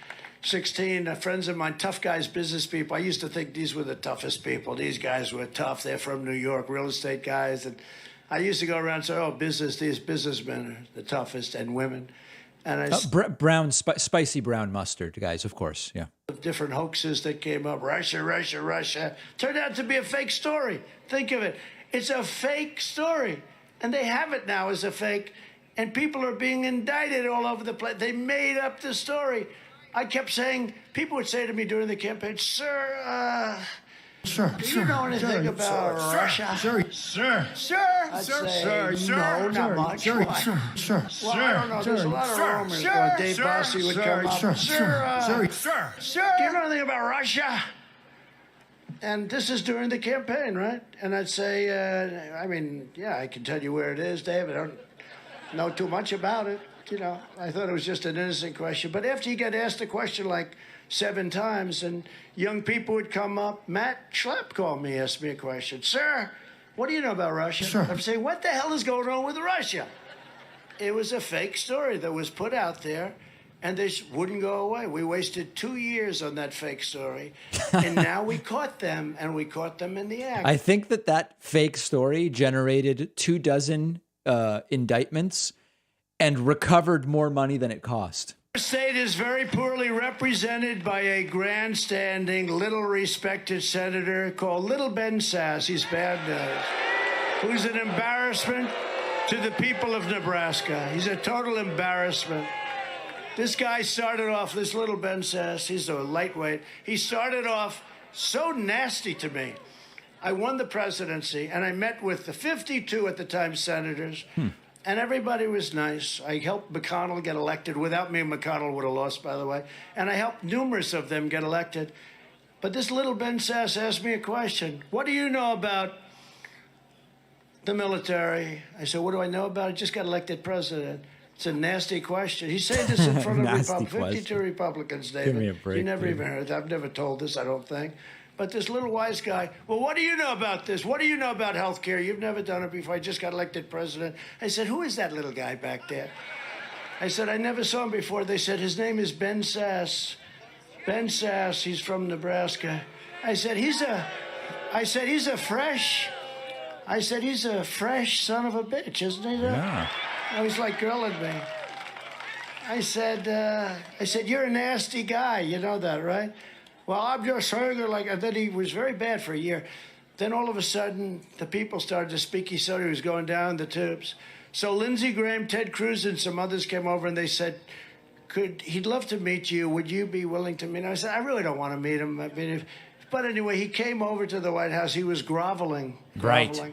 16, friends of mine, tough guys, business people. I used to think these were the toughest people. These guys were tough. They're from New York, real estate guys. And I used to go around and say, oh, these businessmen are the toughest, and women. And I spicy brown mustard, guys, of course, yeah. Different hoaxes that came up, Russia. Turned out to be a fake story. Think of it. It's a fake story. And they have it now as a fake. And people are being indicted all over the place. They made up the story. I kept saying, people would say to me during the campaign, sir, do you know anything about Russia? I'd say, no, not much. Well, I don't know. There's a lot of rumors. Dave Bossy would come up. Do you know anything about Russia? And this is during the campaign, right? And I'd say, I can tell you where it is, Dave. I don't know too much about it. You know, I thought it was just an innocent question. But after you get asked a question like 7 times, and young people would come up, Matt Schlepp called me, asked me a question. Sir, what do you know about Russia? I'm saying, what the hell is going on with Russia? It was a fake story that was put out there, and they wouldn't go away. We wasted 2 years on that fake story, and now we caught them, and we caught them in the act. I think that fake story generated 24 indictments and recovered more money than it cost. Our state is very poorly represented by a grandstanding, little respected senator called Little Ben Sass. He's bad news. Who's an embarrassment to the people of Nebraska. He's a total embarrassment. This guy started off, this Little Ben Sass, he's a lightweight. He started off so nasty to me. I won the presidency, and I met with the 52 at the time senators. And everybody was nice. I helped McConnell get elected. Without me, McConnell would have lost, by the way. And I helped numerous of them get elected. But this Little Ben Sass asked me a question. What do you know about the military? I said, what do I know about it? I just got elected president. It's a nasty question. He said this in front of 52 Republicans, David. Give me a break, you never even heard that. I've never told this, I don't think. But this little wise guy, well, what do you know about this? What do you know about health care? You've never done it before. I just got elected president. I said, who is that little guy back there? I said, I never saw him before. They said, his name is Ben Sass. Ben Sass, he's from Nebraska. I said, he's a fresh son of a bitch, isn't he? Yeah. I was like grilling me. I said, you're a nasty guy. You know that, right? Well, I'm just saying it like, and then he was very bad for a year. Then all of a sudden, the people started to speak. He said he was going down the tubes. So Lindsey Graham, Ted Cruz, and some others came over, and they said, he'd love to meet you. Would you be willing to meet him? I said, I really don't want to meet him. But anyway, he came over to the White House. He was groveling. Right.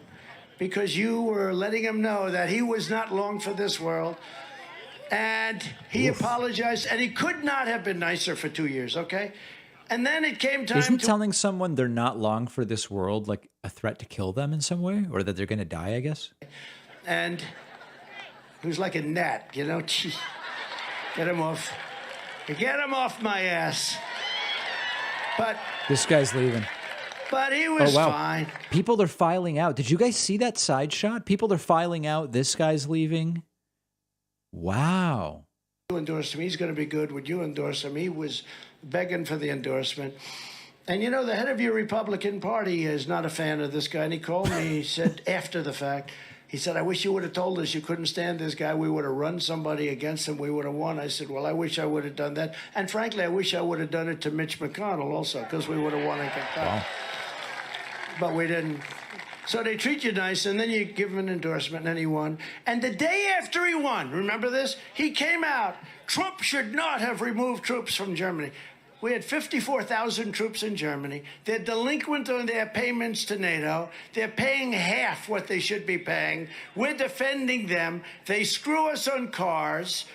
Because you were letting him know that he was not long for this world. And he apologized, and he could not have been nicer for 2 years, okay? And then it came time Isn't telling someone they're not long for this world like a threat to kill them in some way? Or that they're going to die, I guess? And he was like a gnat, you know? Get him off. Get him off my ass. But this guy's leaving. But he was fine. People are filing out. Did you guys see that side shot? People are filing out. This guy's leaving. Wow. You endorsed him. He's going to be good. Would you endorse him? He was begging for the endorsement. And, you know, the head of your Republican Party is not a fan of this guy. And he called me. He said, after the fact, he said, I wish you would have told us you couldn't stand this guy. We would have run somebody against him. We would have won. I said, well, I wish I would have done that. And frankly, I wish I would have done it to Mitch McConnell also, because we would have won against that. Wow. But we didn't. So they treat you nice, and then you give him an endorsement, and then he won. And the day after he won, remember this? He came out. Trump should not have removed troops from Germany. We had 54,000 troops in Germany. They're delinquent on their payments to NATO. They're paying half what they should be paying. We're defending them. They screw us on cars.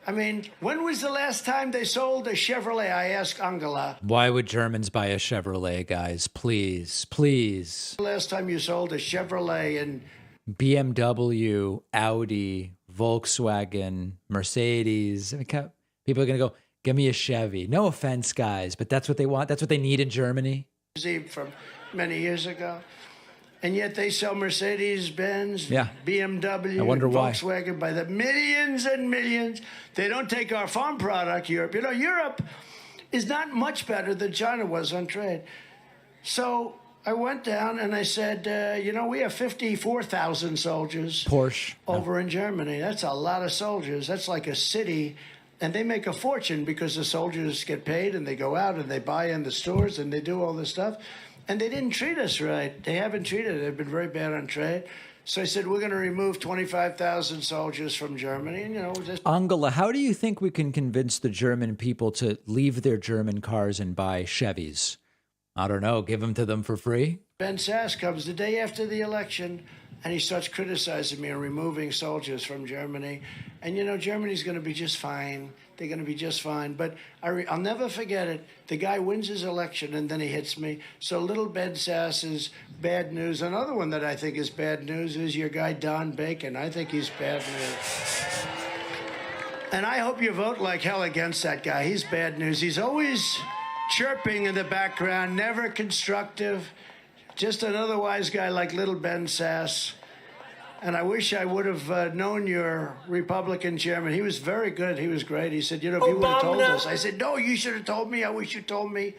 I mean, when was the last time they sold a Chevrolet? I asked Angela. Why would Germans buy a Chevrolet, guys? Please, please. The last time you sold a Chevrolet in BMW, Audi, Volkswagen, Mercedes. I mean, people are going to go, give me a Chevy. No offense, guys, but that's what they want. That's what they need in Germany. From many years ago. And yet they sell Mercedes-Benz, BMW, I wonder Volkswagen by the millions and millions. They don't take our farm product, Europe. You know, Europe is not much better than China was on trade. So I went down and I said, we have 54,000 soldiers over in Germany. That's a lot of soldiers. That's like a city. And they make a fortune because the soldiers get paid and they go out and they buy in the stores and they do all this stuff. And they didn't treat us right. They haven't treated us. They've been very bad on trade. So I said, we're going to remove 25,000 soldiers from Germany. And, Angela, how do you think we can convince the German people to leave their German cars and buy Chevys? I don't know, give them to them for free? Ben Sass comes the day after the election, and he starts criticizing me and removing soldiers from Germany. And, Germany's going to be just fine. They're going to be just fine. But I'll never forget it. The guy wins his election, and then he hits me. So little Ben Sass is bad news. Another one that I think is bad news is your guy Don Bacon. I think he's bad news. And I hope you vote like hell against that guy. He's bad news. He's always chirping in the background, never constructive. Just an otherwise guy like little Ben Sass. And I wish I would have known your Republican chairman. He was very good. He was great. He said, if you would have told us. I said, no, you should have told me. I wish you told me.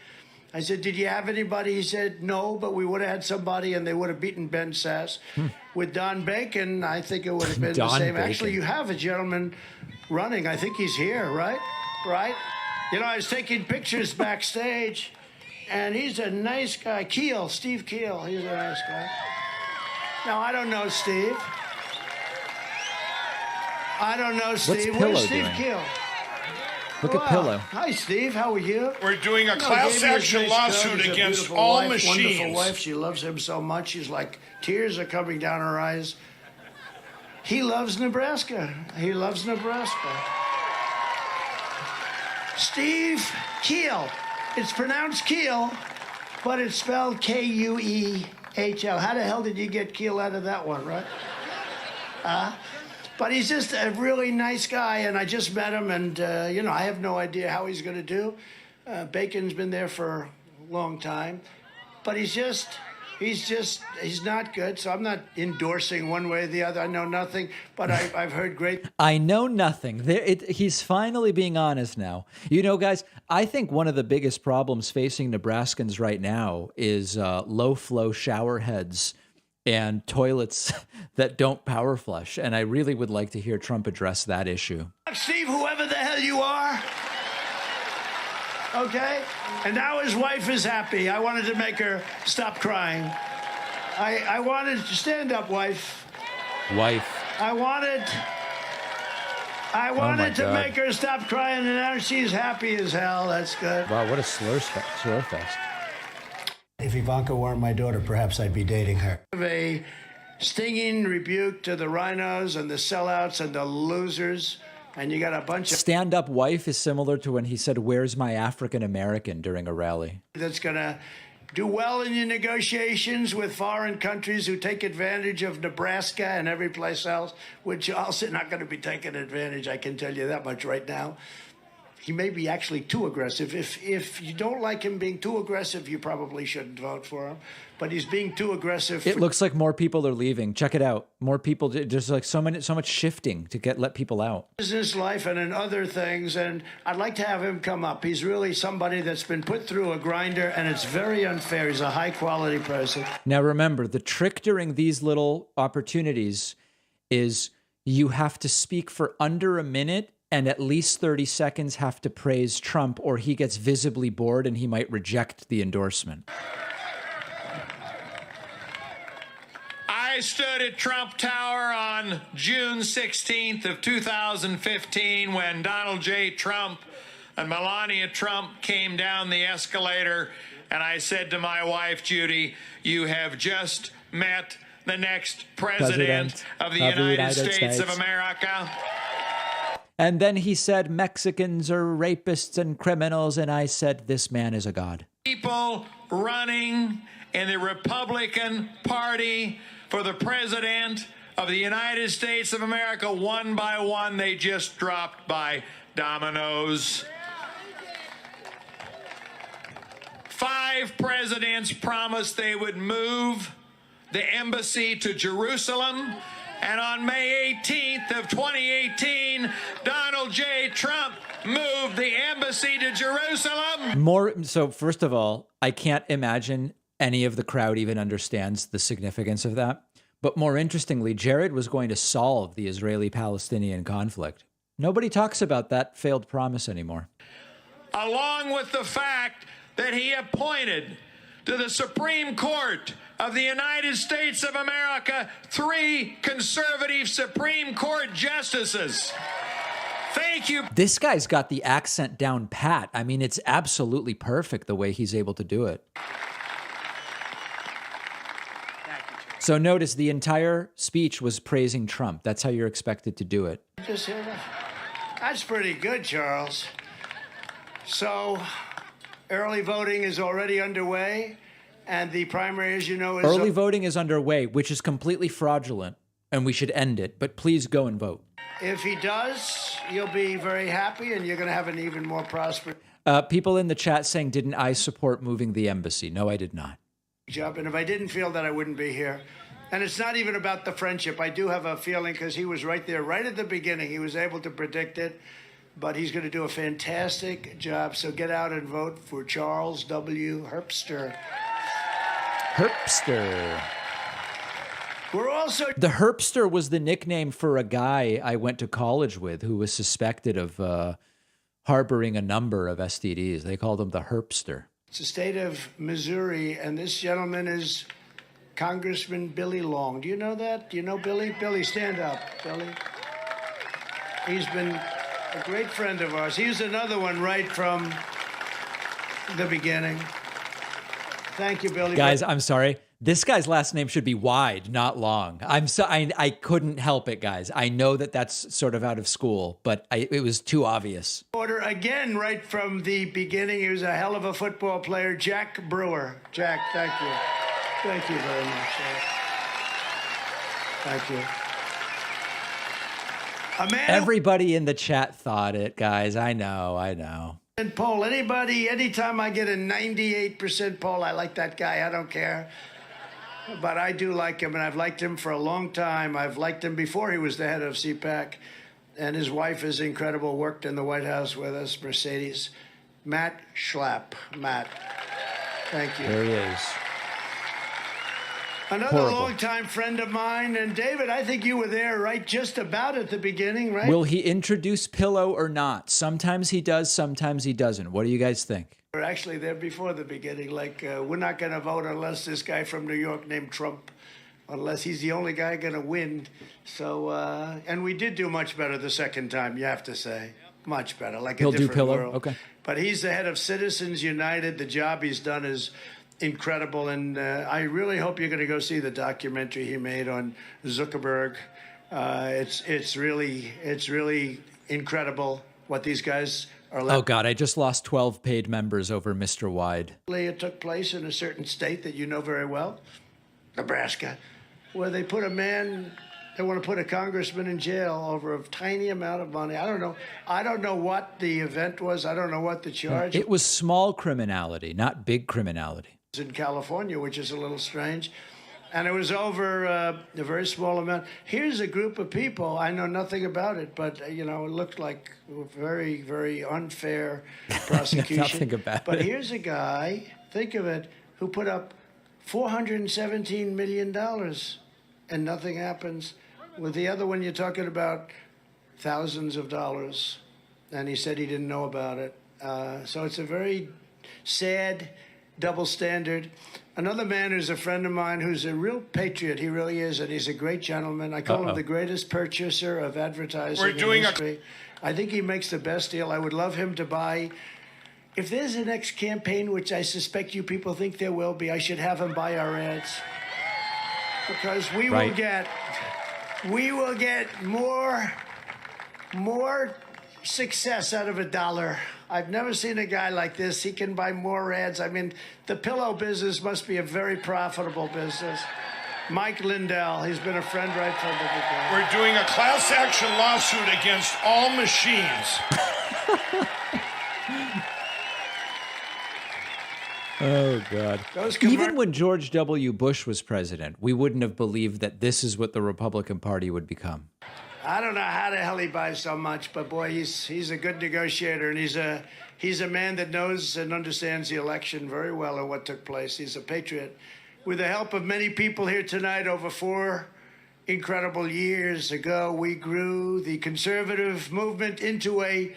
I said, did you have anybody? He said, no, but we would have had somebody and they would have beaten Ben Sass. With Don Bacon, I think it would have been the same. Bacon. Actually, you have a gentleman running. I think he's here, right? Right? I was taking pictures backstage, and he's a nice guy. Steve Keel, he's a nice guy. Now, I don't know Steve. What's Pillow Where's Steve doing? Keel? Look at Pillow. Hi, Steve. How are you? We're doing a class action lawsuit against all machines. Wonderful wife. She loves him so much. She's like, tears are coming down her eyes. He loves Nebraska. He loves Nebraska. Steve Keel. It's pronounced Keel, but it's spelled Kuehl. How the hell did you get Keel out of that one, right? But he's just a really nice guy, and I just met him, and, I have no idea how he's going to do. Bacon's been there for a long time, but he's not good, so I'm not endorsing one way or the other. I know nothing, but I've heard great. I know nothing. He's finally being honest now. Guys, I think one of the biggest problems facing Nebraskans right now is low-flow shower heads and toilets that don't power flush. And I really would like to hear Trump address that issue. Steve, whoever the hell you are, okay? And now his wife is happy. I wanted to make her stop crying. I wanted to stand up, wife. I wanted to make her stop crying, and now she's happy as hell. That's good. Wow, what a slur fest. If Ivanka weren't my daughter, perhaps I'd be dating her. A stinging rebuke to the rhinos and the sellouts and the losers. And you got a bunch of stand-up wife is similar to when he said, "Where's my African American?" during a rally. That's going to do well in your negotiations with foreign countries who take advantage of Nebraska and every place else, which you're also not going to be taking advantage. I can tell you that much right now. He may be actually too aggressive. If you don't like him being too aggressive, you probably shouldn't vote for him. But he's being too aggressive. It looks like more people are leaving. Check it out. More people. There's like so much shifting to let people out. Business life and in other things, and I'd like to have him come up. He's really somebody that's been put through a grinder, and it's very unfair. He's a high-quality person. Now remember, the trick during these little opportunities is you have to speak for under a minute, and at least 30 seconds have to praise Trump, or he gets visibly bored and he might reject the endorsement. I stood at Trump Tower on June 16th of 2015 when Donald J. Trump and Melania Trump came down the escalator, and I said to my wife, Judy, you have just met the next president of the United States of America. And then he said, Mexicans are rapists and criminals. And I said, this man is a god. People running in the Republican Party for the president of the United States of America, one by one, they just dropped by dominoes. 5 presidents promised they would move the embassy to Jerusalem. And on May 18th of 2018, Donald J. Trump move the embassy to Jerusalem. So first of all, I can't imagine any of the crowd even understands the significance of that. But more interestingly, Jared was going to solve the Israeli-Palestinian conflict. Nobody talks about that failed promise anymore. Along with the fact that he appointed to the Supreme Court of the United States of America 3 conservative Supreme Court justices. Thank you. This guy's got the accent down pat. I mean, it's absolutely perfect the way he's able to do it. So notice the entire speech was praising Trump. That's how you're expected to do it. Just hear that? That's pretty good, Charles. So, early voting is already underway, and the primary, as you know, is... Early voting is underway, which is completely fraudulent, and we should end it. But please go and vote. If he does, you'll be very happy, and you're going to have an even more prosperous... People in the chat saying, didn't I support moving the embassy? No, I did not. Job, and if I didn't feel that, I wouldn't be here. And it's not even about the friendship. I do have a feeling because he was right there, right at the beginning. He was able to predict it, but he's going to do a fantastic job. So get out and vote for Charles W. Herbster. Herbster. We're also... The Herbster was the nickname for a guy I went to college with who was suspected of harboring a number of STDs. They called him the Herbster. It's the state of Missouri, and this gentleman is Congressman Billy Long. Do you know that? Do you know Billy? Billy, stand up, Billy. He's been a great friend of ours. He's another one right from the beginning. Thank you, Billy. Guys, I'm sorry. This guy's last name should be Wide, not Long. I couldn't help it, guys. I know that that's sort of out of school, but it was too obvious. Order again, right from the beginning. He was a hell of a football player, Jack Brewer. Jack, thank you. Thank you very much. Thank you. A man. Everybody in the chat thought it, guys. I know. Poll, anybody, anytime I get a 98% poll, I like that guy. I don't care. But I do like him, and I've liked him for a long time. I've liked him before he was the head of CPAC, and his wife is incredible, worked in the White House with us, Mercedes. Matt Schlapp. Matt, thank you. There he is. Another longtime friend of mine, and David, I think you were there, right, just about at the beginning, right? Will he introduce Pillow or not? Sometimes he does, sometimes he doesn't. What do you guys think? We're actually there before the beginning. We're not going to vote unless this guy from New York named Trump, unless he's the only guy going to win. So, and we did do much better the second time, you have to say. Much better, like He'll a different do Pillow? world. Okay. But he's the head of Citizens United. The job he's done is incredible, and I really hope you're going to go see the documentary he made on Zuckerberg. It's really incredible what these guys are. Oh God, I just lost 12 paid members over Mr. Wide. It took place in a certain state that you know very well, Nebraska, where they put a man. They want to put a congressman in jail over a tiny amount of money. I don't know what the event was. I don't know what the charge. It was small criminality, not big criminality. In California, which is a little strange. And it was over a very small amount. Here's a group of people. I know nothing about it, but, it looked like very, very unfair prosecution. Nothing about but it. Here's a guy, think of it, who put up $417 million and nothing happens. With the other one, you're talking about thousands of dollars. And he said he didn't know about it. So it's a very sad double standard. Another man who's a friend of mine who's a real patriot. He really is, and he's a great gentleman. I call him the greatest purchaser of advertising in history. I think he makes the best deal. I would love him to buy. If there's a next campaign, which I suspect you people think there will be, I should have him buy our ads. Because we will get more success out of $1. I've never seen a guy like this. He can buy more ads. I mean, the pillow business must be a very profitable business. Mike Lindell, he's been a friend right from the beginning. We're doing a class action lawsuit against all machines. Oh, God. Even when George W. Bush was president, we wouldn't have believed that this is what the Republican Party would become. I don't know how the hell he buys so much, but boy, he's a good negotiator, and he's a man that knows and understands the election very well and what took place. He's a patriot. With the help of many people here tonight, over 4 incredible years ago, we grew the conservative movement into a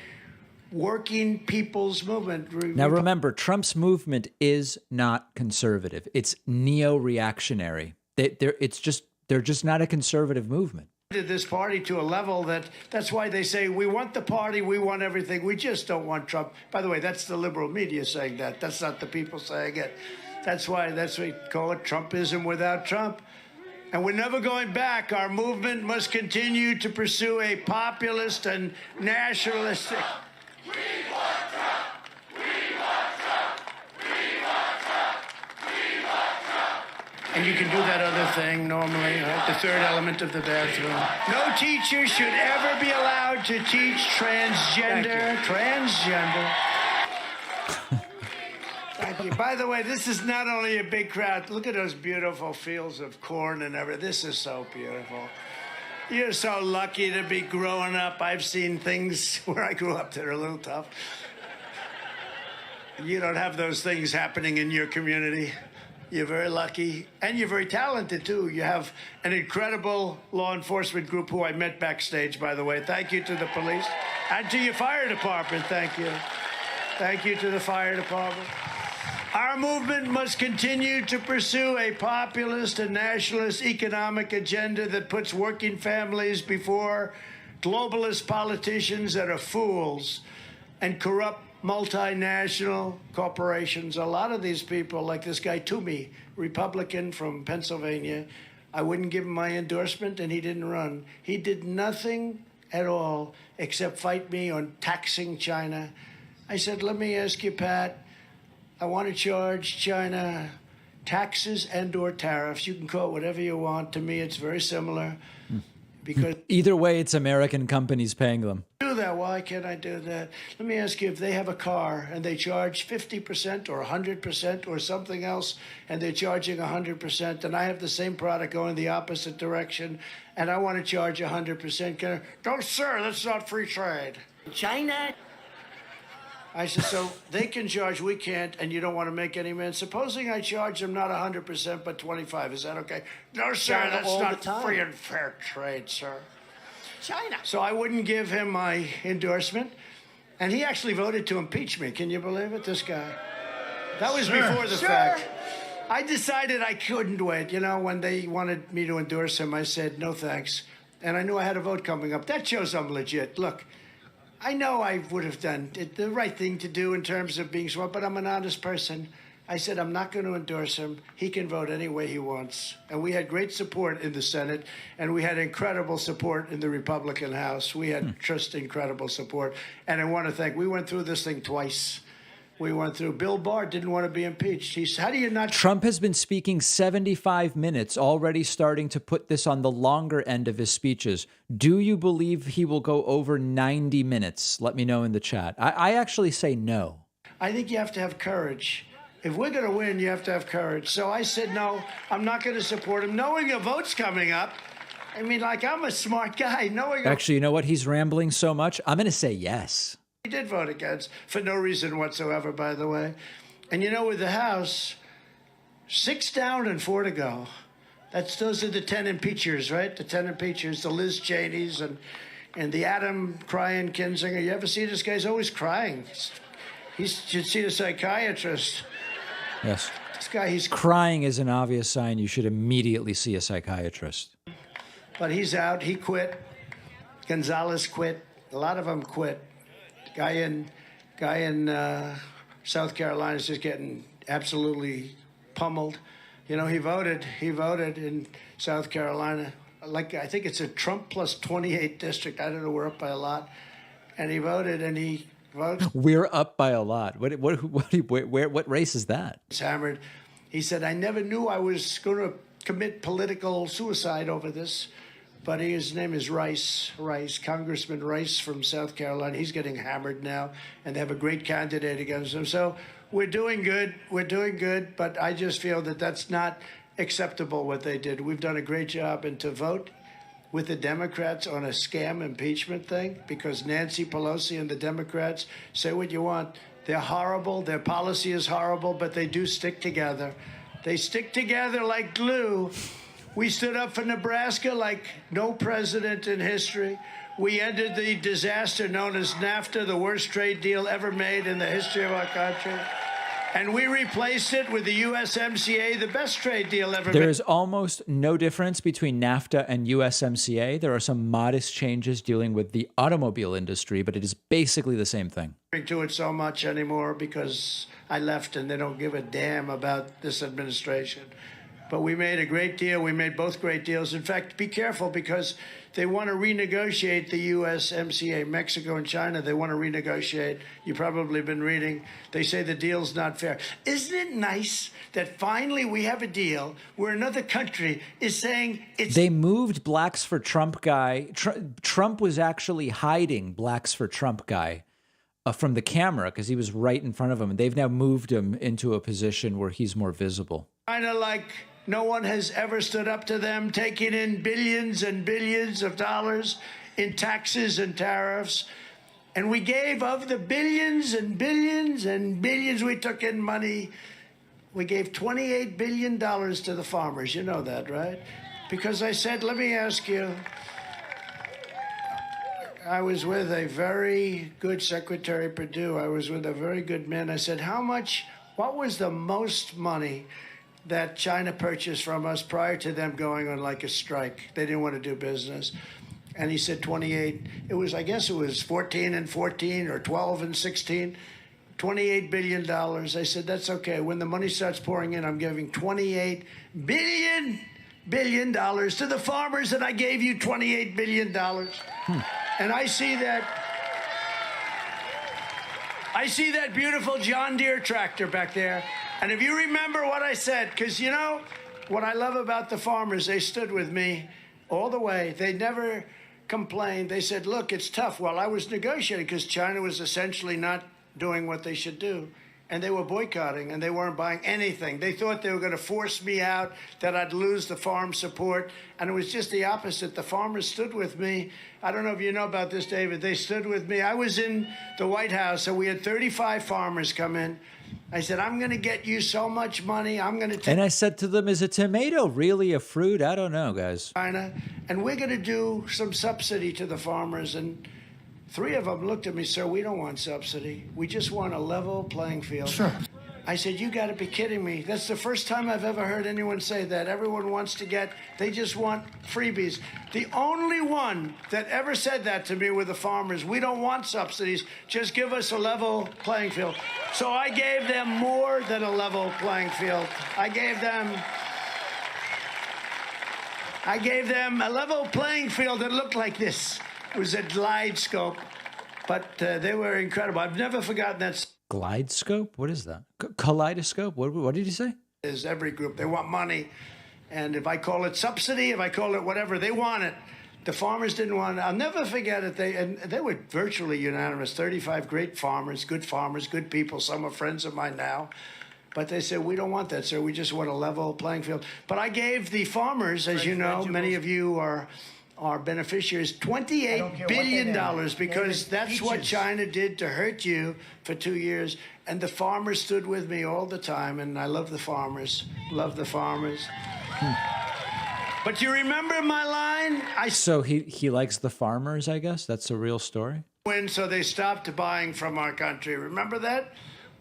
working people's movement. Now remember, Trump's movement is not conservative. It's neo-reactionary. They're just not a conservative movement. This party to a level that's why they say we want the party, we want everything, we just don't want Trump. By the way, that's the liberal media saying that. That's not the people saying it. That's why we call it Trumpism without Trump. And we're never going back. Our movement must continue to pursue a populist and nationalistic. We want Trump! We want Trump! We want Trump! We want Trump! And you can do that other thing normally, right? The third element of the bathroom. No teacher should ever be allowed to teach transgender. Transgender. Thank you. By the way, this is not only a big crowd. Look at those beautiful fields of corn and everything. This is so beautiful. You're so lucky to be growing up. I've seen things where I grew up that are a little tough. You don't have those things happening in your community. You're very lucky, and you're very talented, too. You have an incredible law enforcement group who I met backstage, by the way. Thank you to the police and to your fire department. Thank you. Thank you to the fire department. Our movement must continue to pursue a populist and nationalist economic agenda that puts working families before globalist politicians that are fools and corrupt multinational corporations. A lot of these people, like this guy Toomey, Republican from Pennsylvania, I wouldn't give him my endorsement, and he didn't run. He did nothing at all except fight me on taxing China. I said, let me ask you, Pat, I want to charge China taxes and or tariffs. You can call it whatever you want. To me, it's very similar. Because either way, it's American companies paying them. Do that. Why can't I do that? Let me ask you, if they have a car and they charge 50% or 100% or something else, and they're charging 100%, and I have the same product going the opposite direction, and I want to charge 100%, don't, sir, that's not free trade. China. I said, so they can charge, we can't, and you don't want to make any man. Supposing I charge them not 100%, but 25%, is that okay? No, sir, China that's not free and fair trade, sir. China. So I wouldn't give him my endorsement, and he actually voted to impeach me. Can you believe it, this guy? That was before the fact. I decided I couldn't wait. You know, when they wanted me to endorse him, I said, no thanks. And I knew I had a vote coming up. That shows I'm legit. Look, I know I would have done the right thing to do in terms of being smart, but I'm an honest person. I said, I'm not going to endorse him. He can vote any way he wants. And we had great support in the Senate, and we had incredible support in the Republican House. We had just incredible support. And I want to thank, we went through this thing twice. We went through, Bill Barr didn't want to be impeached. He said, how do you not? Trump has been speaking 75 minutes, already starting to put this on the longer end of his speeches. Do you believe he will go over 90 minutes? Let me know in the chat. I actually say no. I think you have to have courage. If we're going to win, you have to have courage. So I said, no, I'm not going to support him. Knowing a vote's coming up, I mean, like, I'm a smart guy. Actually, you know what? He's rambling so much. I'm going to say yes. He did vote against, for no reason whatsoever, by the way. And you know, with the House, 6 down and 4 to go. Those are the 10 impeachers, right? The 10 impeachers, the Liz Cheneys and the Adam crying Kinzinger. You ever see this guy? He's always crying. He should see a psychiatrist. Yes. This guy, he's crying is an obvious sign you should immediately see a psychiatrist. But he's out. He quit. Gonzalez quit. A lot of them quit. Guy in South Carolina is just getting absolutely pummeled. You know, he voted in South Carolina. Like, I think it's a Trump plus 28 district. I don't know, we're up by a lot. And he voted, and he voted. We're up by a lot. What race is that? He's hammered. He said, I never knew I was going to commit political suicide over this. But his name is Rice, Congressman Rice from South Carolina. He's getting hammered now, and they have a great candidate against him. So we're doing good. But I just feel that that's not acceptable what they did. We've done a great job, and to vote with the Democrats on a scam impeachment thing because Nancy Pelosi and the Democrats, say what you want, they're horrible, their policy is horrible, but they do stick together. They stick together like glue. We stood up for Nebraska like no president in history. We ended the disaster known as NAFTA, the worst trade deal ever made in the history of our country. And we replaced it with the USMCA, the best trade deal ever made. There is almost no difference between NAFTA and USMCA. There are some modest changes dealing with the automobile industry, but it is basically the same thing. To it so much anymore because I left and they don't give a damn about this administration. But we made a great deal. We made both great deals. In fact, be careful because they want to renegotiate the USMCA, Mexico and China. They want to renegotiate. You've probably been reading. They say the deal's not fair. Isn't it nice that finally we have a deal where another country is saying it's... They moved Blacks for Trump guy. Trump was actually hiding Blacks for Trump guy from the camera because he was right in front of him. They've now moved him into a position where he's more visible. Kind of like no one has ever stood up to them, taking in billions and billions of dollars in taxes and tariffs. And we gave, of the billions and billions and billions we took in money, we gave $28 billion to the farmers. You know that, right? Because I said, let me ask you, I was with a very good Secretary Perdue. I was with a very good man. I said, what was the most money that China purchased from us prior to them going on like a strike? They didn't want to do business. And he said 28. It was, I guess it was 14 and 14 or 12 and 16. $28 billion. I said, that's okay. When the money starts pouring in, I'm giving $28 billion to the farmers, and I gave you $28 billion. And I see that beautiful John Deere tractor back there. And if you remember what I said, because you know what I love about the farmers, they stood with me all the way. They never complained. They said, look, it's tough. Well, I was negotiating because China was essentially not doing what they should do. And they were boycotting, and they weren't buying anything. They thought they were going to force me out, that I'd lose the farm support. And it was just the opposite. The farmers stood with me. I don't know if you know about this, David. They stood with me. I was in the White House, so we had 35 farmers come in. I said, I'm going to get you so much money. I'm going to take... And I said to them, is a tomato really a fruit? I don't know, guys. China, and we're going to do some subsidy to the farmers. And 3 of them looked at me, sir, we don't want subsidy. We just want a level playing field. Sure. I said, you got to be kidding me. That's the first time I've ever heard anyone say that. Everyone wants to get, they just want freebies. The only one that ever said that to me were the farmers. We don't want subsidies. Just give us a level playing field. So I gave them more than a level playing field. I gave them a level playing field that looked like this. It was a glide scope, but they were incredible. I've never forgotten that. Glide scope? What is that? Kaleidoscope? What did you say? Is every group. They want money. And if I call it subsidy, if I call it whatever, they want it. The farmers didn't want it. I'll never forget it. They were virtually unanimous. 35 great farmers, good people. Some are friends of mine now. But they said, we don't want that, sir. We just want a level playing field. But I gave the farmers, as you know, many of you are beneficiaries, $28 billion because that's what China did to hurt you for 2 years. And the farmers stood with me all the time. And I love the farmers. Love the farmers. But you remember my line? So he likes the farmers, I guess? That's a real story? So they stopped buying from our country. Remember that?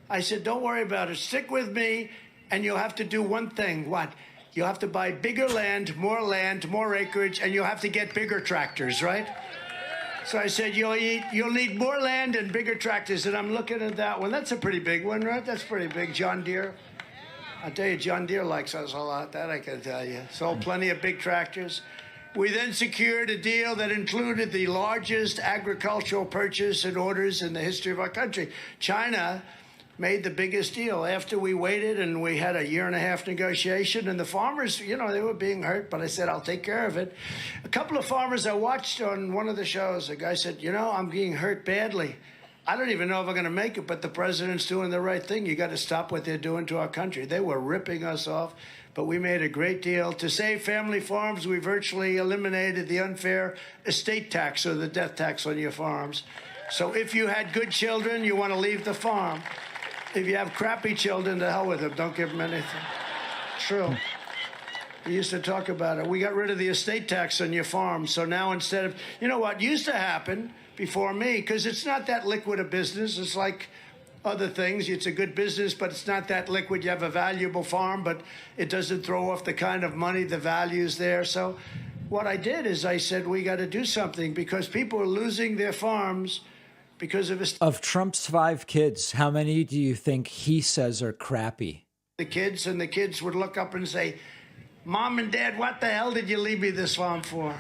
I said, don't worry about it. Stick with me, and you'll have to do one thing. What? You'll have to buy bigger land, more acreage, and you'll have to get bigger tractors, right? So I said, you'll need more land and bigger tractors. And I'm looking at that one. That's a pretty big one, right? That's pretty big. John Deere. I'll tell you, John Deere likes us a lot. That I can tell you. Sold plenty of big tractors. We then secured a deal that included the largest agricultural purchase and orders in the history of our country. China made the biggest deal after we waited, and we had a 1.5 year negotiation, and the farmers, you know, they were being hurt, but I said, I'll take care of it. A couple of farmers I watched on one of the shows, a guy said, you know, I'm being hurt badly. I don't even know if I'm going to make it, but the president's doing the right thing. You got to stop what they're doing to our country. They were ripping us off. But we made a great deal. To save family farms, we virtually eliminated the unfair estate tax or the death tax on your farms. So if you had good children, you want to leave the farm. If you have crappy children, to hell with them. Don't give them anything. True. We used to talk about it. We got rid of the estate tax on your farm. So now instead of, you know what used to happen before me, because it's not that liquid a business. It's like other things. It's a good business, but it's not that liquid. You have a valuable farm, but it doesn't throw off the kind of money, the value's there. So what I did is I said, we got to do something because people are losing their farms because of Trump's 5 kids, how many do you think he says are crappy? the kids, and the kids would look up and say, Mom and Dad, what the hell did you leave me this farm for?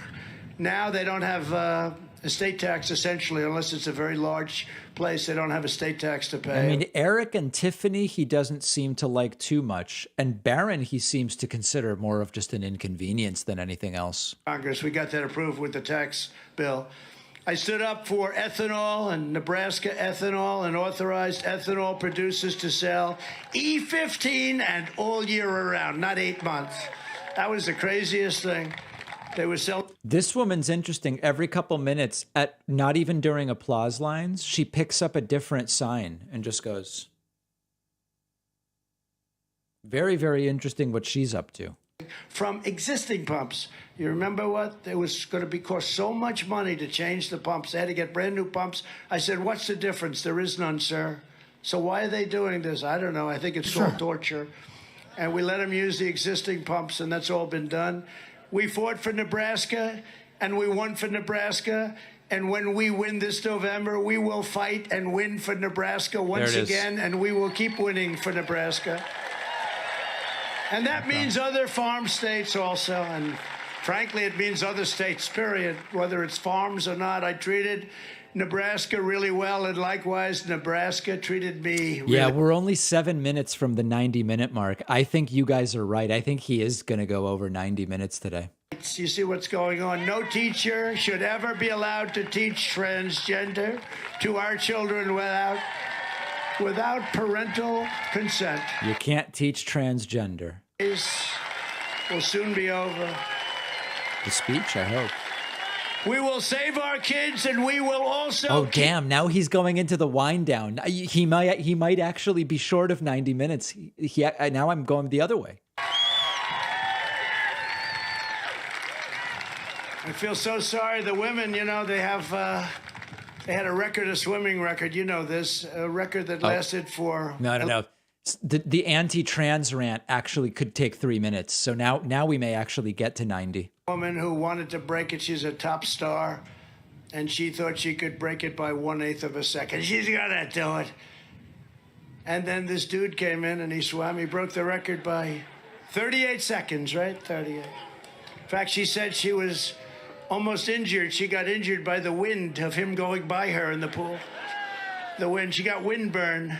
Now they don't have estate tax, essentially, unless it's a very large place. They don't have estate tax to pay. I mean, Eric and Tiffany, he doesn't seem to like too much. And Barron, he seems to consider more of just an inconvenience than anything else. Congress, we got that approved with the tax bill. I stood up for ethanol and Nebraska ethanol and authorized ethanol producers to sell E15 and all year around, not 8 months. That was the craziest thing. They were selling. This woman's interesting. Every couple minutes, at not even during applause lines, she picks up a different sign and just goes. Very, very interesting what she's up to. From existing pumps. You remember what? It was going to cost so much money to change the pumps. They had to get brand new pumps. I said, what's the difference? There is none, sir. So why are they doing this? I don't know. I think it's called torture. And we let them use the existing pumps, and that's all been done. We fought for Nebraska, and we won for Nebraska. And when we win this November, we will fight and win for Nebraska once again, and we will keep winning for Nebraska. And that means other farm states also, and frankly, it means other states, period, whether it's farms or not. I treated Nebraska really well, and likewise, Nebraska treated me really Yeah, we're only 7 minutes from the 90-minute mark. I think you guys are right. I think he is going to go over 90 minutes today. You see what's going on. No teacher should ever be allowed to teach transgender to our children without parental consent. You can't teach transgender. Will soon be over. The speech, I hope. We will save our kids, and we will also. Oh, damn! Now he's going into the wind down. He might actually be short of 90 minutes. Now I'm going the other way. I feel so sorry. The women, you know, they had a record, a swimming record. You know this, a record that lasted for. No. The anti-trans rant actually could take 3 minutes. So now we may actually get to 90. Woman who wanted to break it. She's a top star, and she thought she could break it by 1/8 of a second. She's gonna do it. And then this dude came in and he swam. He broke the record by 38 seconds, right? 38. In fact, she said she was almost injured. She got injured by the wind of him going by her in the pool. The wind. She got windburn.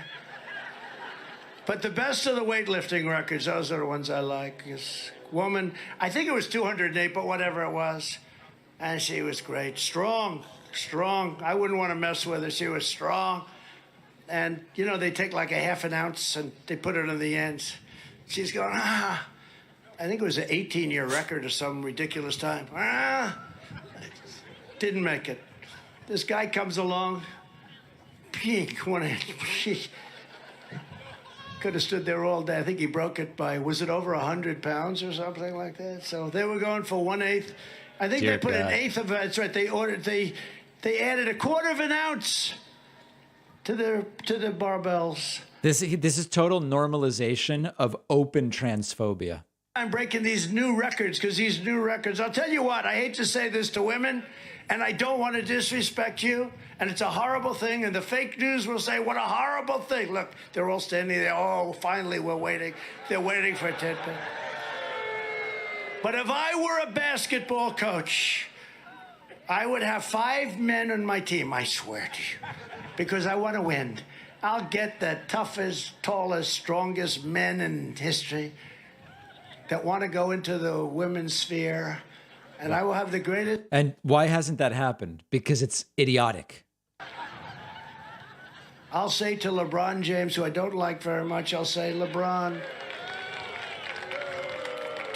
But the best of the weightlifting records, those are the ones I like. This woman, I think it was 208, but whatever it was. And she was great. Strong. I wouldn't want to mess with her. She was strong. And, you know, they take like a half an ounce and they put it on the ends. She's going, I think it was an 18-year record or some ridiculous time. Didn't make it. This guy comes along. Pink. Could have stood there all day. I think he broke it by, was it over 100 pounds or something like that? So they were going for 1/8. I think they put an eighth of it. That's right. They added a quarter of an ounce to the barbells. This is total normalization of open transphobia. I'm breaking these new records because these new records, I'll tell you what, I hate to say this to women, and I don't want to disrespect you, and it's a horrible thing, and the fake news will say, what a horrible thing. Look, they're all standing there. Oh, finally, we're waiting. They're waiting for a tidbit. But if I were a basketball coach, I would have 5 men on my team, I swear to you, because I want to win. I'll get the toughest, tallest, strongest men in history that want to go into the women's sphere, and I will have the greatest. And why hasn't that happened? Because it's idiotic. I'll say to LeBron James, who I don't like very much, I'll say, LeBron,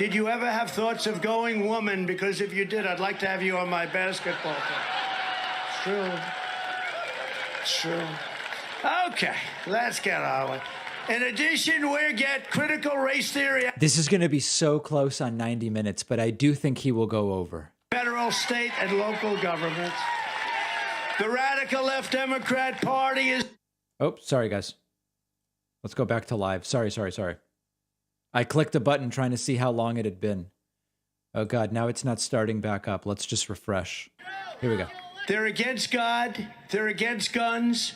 Did you ever have thoughts of going woman? Because if you did, I'd like to have you on my basketball team. It's true. It's true. Okay, let's get on with it. In addition, we get critical race theory. This is going to be so close on 90 minutes, but I do think he will go over. Federal, state, and local governments. The radical left Democrat Party is... Oh, sorry, guys. Let's go back to live. Sorry. I clicked a button trying to see how long it had been. Oh, God, now it's not starting back up. Let's just refresh. Here we go. They're against God. They're against guns.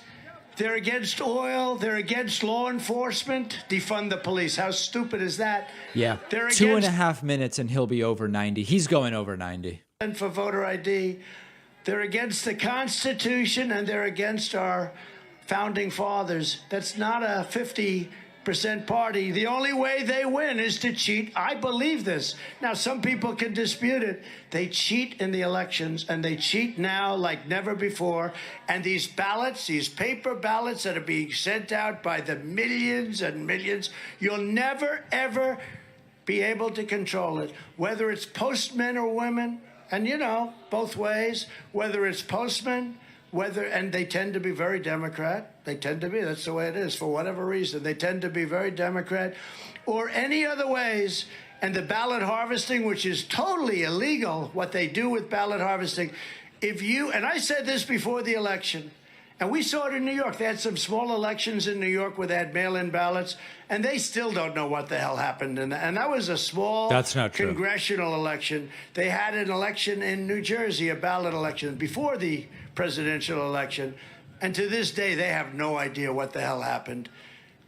They're against oil. They're against law enforcement. Defund the police. How stupid is that? Yeah. They're 2.5 minutes and he'll be over 90. He's going over 90. And for voter ID. They're against the Constitution and they're against our founding fathers. That's not a 50% party. The only way they win is to cheat. I believe this. Now, some people can dispute it. They cheat in the elections, and they cheat now like never before. And these ballots, these paper ballots that are being sent out by the millions and millions, you'll never, ever be able to control it. Whether it's postmen or women, and you know, both ways, whether it's postmen, and they tend to be very Democrat. They tend to be. That's the way it is for whatever reason. They tend to be very Democrat or any other ways. And the ballot harvesting, which is totally illegal, what they do with ballot harvesting. And I said this before the election, and we saw it in New York. They had some small elections in New York where they had mail-in ballots, and they still don't know what the hell happened. And that was a small That's not true. Congressional election. They had an election in New Jersey, a ballot election, before the presidential election. And to this day, they have no idea what the hell happened.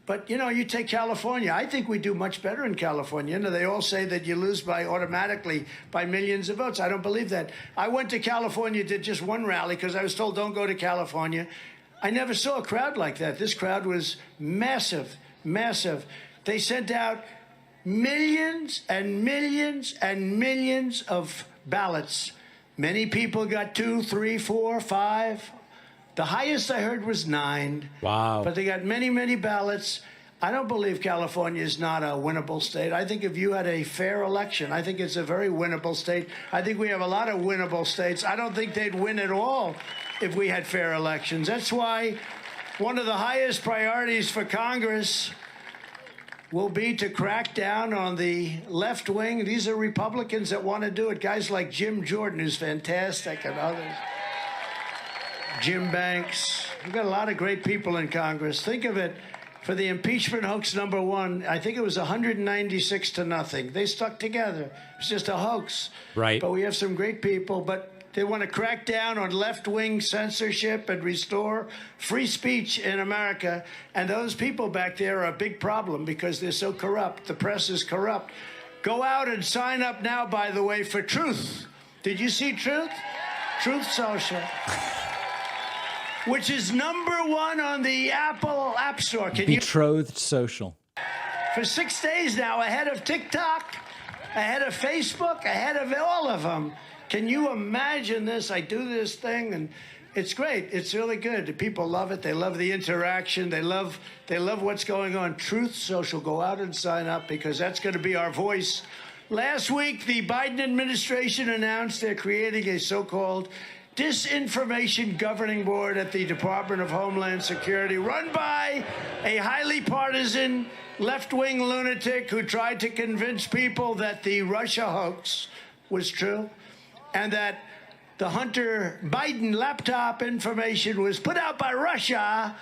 But, you know, you take California. I think we do much better in California. You know, they all say that you lose automatically by millions of votes. I don't believe that. I went to California, did just one rally because I was told don't go to California. I never saw a crowd like that. This crowd was massive, massive. They sent out millions and millions and millions of ballots. Many people got 2, 3, 4, 5. The highest I heard was 9. Wow. But they got many, many ballots. I don't believe California is not a winnable state. I think if you had a fair election, I think it's a very winnable state. I think we have a lot of winnable states. I don't think they'd win at all if we had fair elections. That's why one of the highest priorities for Congress will be to crack down on the left wing. These are Republicans that want to do it. Guys like Jim Jordan, who's fantastic, and others. Jim Banks. We've got a lot of great people in Congress. Think of it. For the impeachment hoax number 1, I think it was 196 to nothing. They stuck together. It's just a hoax. Right. But we have some great people. But they want to crack down on left-wing censorship and restore free speech in America. And those people back there are a big problem because they're so corrupt. The press is corrupt. Go out and sign up now, by the way, for Truth. Did you see Truth? Truth Social. Which is #1 on the Apple App Store. Betrothed Social. For 6 days now, ahead of TikTok, ahead of Facebook, ahead of all of them. Can you imagine this? I do this thing, and it's great. It's really good. The people love it. They love the interaction. They love what's going on. Truth Social. Go out and sign up because that's going to be our voice. Last week, the Biden administration announced they're creating a so-called Disinformation Governing Board at the Department of Homeland Security, run by a highly partisan left-wing lunatic who tried to convince people that the Russia hoax was true and that the Hunter Biden laptop information was put out by Russia,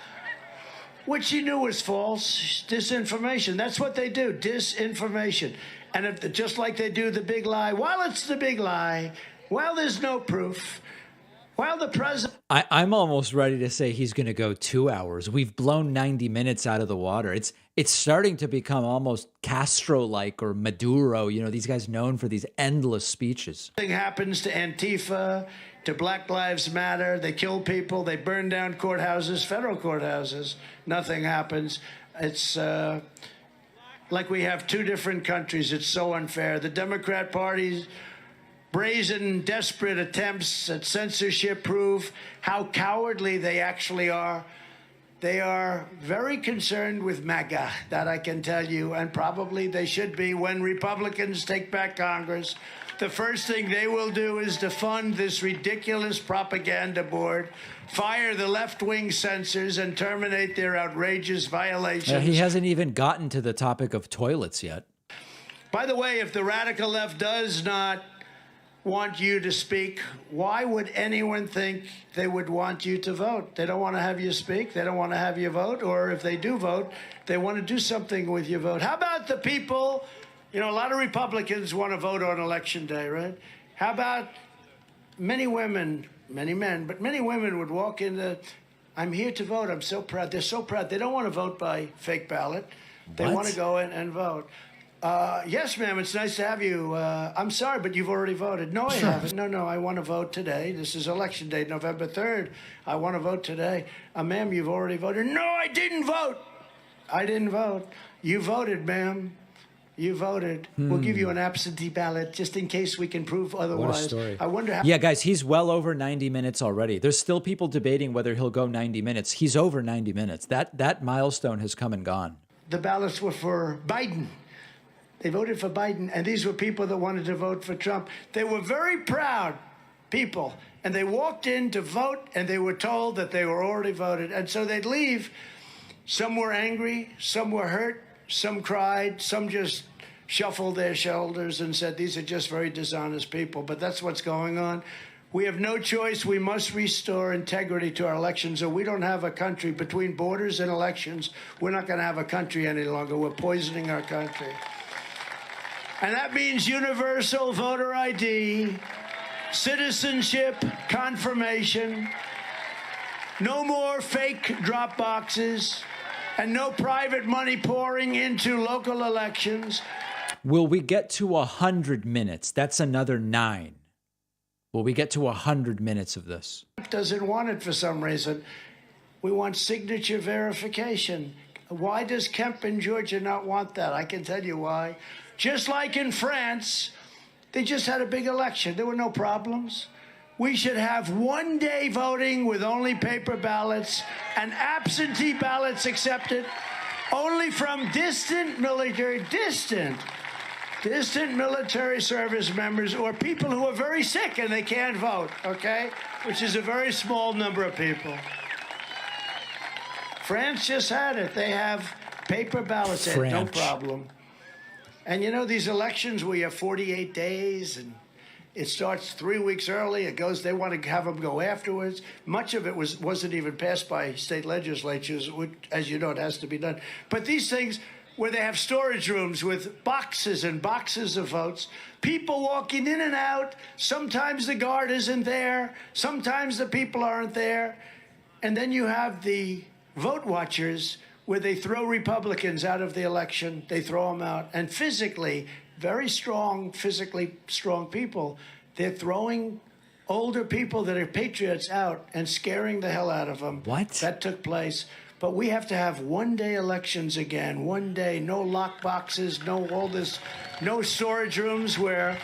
which he knew was false. Disinformation. That's what they do, disinformation. And just like they do the big lie, while it's the big lie, while there's no proof, while the president... I'm almost ready to say he's going to go 2 hours. We've blown 90 minutes out of the water. It's starting to become almost Castro-like or Maduro. You know, these guys known for these endless speeches. Nothing happens to Antifa, to Black Lives Matter. They kill people. They burn down courthouses, federal courthouses. Nothing happens. It's like we have 2 different countries. It's so unfair. The Democrat Party's brazen, desperate attempts at censorship prove how cowardly they actually are. They are very concerned with MAGA, that I can tell you, and probably they should be. When Republicans take back Congress, the first thing they will do is defund this ridiculous propaganda board, fire the left-wing censors, and terminate their outrageous violations. He hasn't even gotten to the topic of toilets yet. By the way, if the radical left does not want you to speak, why would anyone think they would want you to vote? They don't want to have you speak. They don't want to have you vote. Or if they do vote, they want to do something with your vote. How about the people? You know, a lot of Republicans want to vote on Election Day, right? How about many women, many men, but many women would walk in the, I'm here to vote. I'm so proud. They're so proud. They don't want to vote by fake ballot. They want to go in and vote. Yes, ma'am, it's nice to have you. I'm sorry, but you've already voted. No, I haven't. No, I want to vote today. This is Election Day, November 3rd. I want to vote today. Ma'am, you've already voted. No, I didn't vote. I didn't vote. You voted, ma'am. You voted. We'll give you an absentee ballot just in case we can prove otherwise. What a story. I wonder how. Yeah, guys, he's well over 90 minutes already. There's still people debating whether he'll go 90 minutes. He's over 90 minutes. That milestone has come and gone. The ballots were for Biden. They voted for Biden, and these were people that wanted to vote for Trump. They were very proud people, and they walked in to vote, and they were told that they were already voted. And so they'd leave. Some were angry, some were hurt, some cried, some just shuffled their shoulders and said, these are just very dishonest people. But that's what's going on. We have no choice. We must restore integrity to our elections, or we don't have a country. Between borders and elections, we're not going to have a country any longer. We're poisoning our country. And that means universal voter ID, citizenship confirmation, no more fake drop boxes, and no private money pouring into local elections. Will we get to 100 minutes? That's another 9. Will we get to 100 minutes of this? Doesn't want it for some reason. We want signature verification. Why does Kemp in Georgia not want that? I can tell you why. Just like in France, they just had a big election. There were no problems. We should have one-day voting with only paper ballots and absentee ballots accepted only from distant military service members or people who are very sick and they can't vote, okay? Which is a very small number of people. France just had it. They have paper ballots, no problem. And you know, these elections, we have 48 days, and it starts 3 weeks early. It goes, they want to have them go afterwards. Much of it wasn't even passed by state legislatures, which, as you know, it has to be done. But these things, where they have storage rooms with boxes and boxes of votes, people walking in and out, sometimes the guard isn't there, sometimes the people aren't there. And then you have the vote watchers, where they throw Republicans out of the election. They throw them out. And physically, very strong, physically strong people, they're throwing older people that are patriots out and scaring the hell out of them. What? That took place. But we have to have one-day elections again. One day, no lock boxes, no all this, no storage rooms where...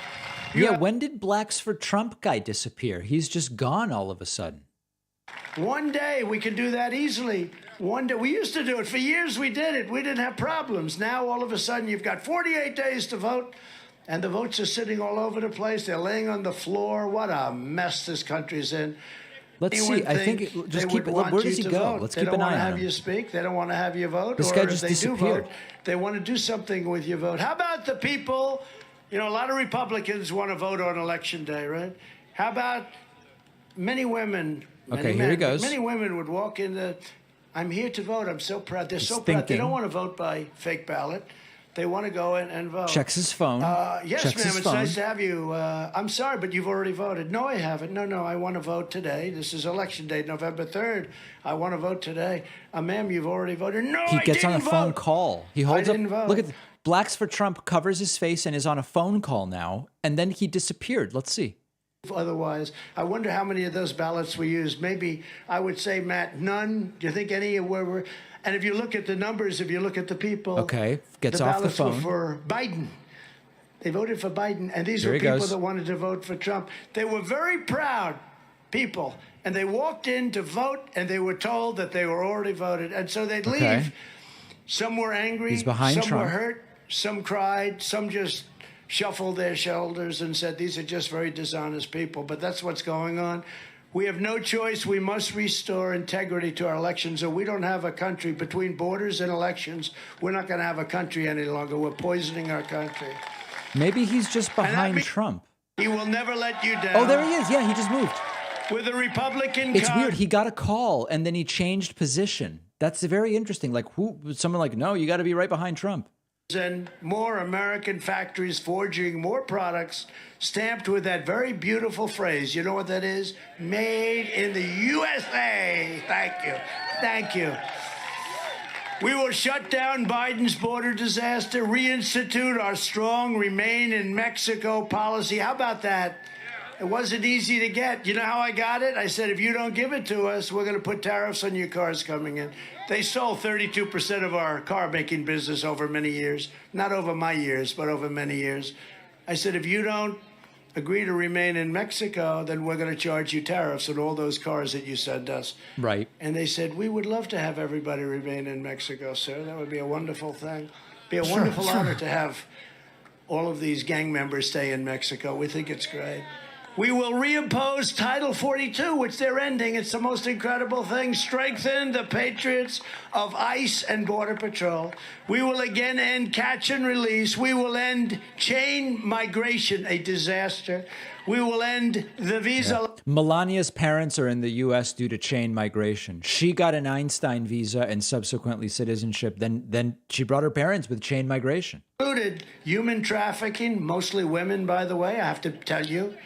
Yeah, when did Blacks for Trump guy disappear? He's just gone all of a sudden. One day, we can do that easily. One day, we used to do it. For years, we did it. We didn't have problems. Now, all of a sudden, you've got 48 days to vote, and the votes are sitting all over the place. They're laying on the floor. What a mess this country's in. Let's see. I think just keep it. Where does he go? Let's keep an eye on him. They don't want to have you speak. They don't want to have you vote. This guy just disappeared. Do vote, they want to do something with your vote. How about the people? You know, a lot of Republicans want to vote on Election Day, right? How about many women? Okay, here he goes. Many women would walk in the, I'm here to vote. I'm so proud. They're so proud. They don't want to vote by fake ballot. They want to go in and vote. Checks his phone. Yes, ma'am, it's nice to have you. I'm sorry, but you've already voted. No, I haven't. No, I want to vote today. This is Election Day, November 3rd. I want to vote today. Ma'am, you've already voted. No, he gets on a phone call. He holds up. Vote. Look at Blacks for Trump covers his face and is on a phone call now, and then he disappeared. Let's see. Otherwise, I wonder how many of those ballots we used. Maybe I would say, Matt, none. Do you think any where we're? And if you look at the numbers, if you look at the people, okay, gets off the phone. The ballots were for Biden. They voted for Biden, and these were people that wanted to vote for Trump. They were very proud people. And they walked in to vote, and they were told that they were already voted. And so they'd Okay. leave. Some were angry. He's behind some Trump. were hurt. Some cried. Some just shuffled their shoulders and said, these are just very dishonest people. But that's what's going on. We have no choice. We must restore integrity to our elections, or we don't have a country. Between borders and elections, we're not going to have a country any longer. We're poisoning our country. Maybe he's just behind Trump. He will never let you down. Oh, there he is. Yeah, he just moved. With a Republican It's weird. He got a call and then he changed position. That's very interesting. Like, someone like, no, you got to be right behind Trump. And more American factories forging more products stamped with that very beautiful phrase. You know what that is? Made in the USA. Thank you. Thank you. We will shut down Biden's border disaster, reinstitute our strong remain in Mexico policy. How about that? It wasn't easy to get. You know how I got it? I said, if you don't give it to us, we're going to put tariffs on your cars coming in. They stole 32% of our car-making business over many years. Not over my years, but over many years. I said, if you don't agree to remain in Mexico, then we're going to charge you tariffs on all those cars that you send us. Right. And they said, we would love to have everybody remain in Mexico, sir. That would be a wonderful thing. Be a wonderful honor to have all of these gang members stay in Mexico. We think it's great. We will reimpose Title 42, which they're ending. It's the most incredible thing. Strengthen the patriots of ICE and Border Patrol. We will again end catch and release. We will end chain migration, a disaster. We will end the visa. Yeah. Melania's parents are in the U.S. due to chain migration. She got an Einstein visa and subsequently citizenship. Then she brought her parents with chain migration. Included human trafficking, mostly women, by the way, I have to tell you.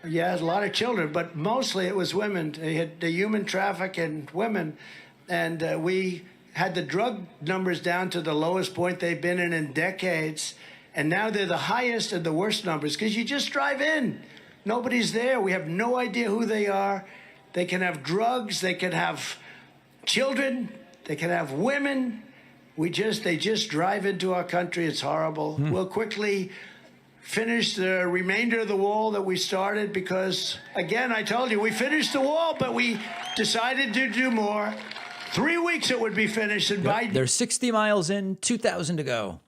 Yeah, a lot of children, but mostly it was women. They had the human traffic and women. And we had the drug numbers down to the lowest point they've been in decades. And now they're the highest and the worst numbers because you just drive in. Nobody's there. We have no idea who they are. They can have drugs. They can have children. They can have women. They just drive into our country. It's horrible. We'll quickly finish the remainder of the wall that we started because, again, I told you, we finished the wall, but we decided to do more. 3 weeks it would be finished, and Biden... They're 60 miles in, 2,000 to go.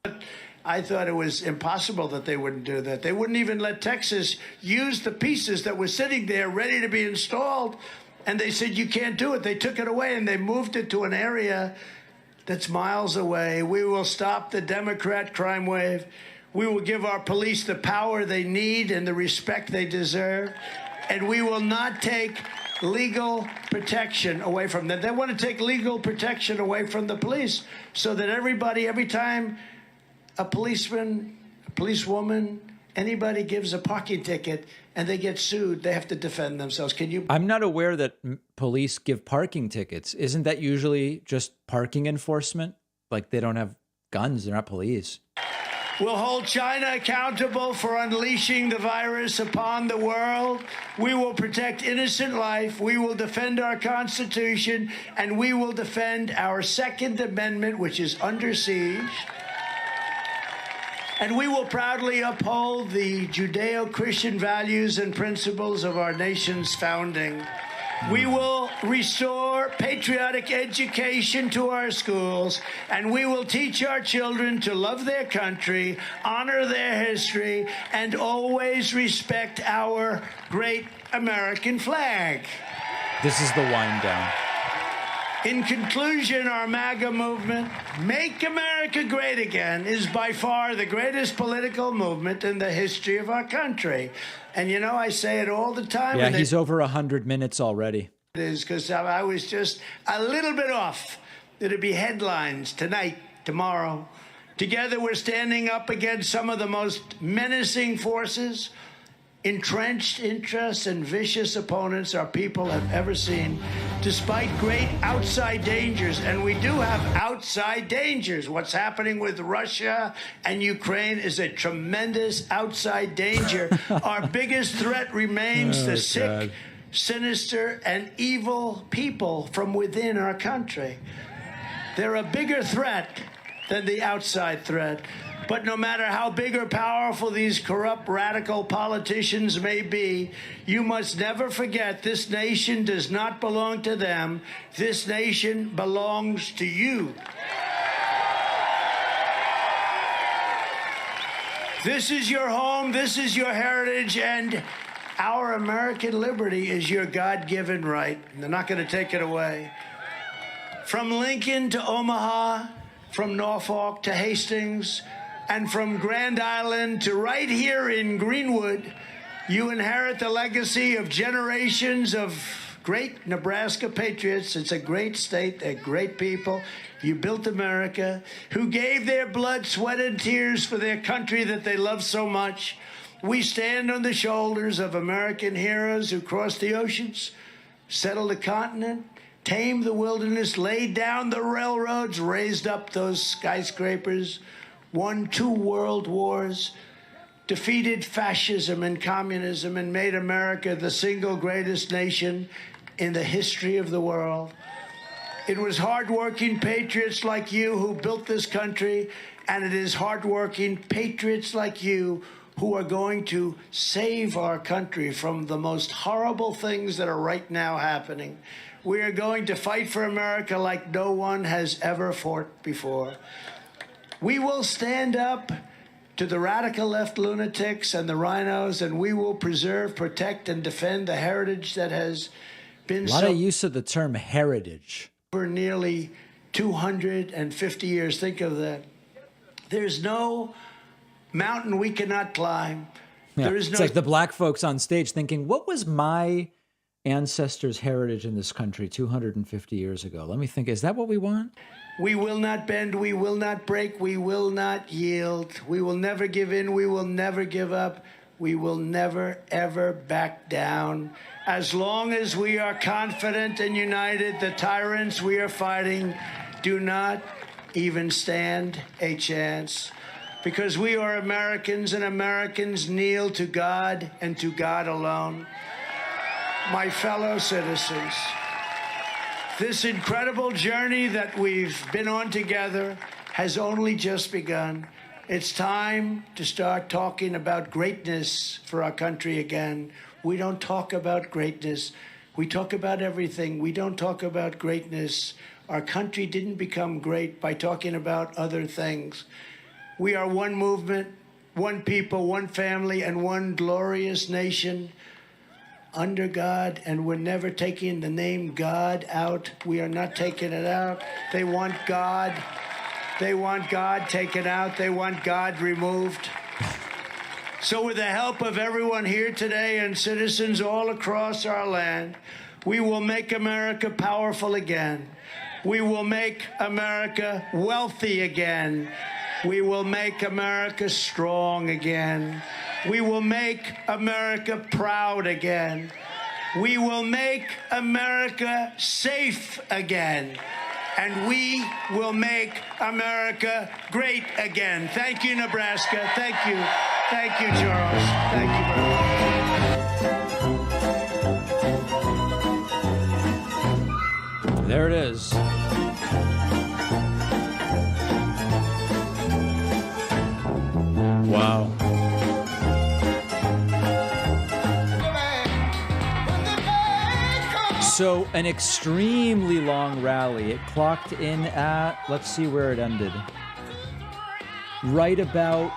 I thought it was impossible that they wouldn't do that. They wouldn't even let Texas use the pieces that were sitting there ready to be installed, and they said, you can't do it. They took it away, and they moved it to an area that's miles away. We will stop the Democrat crime wave. We will give our police the power they need and the respect they deserve. And we will not take legal protection away from them. They want to take legal protection away from the police so that everybody, every time a policeman, a policewoman, anybody gives a parking ticket and they get sued, they have to defend themselves. Can you? I'm not aware that police give parking tickets. Isn't that usually just parking enforcement? Like they don't have guns, they're not police. We'll hold China accountable for unleashing the virus upon the world. We will protect innocent life. We will defend our Constitution, and we will defend our Second Amendment, which is under siege. And we will proudly uphold the Judeo-Christian values and principles of our nation's founding. We will restore patriotic education to our schools, and we will teach our children to love their country, honor their history, and always respect our great American flag. This is the wind down. In conclusion, our MAGA movement, Make America Great Again, is by far the greatest political movement in the history of our country. And, you know, I say it all the time. Yeah, he's over 100 minutes already. It is because I was just a little bit off. It'll be headlines tonight, tomorrow. Together, we're standing up against some of the most menacing forces, entrenched interests, and vicious opponents our people have ever seen, despite great outside dangers. And we do have outside dangers. What's happening with Russia and Ukraine is a tremendous outside danger. Our biggest threat remains the sick, sinister, and evil people from within our country. They're a bigger threat than the outside threat. But no matter how big or powerful these corrupt, radical politicians may be, you must never forget this nation does not belong to them. This nation belongs to you. This is your home, this is your heritage, and our American liberty is your God-given right. They're not going to take it away. From Lincoln to Omaha, from Norfolk to Hastings, and from Grand Island to right here in Greenwood, you inherit the legacy of generations of great Nebraska patriots. It's a great state, they're great people. You built America, who gave their blood, sweat, and tears for their country that they love so much. We stand on the shoulders of American heroes who crossed the oceans, settled the continent, tamed the wilderness, laid down the railroads, raised up those skyscrapers, won 2 world wars, defeated fascism and communism, and made America the single greatest nation in the history of the world. It was hardworking patriots like you who built this country, and it is hardworking patriots like you who are going to save our country from the most horrible things that are right now happening. We are going to fight for America like no one has ever fought before. We will stand up to the radical left lunatics and the rhinos, and we will preserve, protect, and defend the heritage that has been A lot of use of the term heritage. For nearly 250 years. Think of that. There's no mountain we cannot climb. Yeah, There is it's no like the black folks on stage thinking, what was my ancestors' heritage in this country 250 years ago? Let me think, is that what we want? We will not bend, we will not break, we will not yield. We will never give in, we will never give up. We will never, ever back down. As long as we are confident and united, the tyrants we are fighting do not even stand a chance. Because we are Americans, and Americans kneel to God and to God alone. My fellow citizens, this incredible journey that we've been on together has only just begun. It's time to start talking about greatness for our country again. We don't talk about greatness. We talk about everything. We don't talk about greatness. Our country didn't become great by talking about other things. We are one movement, one people, one family, and one glorious nation under God, and we're never taking the name God out. We are not taking it out. They want God. They want God taken out. They want God removed. So with the help of everyone here today and citizens all across our land, we will make America powerful again. We will make America wealthy again. We will make America strong again. We will make America proud again. We will make America safe again. And we will make America great again. Thank you, Nebraska. Thank you. Thank you, Charles. Thank you, brother. There it is. Wow. So an extremely long rally. It clocked in at, let's see where it ended. Right about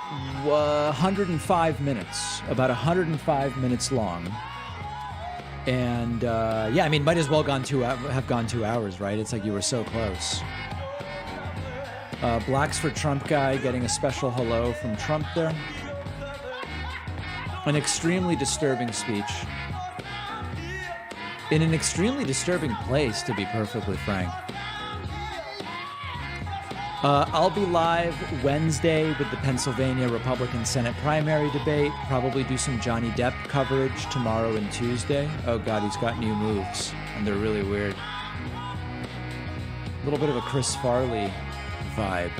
105 minutes. About 105 minutes long. And yeah, I mean, might as well have gone 2 hours, right? It's like you were so close. Blacks for Trump guy getting a special hello from Trump there. An extremely disturbing speech. In an extremely disturbing place, to be perfectly frank. I'll be live Wednesday with the Pennsylvania Republican Senate primary debate. Probably do some Johnny Depp coverage tomorrow and Tuesday. Oh God, he's got new moves, and they're really weird. A little bit of a Chris Farley vibe.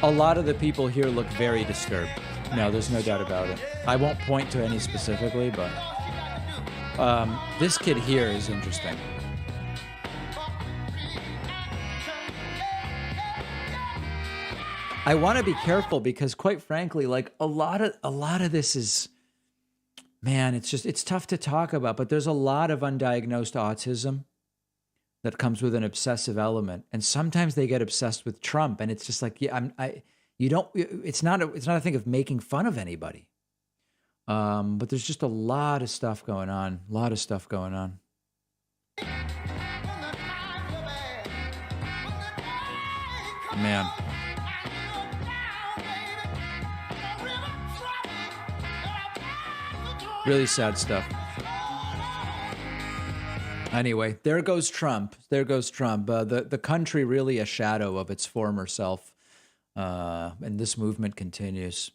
A lot of the people here look very disturbed. No, there's no doubt about it. I won't point to any specifically, but this kid here is interesting. I want to be careful because, quite frankly, like a lot of this is, man, it's tough to talk about. But there's a lot of undiagnosed autism that comes with an obsessive element, and sometimes they get obsessed with Trump, and it's just like, yeah, it's not a thing of making fun of anybody, but there's just a lot of stuff going on, man. Really sad stuff. Anyway, there goes Trump. The country really a shadow of its former self, and this movement continues.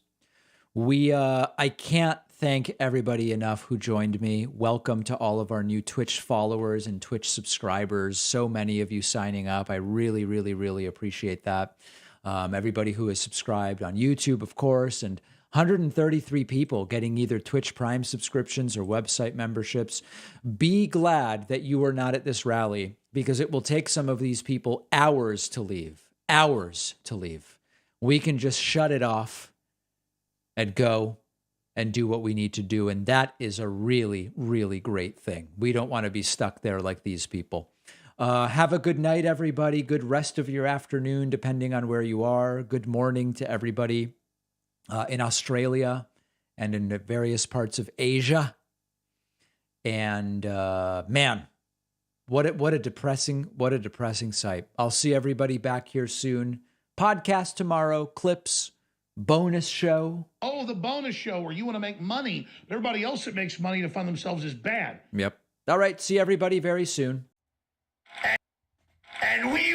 I can't thank everybody enough who joined me. Welcome to all of our new Twitch followers and Twitch subscribers. So many of you signing up. I really, really, really appreciate that. Everybody who is subscribed on YouTube, of course, and 133 people getting either Twitch Prime subscriptions or website memberships. Be glad that you are not at this rally, because it will take some of these people hours to leave. We can just shut it off and go and do what we need to do. And that is a really, really great thing. We don't want to be stuck there like these people. Have a good night, everybody. Good rest of your afternoon, depending on where you are. Good morning to everybody in Australia and in the various parts of Asia. And man, what a depressing sight. I'll see everybody back here soon. Podcast tomorrow, clips, bonus show. Oh, the bonus show where you want to make money. Everybody else that makes money to fund themselves is bad. Yep. All right. See everybody very soon. And we